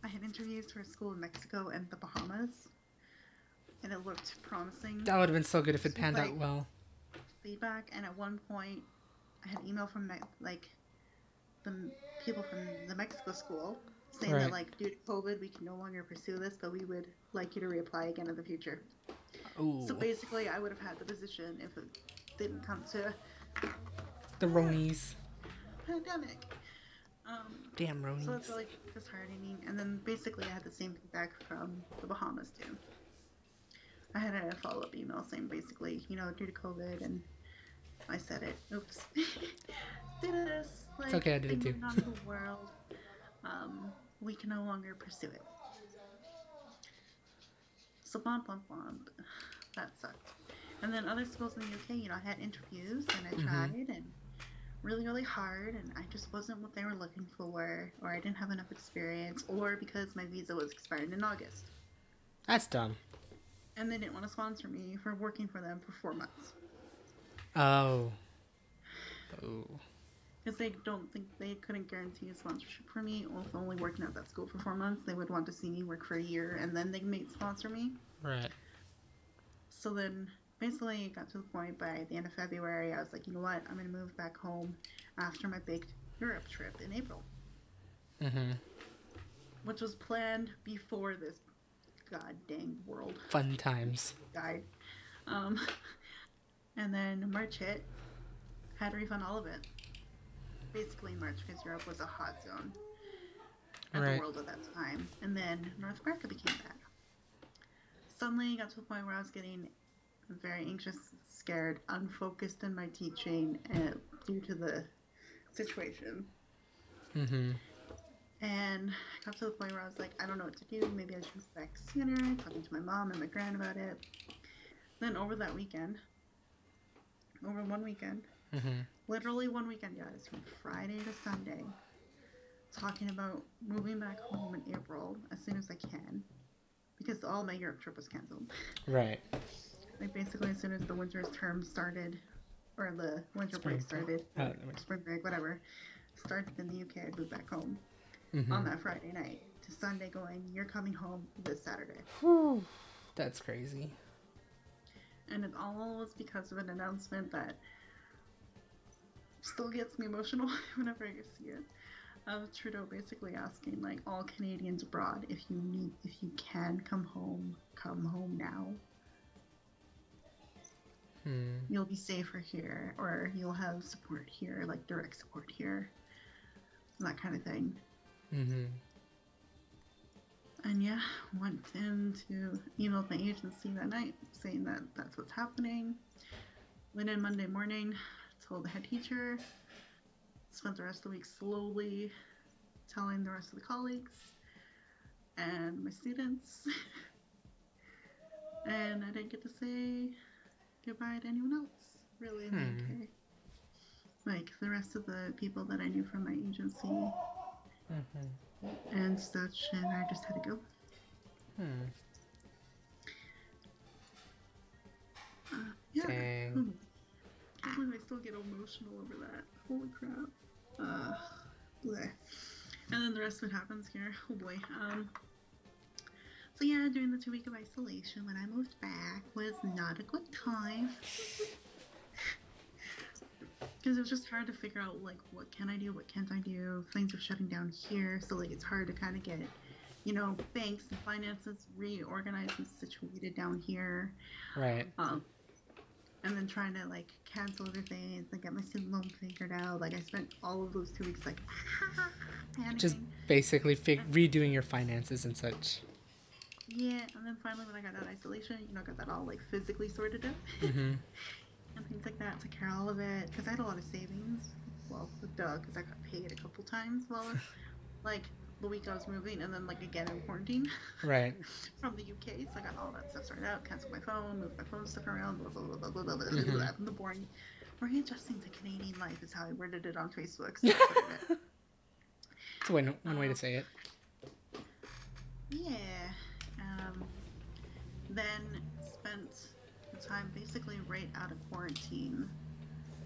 I had interviews for a school in Mexico and the Bahamas. And it looked promising. That would have been so good if it panned out well. Feedback, and at one point, I had an email from the people from the Mexico school saying that like due to COVID, we can no longer pursue this, but we would like you to reapply again in the future. Ooh. So basically, I would have had the position if it didn't come to the Ronies. Pandemic. Damn Ronies. So it's really disheartening. And then basically, I had the same feedback from the Bahamas too. I had a follow-up email saying basically, you know, due to COVID, and I said it. Oops. Did this. Like, it's okay, I did it too. On the world, we can no longer pursue it. So, blah, blah, blah. That sucked. And then other schools in the UK, you know, I had interviews, and I tried, and really, really hard, and I just wasn't what they were looking for, or I didn't have enough experience, or because my visa was expiring in August. That's dumb. And they didn't want to sponsor me for working for them for 4 months. Oh. Because they couldn't guarantee a sponsorship for me. With only working at that school for 4 months, they would want to see me work for a year, and then they might sponsor me. Right. So then, basically, it got to the point by the end of February, I was like, you know what, I'm going to move back home after my big Europe trip in April. Which was planned before this god dang world. Fun times. Died. And then March hit. Had to refund all of it. Basically March, because Europe was a hot zone at the world at that time. And then North America became bad. Suddenly got to the point where I was getting very anxious, scared, unfocused in my teaching due to the situation. And I got to the point where I was like, I don't know what to do. Maybe I should move back sooner. Talking to my mom and my grand about it. Then over that weekend, over one weekend, literally one weekend, guys, from Friday to Sunday, talking about moving back home in April as soon as I can, because all my Europe trip was canceled. Right. Like basically as soon as the winter term started, or the winter break started, spring break, whatever, started in the UK, I moved back home on that Friday night to Sunday going, you're coming home this Saturday. Whew. That's crazy. And it all was because of an announcement that still gets me emotional whenever I see it. Of Trudeau basically asking like all Canadians abroad, if you can come home now. You'll be safer here, or you'll have support here, like direct support here, and that kind of thing. And yeah, went into emailed my agency that night saying that that's what's happening. Went in Monday morning, told the head teacher, spent the rest of the week slowly telling the rest of the colleagues and my students. And I didn't get to say goodbye to anyone else, really, in the UK. Like, the rest of the people that I knew from my agency and such, and I just had to go. Yeah. Dang. I still get emotional over that. Holy crap. Bleh. And then the rest of it happens here. Oh boy. So yeah, during the 2 week of isolation when I moved back was not a good time. Because it was just hard to figure out, like, what can I do, what can't I do. Things are shutting down here, so, like, it's hard to kind of get, you know, banks and finances reorganized and situated down here. Right. And then trying to, like, cancel everything and get my student loan figured out. Like, I spent all of those 2 weeks, like, panicking. Just basically redoing your finances and such. Yeah, and then finally when I got out of isolation, you know, got that all, like, physically sorted out. And things like that, took care of all of it, because I had a lot of savings. Well, duh, because I got paid a couple times while, like, the week I was moving, and then, like, again in quarantine. Right. From the UK, so I got all that stuff sorted out, canceled my phone, moved my phone stuff around, blah, blah, blah, blah, blah, blah, blah. The boring, readjusting to Canadian life is how I worded it on Facebook. So it's one way to say it. Yeah. Then spent time basically right out of quarantine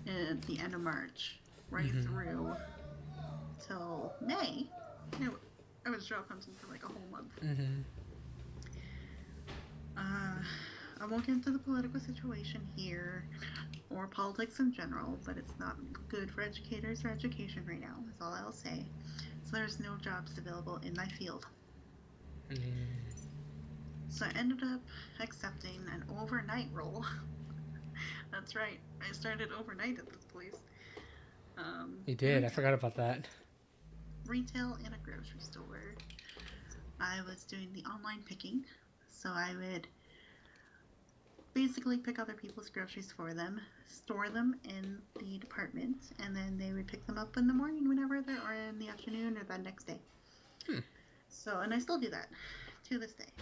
at the end of March, right through till May. I was job hunting for like a whole month. I won't get into the political situation here or politics in general, but it's not good for educators or education right now. That's all I'll say. So there's no jobs available in my field. So I ended up accepting an overnight role. That's right. I started overnight at this place. You did. I forgot about that. Retail in a grocery store. I was doing the online picking. So I would basically pick other people's groceries for them, store them in the department, and then they would pick them up in the morning whenever they're, or in the afternoon or the next day. So, and I still do that to this day.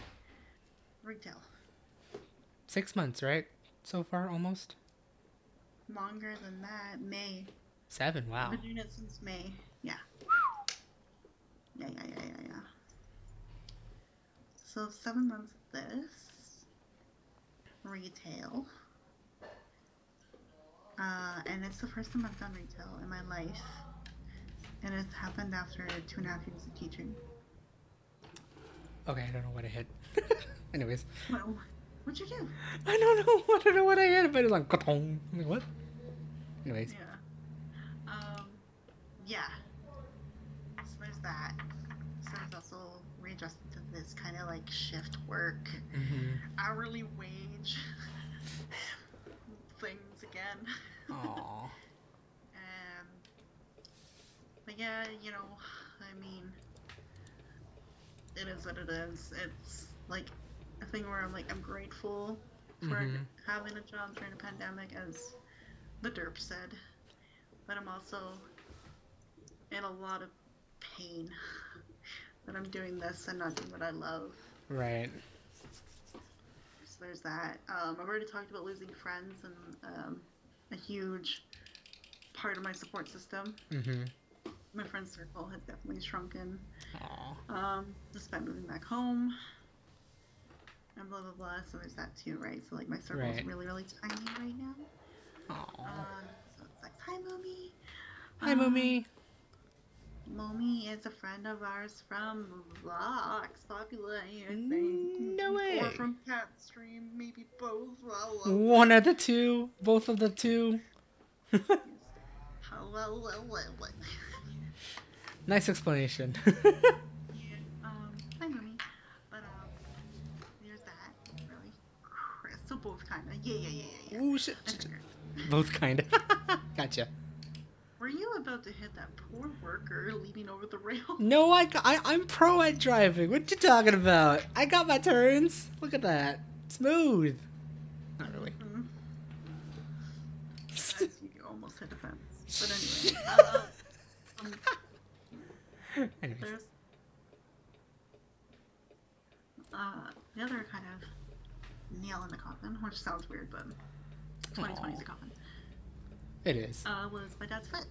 Retail. 6 months, right? So far, almost? Longer than that. May. 7, wow. I've been doing it since May. Yeah. Yeah. So 7 months of this. Retail. And it's the first time I've done retail in my life. And it happened after 2.5 years of teaching. Okay, I don't know what I hit. Anyways. Well, what'd you do? I don't know. I don't know what I hit, but it's like, I'm like, what? Anyways. Yeah. So there's that. So there's also readjusting to this kind of like shift work, hourly wage things again. Aww. But yeah, you know, I mean, it is what it is. It's like a thing where I'm grateful for having a job during a pandemic, as the derp said, but I'm also in a lot of pain that I'm doing this and not doing what I love. Right. So there's that. I've already talked about losing friends and a huge part of my support system. My friend circle has definitely shrunken. Despite moving back home. And blah, blah, blah. So there's that too, right? So, like, my circle is really, really tiny right now. So it's like, hi, Momi. Hi, Momi. Momi is a friend of ours from Vox Populi, I think. No way. Or from Cat Stream, maybe both. One of the two. Both of the two. Nice explanation. Hi, Momi. But, there's that. Really. So both kind of. Yeah. Ooh, shit. Both kind of. Gotcha. Were you about to hit that poor worker leaning over the rail? No, I'm pro at driving. What you talking about? I got my turns. Look at that. Smooth. Not really. You almost hit a fence. But anyway. There's the other kind of nail in the coffin, which sounds weird, but 2020 is a coffin. It is. Was my dad's foot.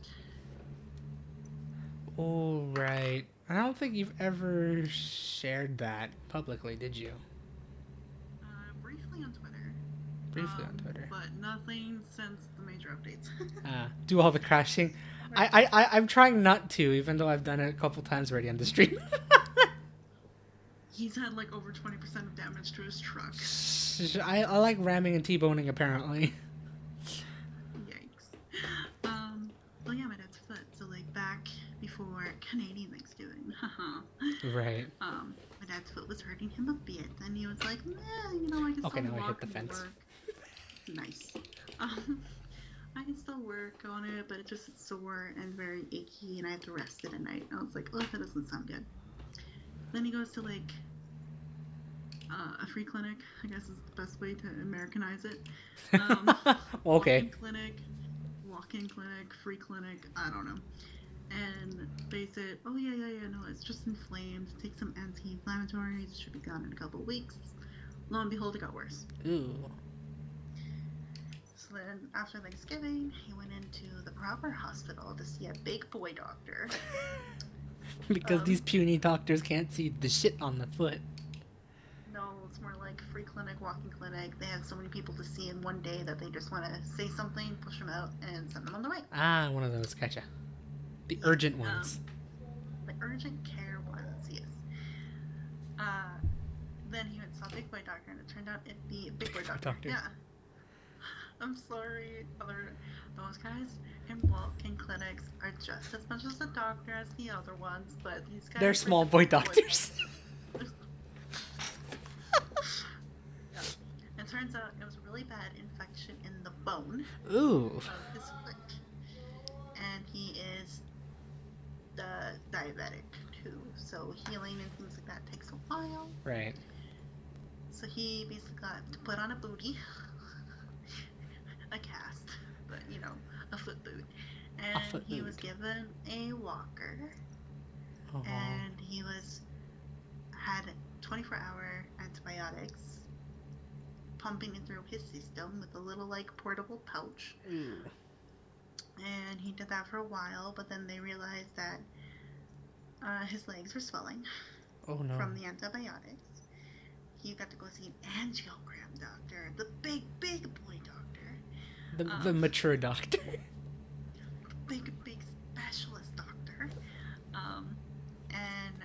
Oh, right. I don't think you've ever shared that publicly, did you? Briefly on Twitter. Briefly on Twitter. But nothing since the major updates. Do all the crashing. I'm trying not to, even though I've done it a couple times already on the stream. He's had like over 20% of damage to his truck. I like ramming and T-boning, apparently. Yikes. Well, yeah, my dad's foot. So, like, back before Canadian Thanksgiving. Right. My dad's foot was hurting him a bit, and he was like, I can still okay, now walk I hit the and fence. work. Nice. I can still work on it, but it's just sore and very achy, and I have to rest it at night. I was like, oh, that doesn't sound good. Then he goes to, like, a free clinic, I guess is the best way to Americanize it. Okay. Walk-in clinic, free clinic, I don't know. And they said, oh, yeah, no, it's just inflamed. Take some anti-inflammatories. It should be gone in a couple of weeks. Lo and behold, it got worse. Ooh. So then, after Thanksgiving, he went into the proper hospital to see a big boy doctor. Because these puny doctors can't see the shit on the foot. No, it's more like free clinic, walking clinic. They have so many people to see in one day that they just want to say something, push them out, and send them on their way. Ah, one of those. Gotcha. The urgent ones. The urgent care ones, yes. Then he went and saw a big boy doctor, and it turned out it'd be a big boy doctor. Yeah. I'm sorry, those guys in walk-in clinics are just as much as a doctor as the other ones, but these guys they're small boy doctors. Yeah. It turns out it was a really bad infection in the bone. Ooh. Of his foot. And he is diabetic too, so healing and things like that takes a while. Right. So he basically got to put on a booty. A cast, but a foot boot, and he was given a walker, and he had 24-hour antibiotics pumping it through his system with a little like portable pouch. And he did that for a while, but then they realized that his legs were swelling from the antibiotics. He got to go see an angiogram doctor, the big boy doctor. The mature doctor. Big specialist doctor. And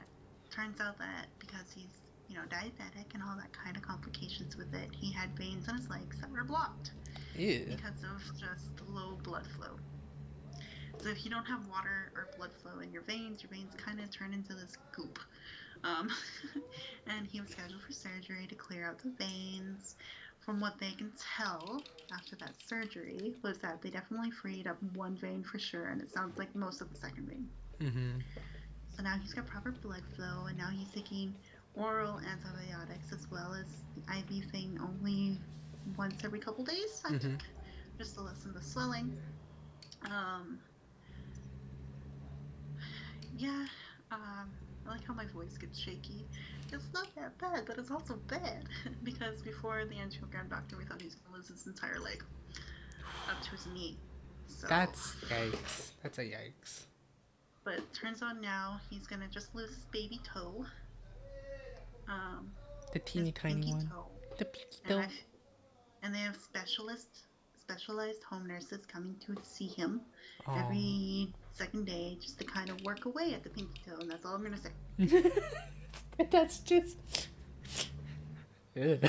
turns out that because he's, diabetic and all that kind of complications with it, he had veins in his legs that were blocked. Ew. Because of just low blood flow. So if you don't have water or blood flow in your veins kind of turn into this goop. And he was scheduled for surgery to clear out the veins. From what they can tell after that surgery was that they definitely freed up one vein for sure, and it sounds like most of the second vein. Mm-hmm. So now he's got proper blood flow, and now he's taking oral antibiotics as well as the IV thing only once every couple days, I think, just to lessen the swelling. I like how my voice gets shaky. It's not that bad, but it's also bad. Because before the angiogram doctor, we thought he was going to lose his entire leg up to his knee. So, that's yikes. That's a yikes. But it turns out now he's going to just lose his baby toe. The teeny tiny one. Toe. The pinky toe. And they have specialized home nurses coming to see him every second day just to kind of work away at the pinky toe, and that's all I'm going to say. That's just... I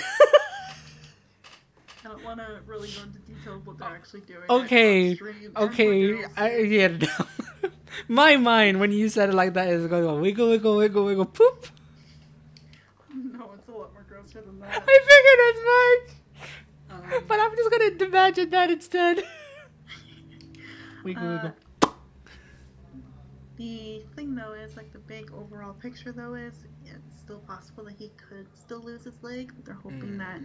don't want to really go into detail of what they're actually doing. Okay. Yeah, no. My mind, when you said it like that, is going wiggle, poop. No, it's a lot more grosser than that. I figured as much. But I'm just going to imagine that instead. Wiggle. The thing, though, is, like, the big overall picture, though, is it's still possible that he could still lose his leg, but they're hoping that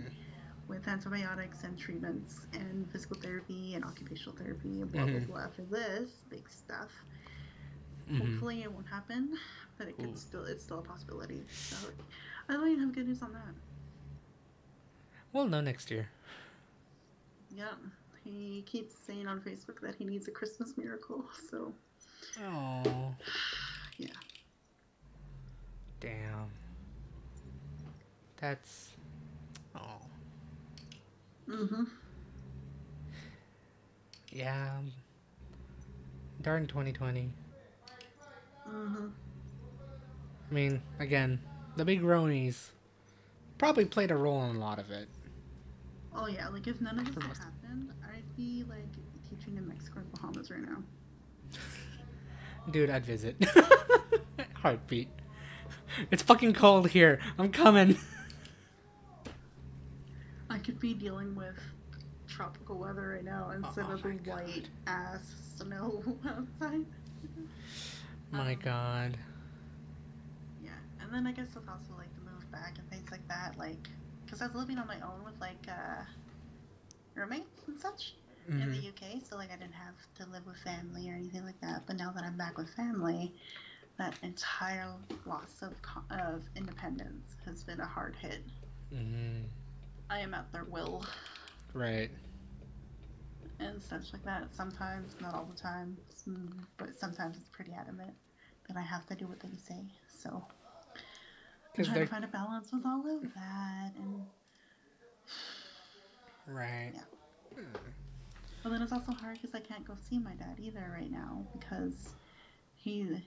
with antibiotics and treatments and physical therapy and occupational therapy and blah, blah, blah, after this big stuff, hopefully it won't happen, but it could it's still a possibility. So I don't even have good news on that. We'll know next year. Yep. He keeps saying on Facebook that he needs a Christmas miracle, so. Oh. Yeah. Damn. That's. Oh. Mm-hmm. Yeah. Darn 2020. Mm-hmm. I mean, again, the big Ronies probably played a role in a lot of it. Oh yeah, like if none of this had happened, I'd be like teaching in Mexico or Bahamas right now. Dude, I'd visit. Heartbeat. It's fucking cold here. I'm coming. I could be dealing with tropical weather right now instead of the white ass snow outside. My God. Yeah, and then I guess with also like the move back and things like that, like because I was living on my own with like roommates and such in the UK, so like I didn't have to live with family or anything like that. But now that I'm back with family, that entire loss of independence has been a hard hit. I am at their will. Right. And such like that. Sometimes, not all the time, but sometimes it's pretty adamant that I have to do what they say. So I'm trying to find a balance with all of that, and right. Yeah. But then it's also hard because I can't go see my dad either right now because his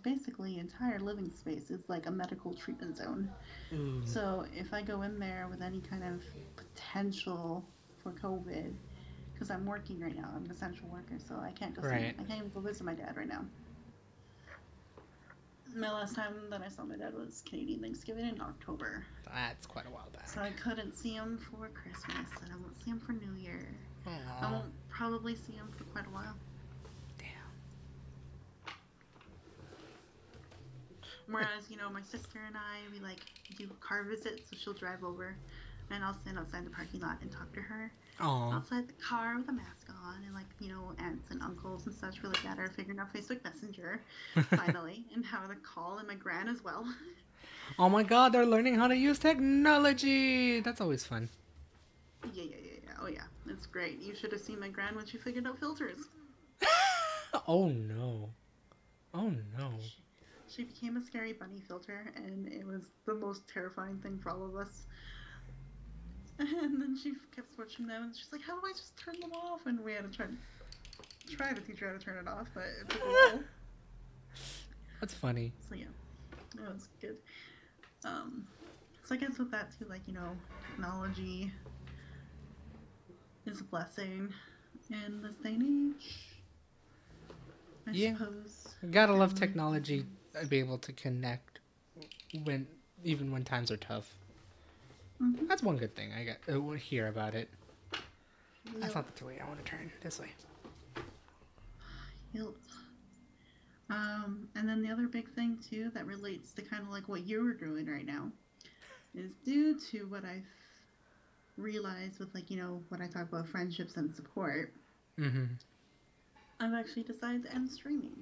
basically entire living space is like a medical treatment zone. So if I go in there with any kind of potential for COVID, because I'm working right now, I'm an essential worker, so I can't go see him. I can't even go visit my dad right now. My last time that I saw my dad was Canadian Thanksgiving in October. That's quite a while back. So I couldn't see him for Christmas, and I won't see him for New Year. Aww. I won't probably see him for quite a while. Damn. Whereas, you know, my sister and I, we like do car visits, so she'll drive over, and I'll stand outside the parking lot and talk to her. Aww. Outside the car with a mask on, and like, you know, aunts and uncles and such really glad are figuring out Facebook Messenger finally, and how to call, and my gran as well. Oh my God, they're learning how to use technology. That's always fun. Yeah. Oh yeah, it's great. You should have seen my gran when she figured out filters. Oh no. She became a scary bunny filter, and it was the most terrifying thing for all of us. And then she kept switching them, and she's like, "How do I just turn them off?" And we had to try to teach her how to turn it off, but it took a while. That's funny. So yeah, that was good. So I guess with that too, like, you know, technology is a blessing in this day and age. I suppose. Gotta love technology to be able to connect even when times are tough. Mm-hmm. That's one good thing I hear about it. Yep. That's not the way I want to turn. This way. Yep. And then the other big thing too that relates to kind of like what you were doing right now is due to what I've realized with, like, you know, when I talk about friendships and support. I've actually decided to end streaming.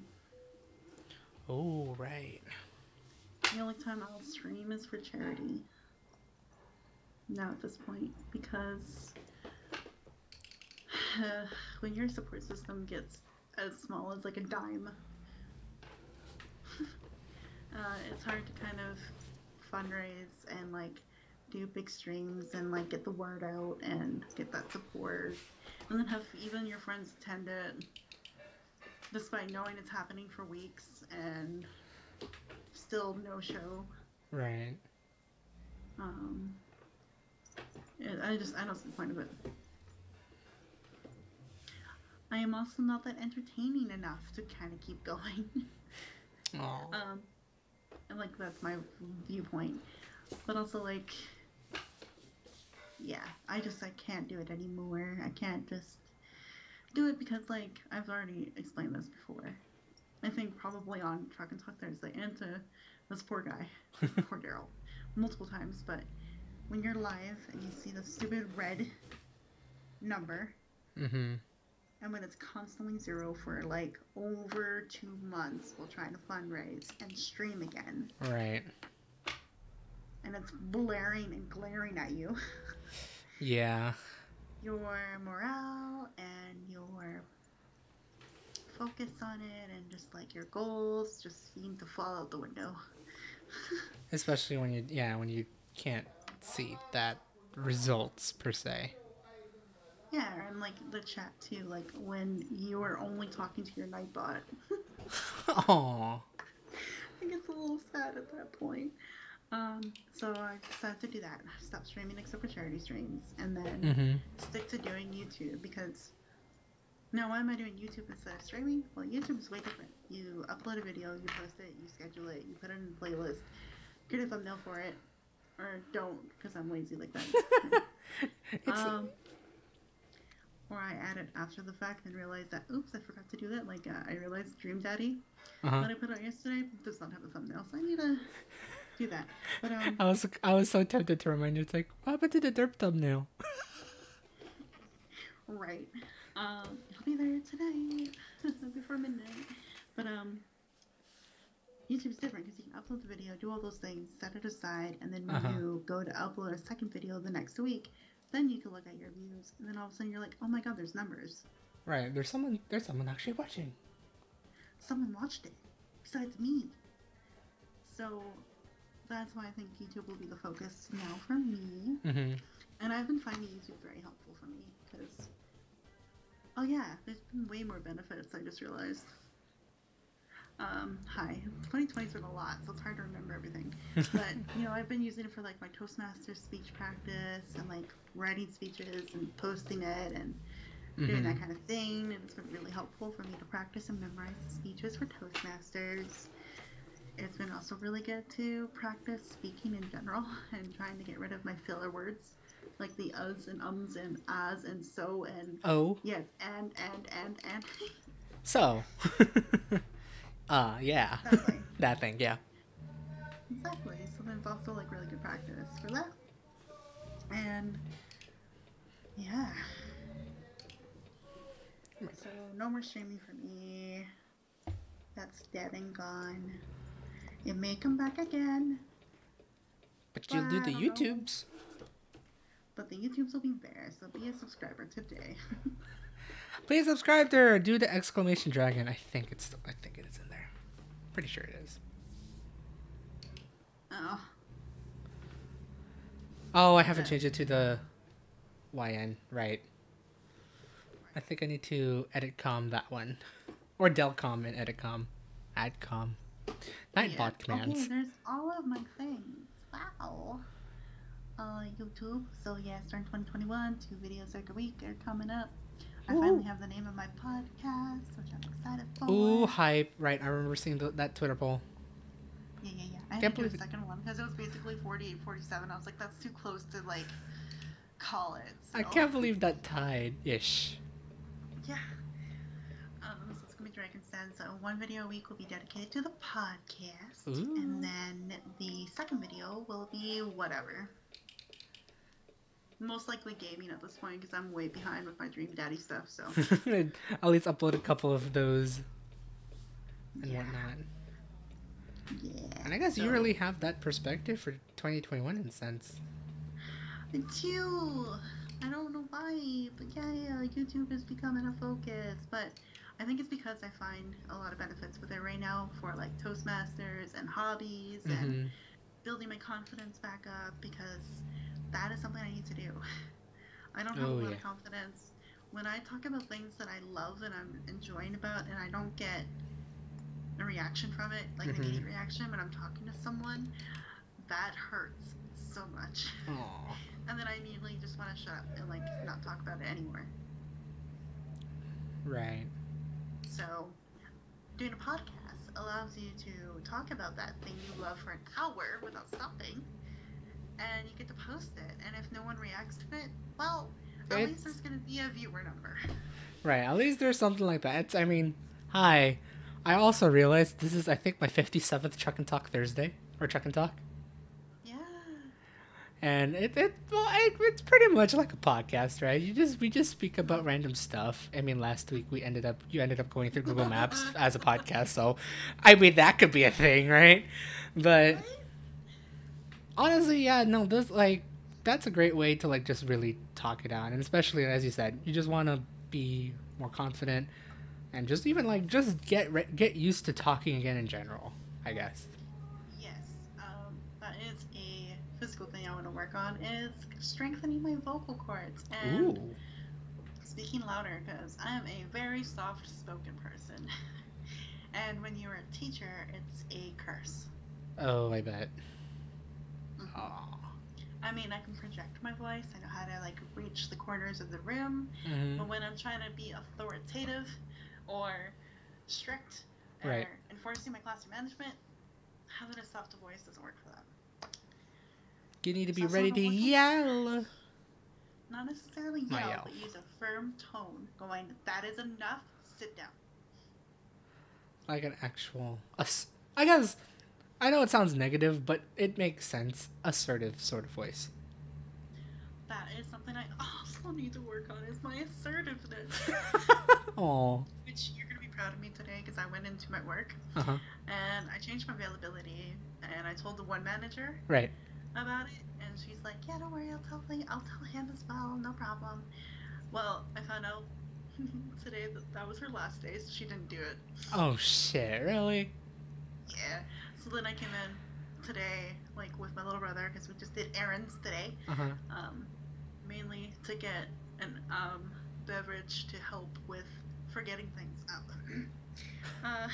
Oh, right. The only time I'll stream is for charity. Now at this point, because when your support system gets as small as like a dime, it's hard to kind of fundraise and like do big streams and like get the word out and get that support, and then have even your friends attend it despite knowing it's happening for weeks and still no show. Right. I don't see the point of it. I am also not that entertaining enough to kind of keep going. And like that's my viewpoint. But also like, yeah, I can't do it anymore. I can't just do it because like I've already explained this before. I think probably on Truck and Talk Thursday and to this poor guy, poor Daryl, multiple times. But when you're live and you see the stupid red number, and when it's constantly zero for like over 2 months while trying to fundraise and stream again, right? And and it's blaring and glaring at you. Yeah. Your morale and your focus on it and just like your goals just seem to fall out the window. Especially when you can't see that results per se. Yeah, and like the chat too, like when you are only talking to your Nightbot. Aww. I get a little sad at that point. So I decided to do that. Stop streaming except for charity streams, and then stick to doing YouTube because. Now, why am I doing YouTube instead of streaming? Well, YouTube is way different. You upload a video, you post it, you schedule it, you put it in a playlist, create a thumbnail for it, or don't, because I'm lazy like that. Or I add it after the fact and realize that, oops, I forgot to do that. Like, I realized Dream Daddy that I put out yesterday does not have a thumbnail, so I need to do that. But I was so tempted to remind you. It's like, what happened to the derp thumbnail? Right. It'll be there today before midnight. But YouTube's different because you can upload the video, do all those things, set it aside, and then when you go to upload a second video the next week, then you can look at your views, and then all of a sudden you're like, oh my god, there's numbers. Right. There's someone actually watching. Someone watched it besides me. So that's why I think YouTube will be the focus now for me. And I've been finding YouTube very helpful for me because. Oh yeah, there's been way more benefits, I just realized. Hi. 2020's been a lot, so it's hard to remember everything. But, you know, I've been using it for, like, my Toastmasters speech practice and, like, writing speeches and posting it and doing that kind of thing. And it's been really helpful for me to practice and memorize speeches for Toastmasters. It's been also really good to practice speaking in general and trying to get rid of my filler words. Like the uhs and ums and ahs and so and yes and. So, yeah, exactly. That thing, yeah. Exactly. So then it's also like really good practice for that. And yeah. So no more streaming for me. That's dead and gone. It may come back again. But you'll do the YouTubes. But the YouTubes will be there, so be a subscriber today. Please subscribe there. Do the !Dragyn. I think it is in there. Pretty sure it is. Oh, I haven't changed it to the YN, right? I think I need to edit that one. Or delcom and editcom. Adcom. Nightbot commands. Okay, there's all of my things. Wow. YouTube. So yeah, starting 2021, 2 videos every week are coming up. I finally have the name of my podcast, which I'm excited for. Ooh, hype. Right, I remember seeing that Twitter poll. Yeah. I had to do a second one because it was basically 48, 47. I was like, that's too close to, like, call it. So. I can't believe that tied-ish. Yeah. So it's going to be Dragyn Sense. So 1 video a week will be dedicated to the podcast. Ooh. And then the second video will be whatever. Most likely gaming at this point because I'm way behind with my Dream Daddy stuff. So at least upload a couple of those and whatnot. Yeah. And I guess you really have that perspective for 2021 in a sense. I do. I don't know why, but yeah, YouTube is becoming a focus. But I think it's because I find a lot of benefits with it right now for like Toastmasters and hobbies and building my confidence back up because that is something I need to do. I don't have a lot of confidence. When I talk about things that I love and I'm enjoying about and I don't get a reaction from it, like an immediate reaction when I'm talking to someone, that hurts so much. Aww. And then I immediately just want to shut up and like not talk about it anymore. Right. So doing a podcast allows you to talk about that thing you love for an hour without stopping. And you get to post it, and if no one reacts to it, well, at least there's going to be a viewer number. Right, at least there's something like that. Hi. I also realized this is, I think, my 57th Chuck and Talk Thursday, or Chuck and Talk. Yeah. And it's pretty much like a podcast, right? We just speak about random stuff. I mean, last week you ended up going through Google Maps as a podcast, so I mean that could be a thing, right? But Honestly, yeah, no, this like that's a great way to like just really talk it out, and especially as you said, you just want to be more confident and just even like just get used to talking again in general, I guess. Yes, that is a physical thing I want to work on is strengthening my vocal cords and Ooh. speaking louder because I am a very soft-spoken person. And when you're a teacher, it's a curse. Oh, I bet. Hmm. Oh. I mean, I can project my voice. I know how to like reach the corners of the room, Mm-hmm. but when I'm trying to be authoritative or strict or Right. enforcing my classroom management, having a soft voice doesn't work for that. You need to So be that's what I ready want to to work on. yell. Not necessarily Not yell, yell. but use a firm tone, going, that is enough, sit down. Like an actual. I guess I know it sounds negative, but it makes sense. Assertive sort of voice. That is something I also need to work on is my assertiveness. Oh. Which you're going to be proud of me today because I went into my work Uh huh. and I changed my availability and I told the one manager Right. about it and she's like, yeah, don't worry, I'll tell him as well, no problem. Well, I found out today that that was her last day, so she didn't do it. Oh shit! Really? Yeah. So then I came in today, like with my little brother, because we just did errands today, Uh huh. um, mainly to get an beverage to help with forgetting things. uh,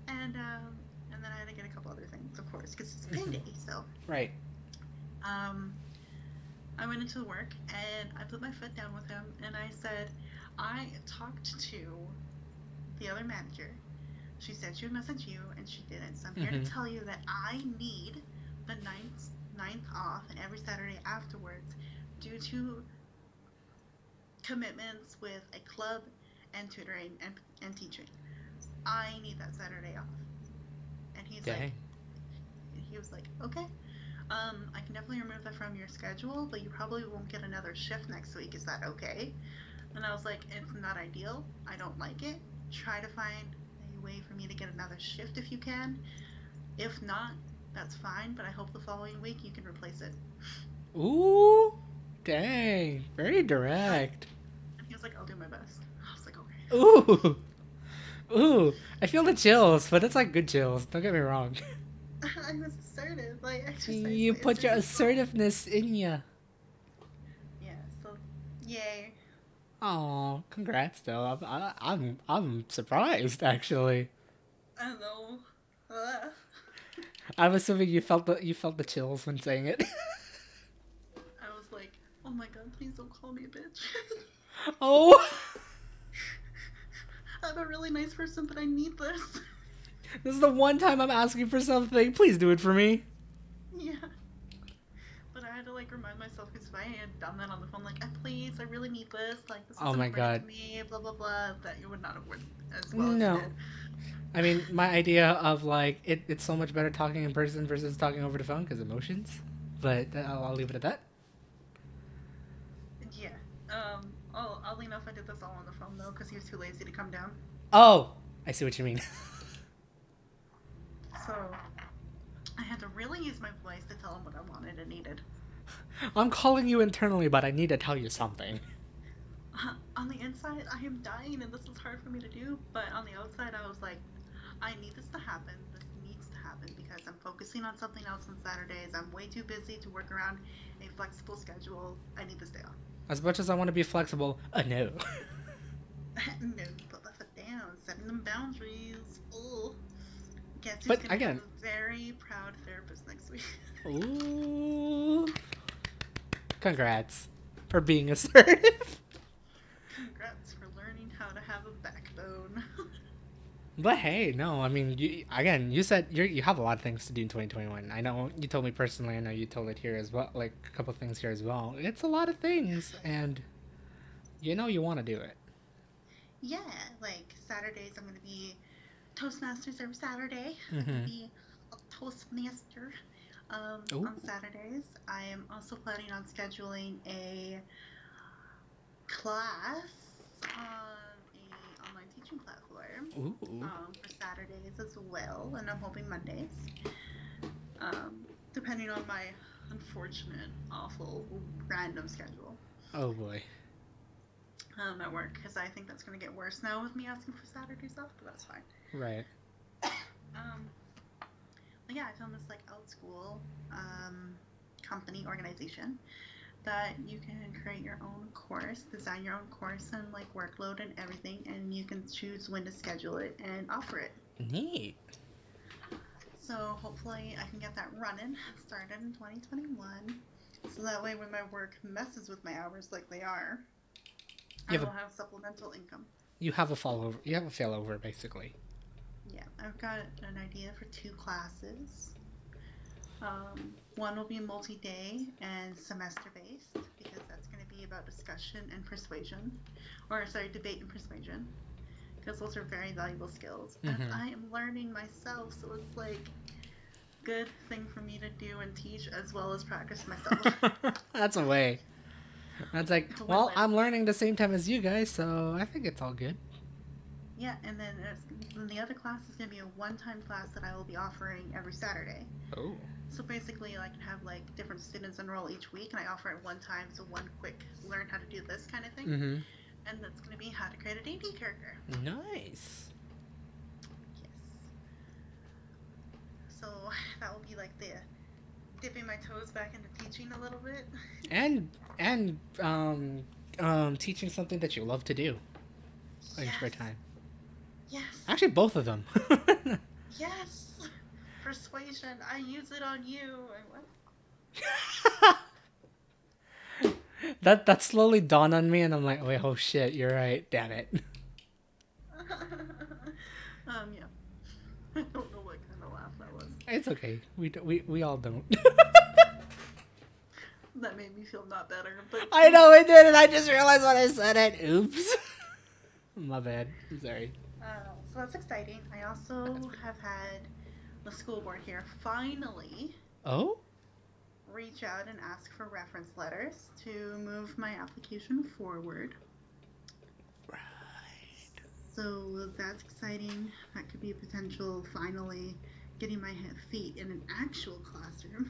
and then I had to get a couple other things, of course, because it's Mm-hmm. payday. So Right. um, I went into work and I put my foot down with him, and I said, I talked to the other manager. She said she would message you, and she didn't. So I'm here to Mm-hmm. tell you that I need the ninth off and every Saturday afterwards due to commitments with a club and tutoring and teaching. I need that Saturday off. And Dang. he was like, okay, I can definitely remove that from your schedule, but you probably won't get another shift next week. Is that okay? And I was like, it's not ideal. I don't like it. Try to find a way for me to get another shift if you can. If not, that's fine, but I hope the following week you can replace it. Ooh. Dang. Very I, direct. and he was like, I'll do my best. I was like, okay. Ooh. Ooh. I feel the chills, but it's like good chills. Don't get me wrong. I was assertive. I exercised You my put your assertive voice. assertiveness in ya. Yeah, so, yay. Oh, congrats though. I'm surprised actually. I don't know. Uh, I'm assuming you felt the chills when saying it. I was like, oh my god, please don't call me a bitch. Oh, I'm a really nice person, but I need this. this is the one time I'm asking for something. Please do it for me. Yeah. But I had to like remind myself because if I had done that on the phone, like, please, I really need this. Like, this is Oh my important god. to me. Blah blah blah. That you would not have worked as well as it No. did. I mean, my idea of like it's so much better talking in person versus talking over the phone because emotions. But I'll leave it at that. Yeah. Oddly enough, I did this all on the phone though because he was too lazy to come down. Oh, I see what you mean. So I had to really use my voice to tell him what I wanted and needed. I'm calling you internally, but I need to tell you something. On the inside, I am dying and this is hard for me to do. But on the outside, I was like, I need this to happen. This needs to happen because I'm focusing on something else on Saturdays. I'm way too busy to work around a flexible schedule. I need this day off. As much as I want to be flexible, no. No, put my foot down, setting them boundaries. Oh, guess who's But gonna have again, a very proud therapist next week? ooh, congrats for being assertive. Congrats for learning how to have a backbone. But hey, no, I mean, again, you said you have a lot of things to do in 2021. I know you told me personally. I know you told it here as well, like a couple of things here as well. It's a lot of things, and you know you want to do it. Yeah, like Saturdays, I'm gonna be Toastmasters every Saturday. I'm gonna Mm-hmm. be a Toastmaster Ooh, on Saturdays. I am also planning on scheduling a class on a online teaching platform ooh. for Saturdays as well, and I'm hoping Mondays. Um, depending on my unfortunate, awful, random schedule. Oh boy. At work, because I think that's going to get worse now with me asking for Saturdays off, but that's fine. Right. But yeah, I found this like Outschool company organization that you can create your own course, design your own course and like workload and everything, and you can choose when to schedule it and offer it. Neat. So hopefully I can get that running, started in 2021, so that way when my work messes with my hours like they are, I will have supplemental income. You have a failover. You have a failover, basically. Yeah, I've got an idea for 2 classes. One will be multi-day and semester-based, because that's going to be about discussion and persuasion. Or, sorry, debate and persuasion. Because those are very valuable skills. And I am learning myself, so it's like good thing for me to do and teach as well as practice myself. That's a way. That's like, well, I'm learning the same time as you guys, so I think it's all good. Yeah, and then the other class is going to be a one-time class that I will be offering every Saturday. Oh. So basically, I can have like different students enroll each week, and I offer it one time, so one quick learn how to do this kind of thing. And that's going to be how to create a D&D character. Nice. Yes. So that will be like the dipping my toes back into teaching a little bit. And teaching something that you love to do in your spare time. Yes. Actually, both of them. Yes. Persuasion. I use it on you. What? That slowly dawned on me, and I'm like, wait, oh shit, you're right. Damn it. Yeah. I don't know what kind of laugh that was. It's okay. We all don't. That made me feel not better. But I know it did, and I just realized when I said it. Oops. My bad. I'm sorry. So that's exciting. I also have had the school board here finally reach out and ask for reference letters to move my application forward. Right. So that's exciting. That could be a potential finally getting my feet in an actual classroom.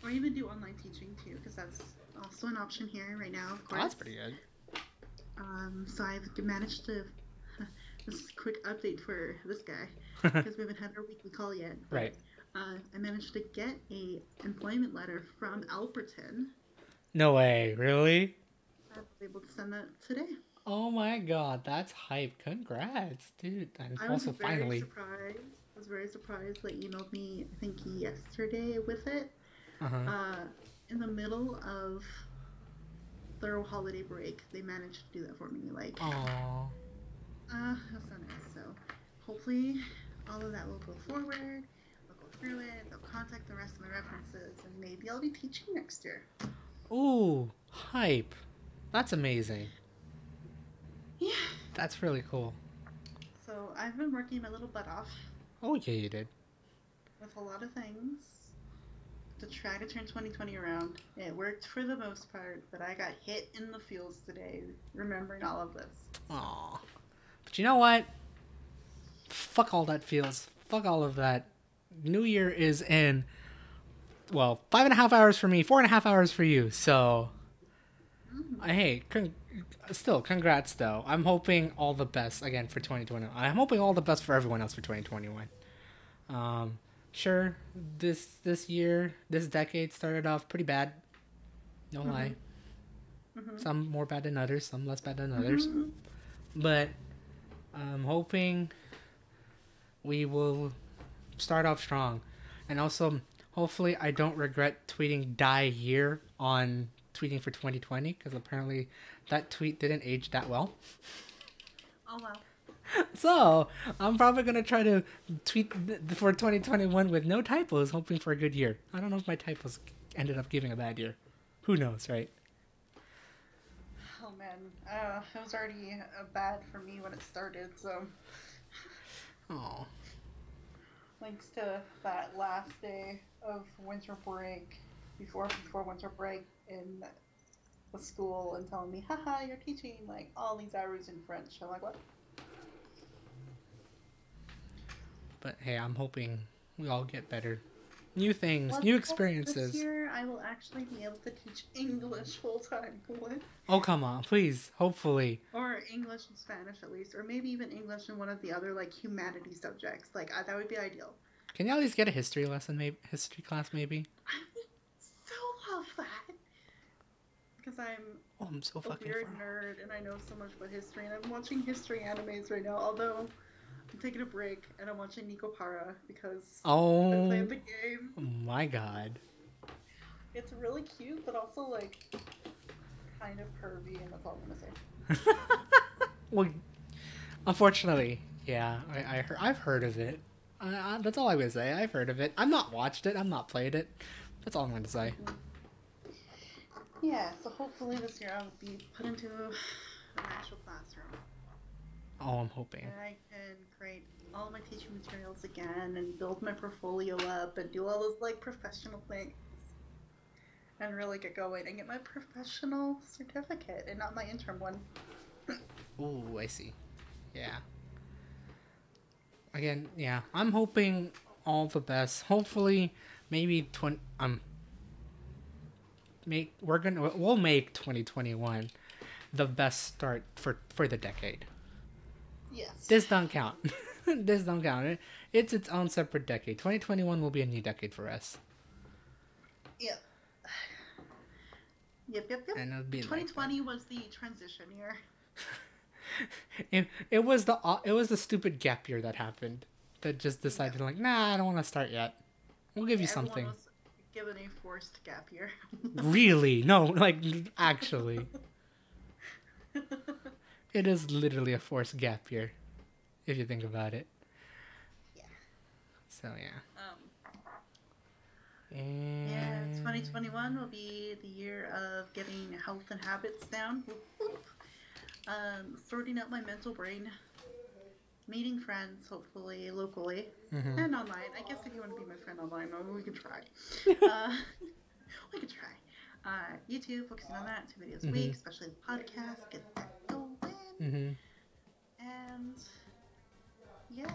Or even do online teaching too, because that's also an option here right now, of course. Oh, that's pretty good. So I've managed to... This is a quick update for this guy, because we haven't had our weekly call yet. But, right. I managed to get a employment letter from Alberton. No way, really? I was able to send that today. Oh my god, that's hype. Congrats, dude. And I also finally. I was very surprised that you emailed me, I think yesterday with it. In the middle of their holiday break, they managed to do that for me. Like, aww. That's so nice. So hopefully all of that will go forward. They'll go through it. They'll contact the rest of my references, and maybe I'll be teaching next year. Ooh, hype. That's amazing. Yeah. That's really cool. So I've been working my little butt off. Oh yeah, you did. With a lot of things to try to turn 2020 around. It worked for the most part, but I got hit in the feels today remembering all of this. Aww. But you know what? Fuck all that feels. Fuck all of that. New Year is in, well, 5.5 hours for me, 4.5 hours for you. So, hey, still, congrats though. I'm hoping all the best again for 2021. I'm hoping all the best for everyone else for 2021. Sure, this year, this decade started off pretty bad. No lie. Some more bad than others, some less bad than others. But I'm hoping we will start off strong. And also, hopefully I don't regret tweeting die year on tweeting for 2020, because apparently that tweet didn't age that well. Oh, wow. So, I'm probably going to try to tweet for 2021 with no typos, hoping for a good year. I don't know if my typos ended up giving a bad year. Who knows, right? Oh, man. It was already bad for me when it started, so... Oh. Thanks to that last day of winter break, before winter break in the school, and telling me, haha, you're teaching, like, all these hours in French. I'm like, what? But hey, I'm hoping we all get better new things, Let's new hope this experiences. year I will actually be able to teach English full time. Oh, come on, please. Hopefully. Or English and Spanish at least, or maybe even English and one of the other like humanities subjects. Like that would be ideal. Can you at least get a history lesson, maybe history class, maybe? I would so love that because I'm so a fucking weird far. nerd and I know so much about history, and I'm watching history animes right now. Although I'm taking a break and I'm watching Nico Para because I Oh played the game. my god. It's really cute, but also like kind of pervy, and that's all I'm gonna say. Well, unfortunately, yeah, I've heard of it. That's all I'm gonna say. I've heard of it. I've not watched it. I've not played it. That's all I'm gonna say. Yeah, so hopefully this year I'll be put into an actual classroom. Oh, I'm hoping. And I can create all my teaching materials again and build my portfolio up and do all those like professional things. And really get going and get my professional certificate and not my interim one. Ooh, I see. Yeah. Again, yeah. I'm hoping all the best. Hopefully, maybe we'll make 2021 the best start for the decade. Yes. This don't count. This don't count. It's its own separate decade. 2021 will be a new decade for us. Yep. Yep. And it'll be 2020 was the transition year. It was the stupid gap year that happened. That just decided like, nah, I don't want to start yet. We'll give you something. Everyone was given a forced gap year. Really? No, like actually. It is literally a forced gap year, if you think about it. Yeah. So yeah. Yeah, 2021 will be the year of getting health and habits down. Sorting out my mental brain. Meeting friends, hopefully locally and online. I guess if you want to be my friend online, we can try. We can try. YouTube, focusing on that, 2 videos a week, especially the podcast, get that going. And yeah,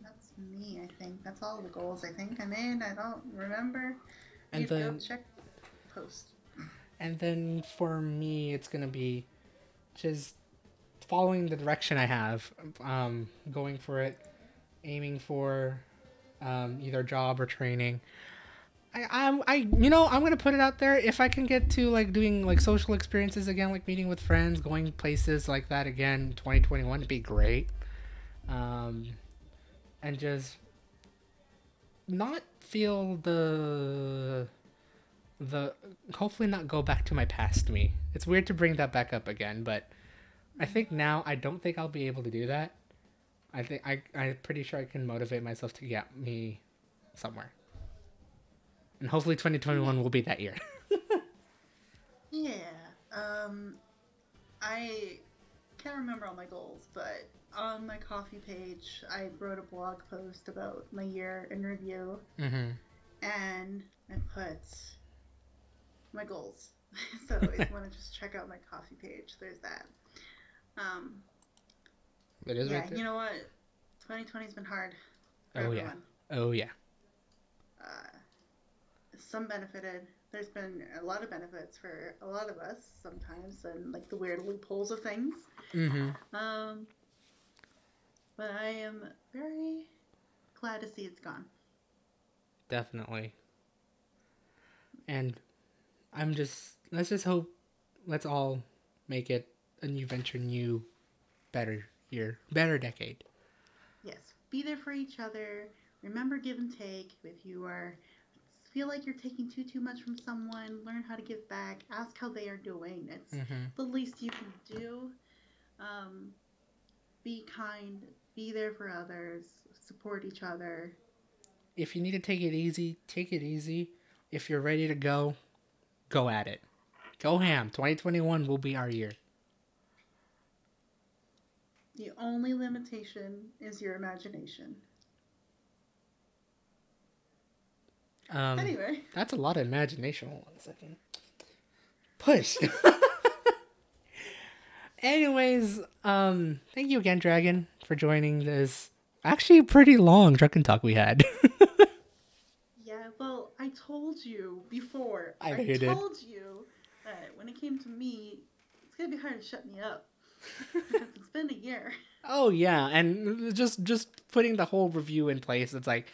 that's me, I think. That's all the goals I think I made. I don't remember. And then go check post. And then for me, it's gonna be just following the direction I have, going for it, aiming for either job or training. I'm gonna put it out there. If I can get to like doing like social experiences again, like meeting with friends, going places like that again, 2021 would be great. And just not feel the hopefully not go back to my past me. It's weird to bring that back up again, but I think now I don't think I'll be able to do that. I'm pretty sure I can motivate myself to get me somewhere. And hopefully 2021 will be that year. Yeah. I can't remember all my goals, but on my coffee page, I wrote a blog post about my year in review. And I put my goals. So if you want to just check out my coffee page, there's that. It is yeah, right there. You know what? 2020's been hard for everyone. Yeah. Oh yeah. Some benefited. There's been a lot of benefits for a lot of us sometimes, and like the weird loopholes of things. But I am very glad to see it's gone. Definitely. And let's just hope, let's all make it a new venture, new, better year, better decade. Yes. Be there for each other. Remember give and take. If you feel like you're taking too much from someone, learn how to give back. Ask how they are doing. It's the least you can do. Be kind. Be there for others. Support each other. If you need to take it easy, take it easy. If you're ready to go at it. Go ham. 2021 will be our year. The only limitation is your imagination. Anyway. That's a lot of imagination. Hold on a second. Push. Anyways, thank you again, Dragyn, for joining this actually pretty long Dragyn talk we had. I told you before. I know I you did. told you that when it came to me, it's gonna be hard to shut me up because it's been a year. Oh yeah, and just putting the whole review in place, it's like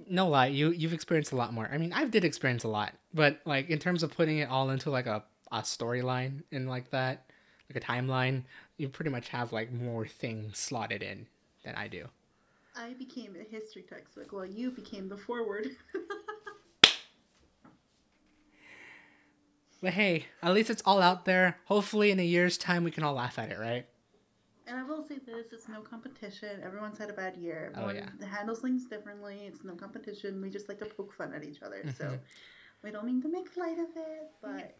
no lie, you've experienced a lot more. I mean, I did experience a lot, but like in terms of putting it all into like a storyline and like that, like a timeline, you pretty much have like more things slotted in than I do. I became a history textbook while you became the forward. But hey, at least it's all out there. Hopefully, in a year's time, we can all laugh at it, right? And I will say this, it's no competition. Everyone's had a bad year. Oh Everyone yeah. handles things differently. It's no competition. We just like to poke fun at each other. Mm-hmm. So we don't mean to make light of it, but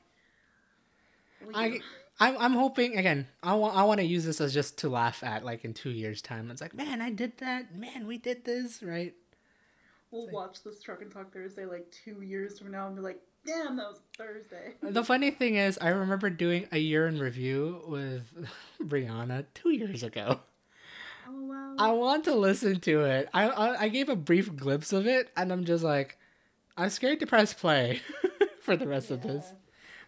we do. I I'm hoping again. I want to use this as just to laugh at like in 2 years' time. It's like, man, I did that. Man, we did this, right? We'll Like, watch this Truck and Talk Thursday like 2 years from now and be like, damn, that was Thursday. the funny thing is, I remember doing a year in review with Brianna 2 years ago. Oh, wow. I want to listen to it. I gave a brief glimpse of it, and I'm just like, I'm scared to press play for the rest of this.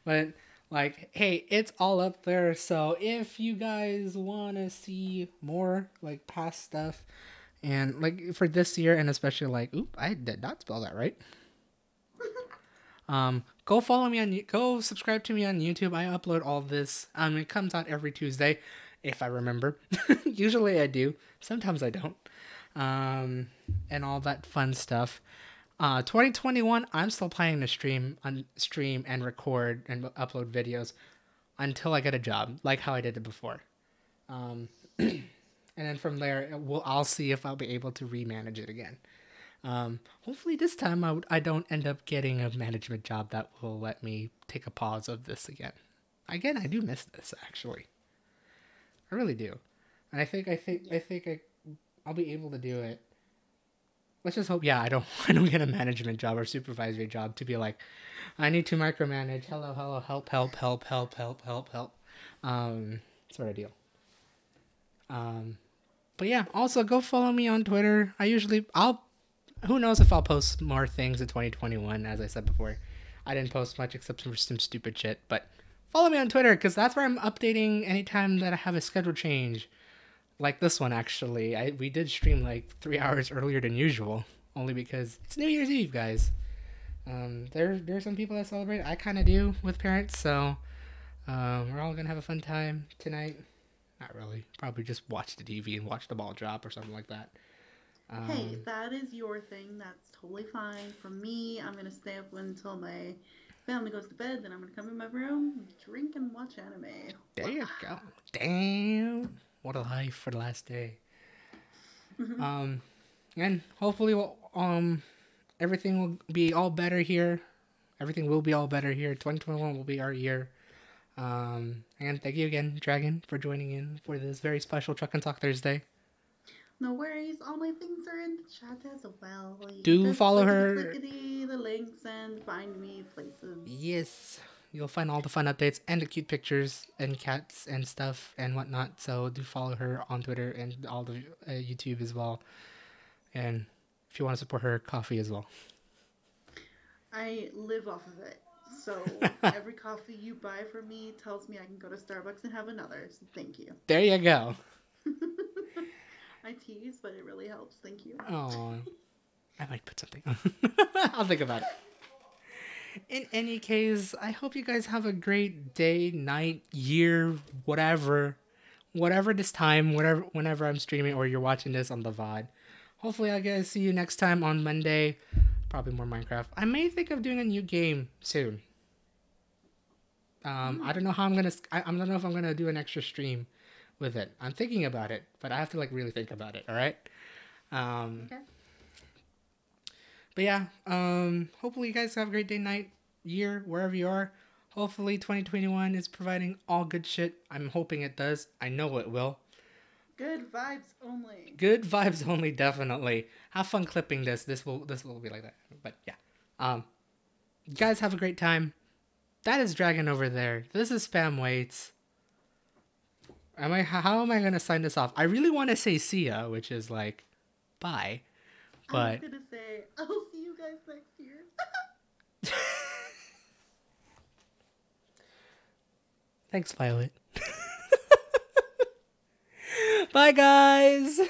But like, hey, it's all up there. So if you guys want to see more like past stuff, and like for this year, and especially like, oop, I did not spell that right. Go follow me on, go subscribe to me on YouTube. I upload all this. It comes out every Tuesday, if I remember. Usually I do. Sometimes I don't. And all that fun stuff. 2021, I'm still planning to stream and record and upload videos until I get a job, like how I did it before. And then from there, I'll see if I'll be able to remanage it again. Hopefully this time I don't end up getting a management job that will let me take a pause of this again. Again, I do miss this actually. I really do. And I think I'll be able to do it. Let's just hope, I don't get a management job or supervisory job to be like, I need to micromanage. Hello, help. Sort of deal. But yeah, also go follow me on Twitter. Who knows if I'll post more things in 2021, as I said before. I didn't post much except for some stupid shit, but follow me on Twitter, because that's where I'm updating anytime that I have a schedule change. Like this one, actually. We did stream like 3 hours earlier than usual, only because it's New Year's Eve, guys. There's some people that celebrate. I kind of do with parents, so we're all gonna have a fun time tonight. Not really. Probably just watch the TV and watch the ball drop or something like that. Hey, if that is your thing, that's totally fine. For me, I'm gonna stay up until my family goes to bed, then I'm gonna come in my room, drink, and watch anime. There you go. Damn. What a life for the last day. And hopefully, everything will be all better here. Everything will be all better here. 2021 will be our year. And thank you again, Dragyn, for joining in for this very special Truck and Talk Thursday. No worries. All my things are in the chat as well. You Do just follow her. clickety the links and find me places. Yes. You'll find all the fun updates and the cute pictures and cats and stuff and whatnot. So do follow her on Twitter and all the YouTube as well. And if you want to support her, coffee as well. I live off of it. So every coffee you buy from me tells me I can go to Starbucks and have another. So thank you. There you go. I tease, but it really helps. Thank you. Oh, I might put something on. I'll think about it. In any case, I hope you guys have a great day, night, year, whatever this time, whenever I'm streaming or you're watching this on the VOD. Hopefully I'll guys see you next time on Monday. Probably more Minecraft. I may think of doing a new game soon. I don't know how I don't know if I'm gonna do an extra stream with it. I'm thinking about it, but I have to like really think about it. All right. Okay. But yeah, hopefully you guys have a great day, night, year, wherever you are. Hopefully 2021 is providing all good shit. I'm hoping it does. I know it will. Good vibes only. Good vibes only, definitely. Have fun clipping this. This will be like that. But yeah. You guys have a great time. That is Dragyn over there. This is Spam Waits. How am I gonna sign this off? I really want to say see ya, which is like bye. But I was gonna say I'll see you guys next year. Thanks, Violet. Bye, guys.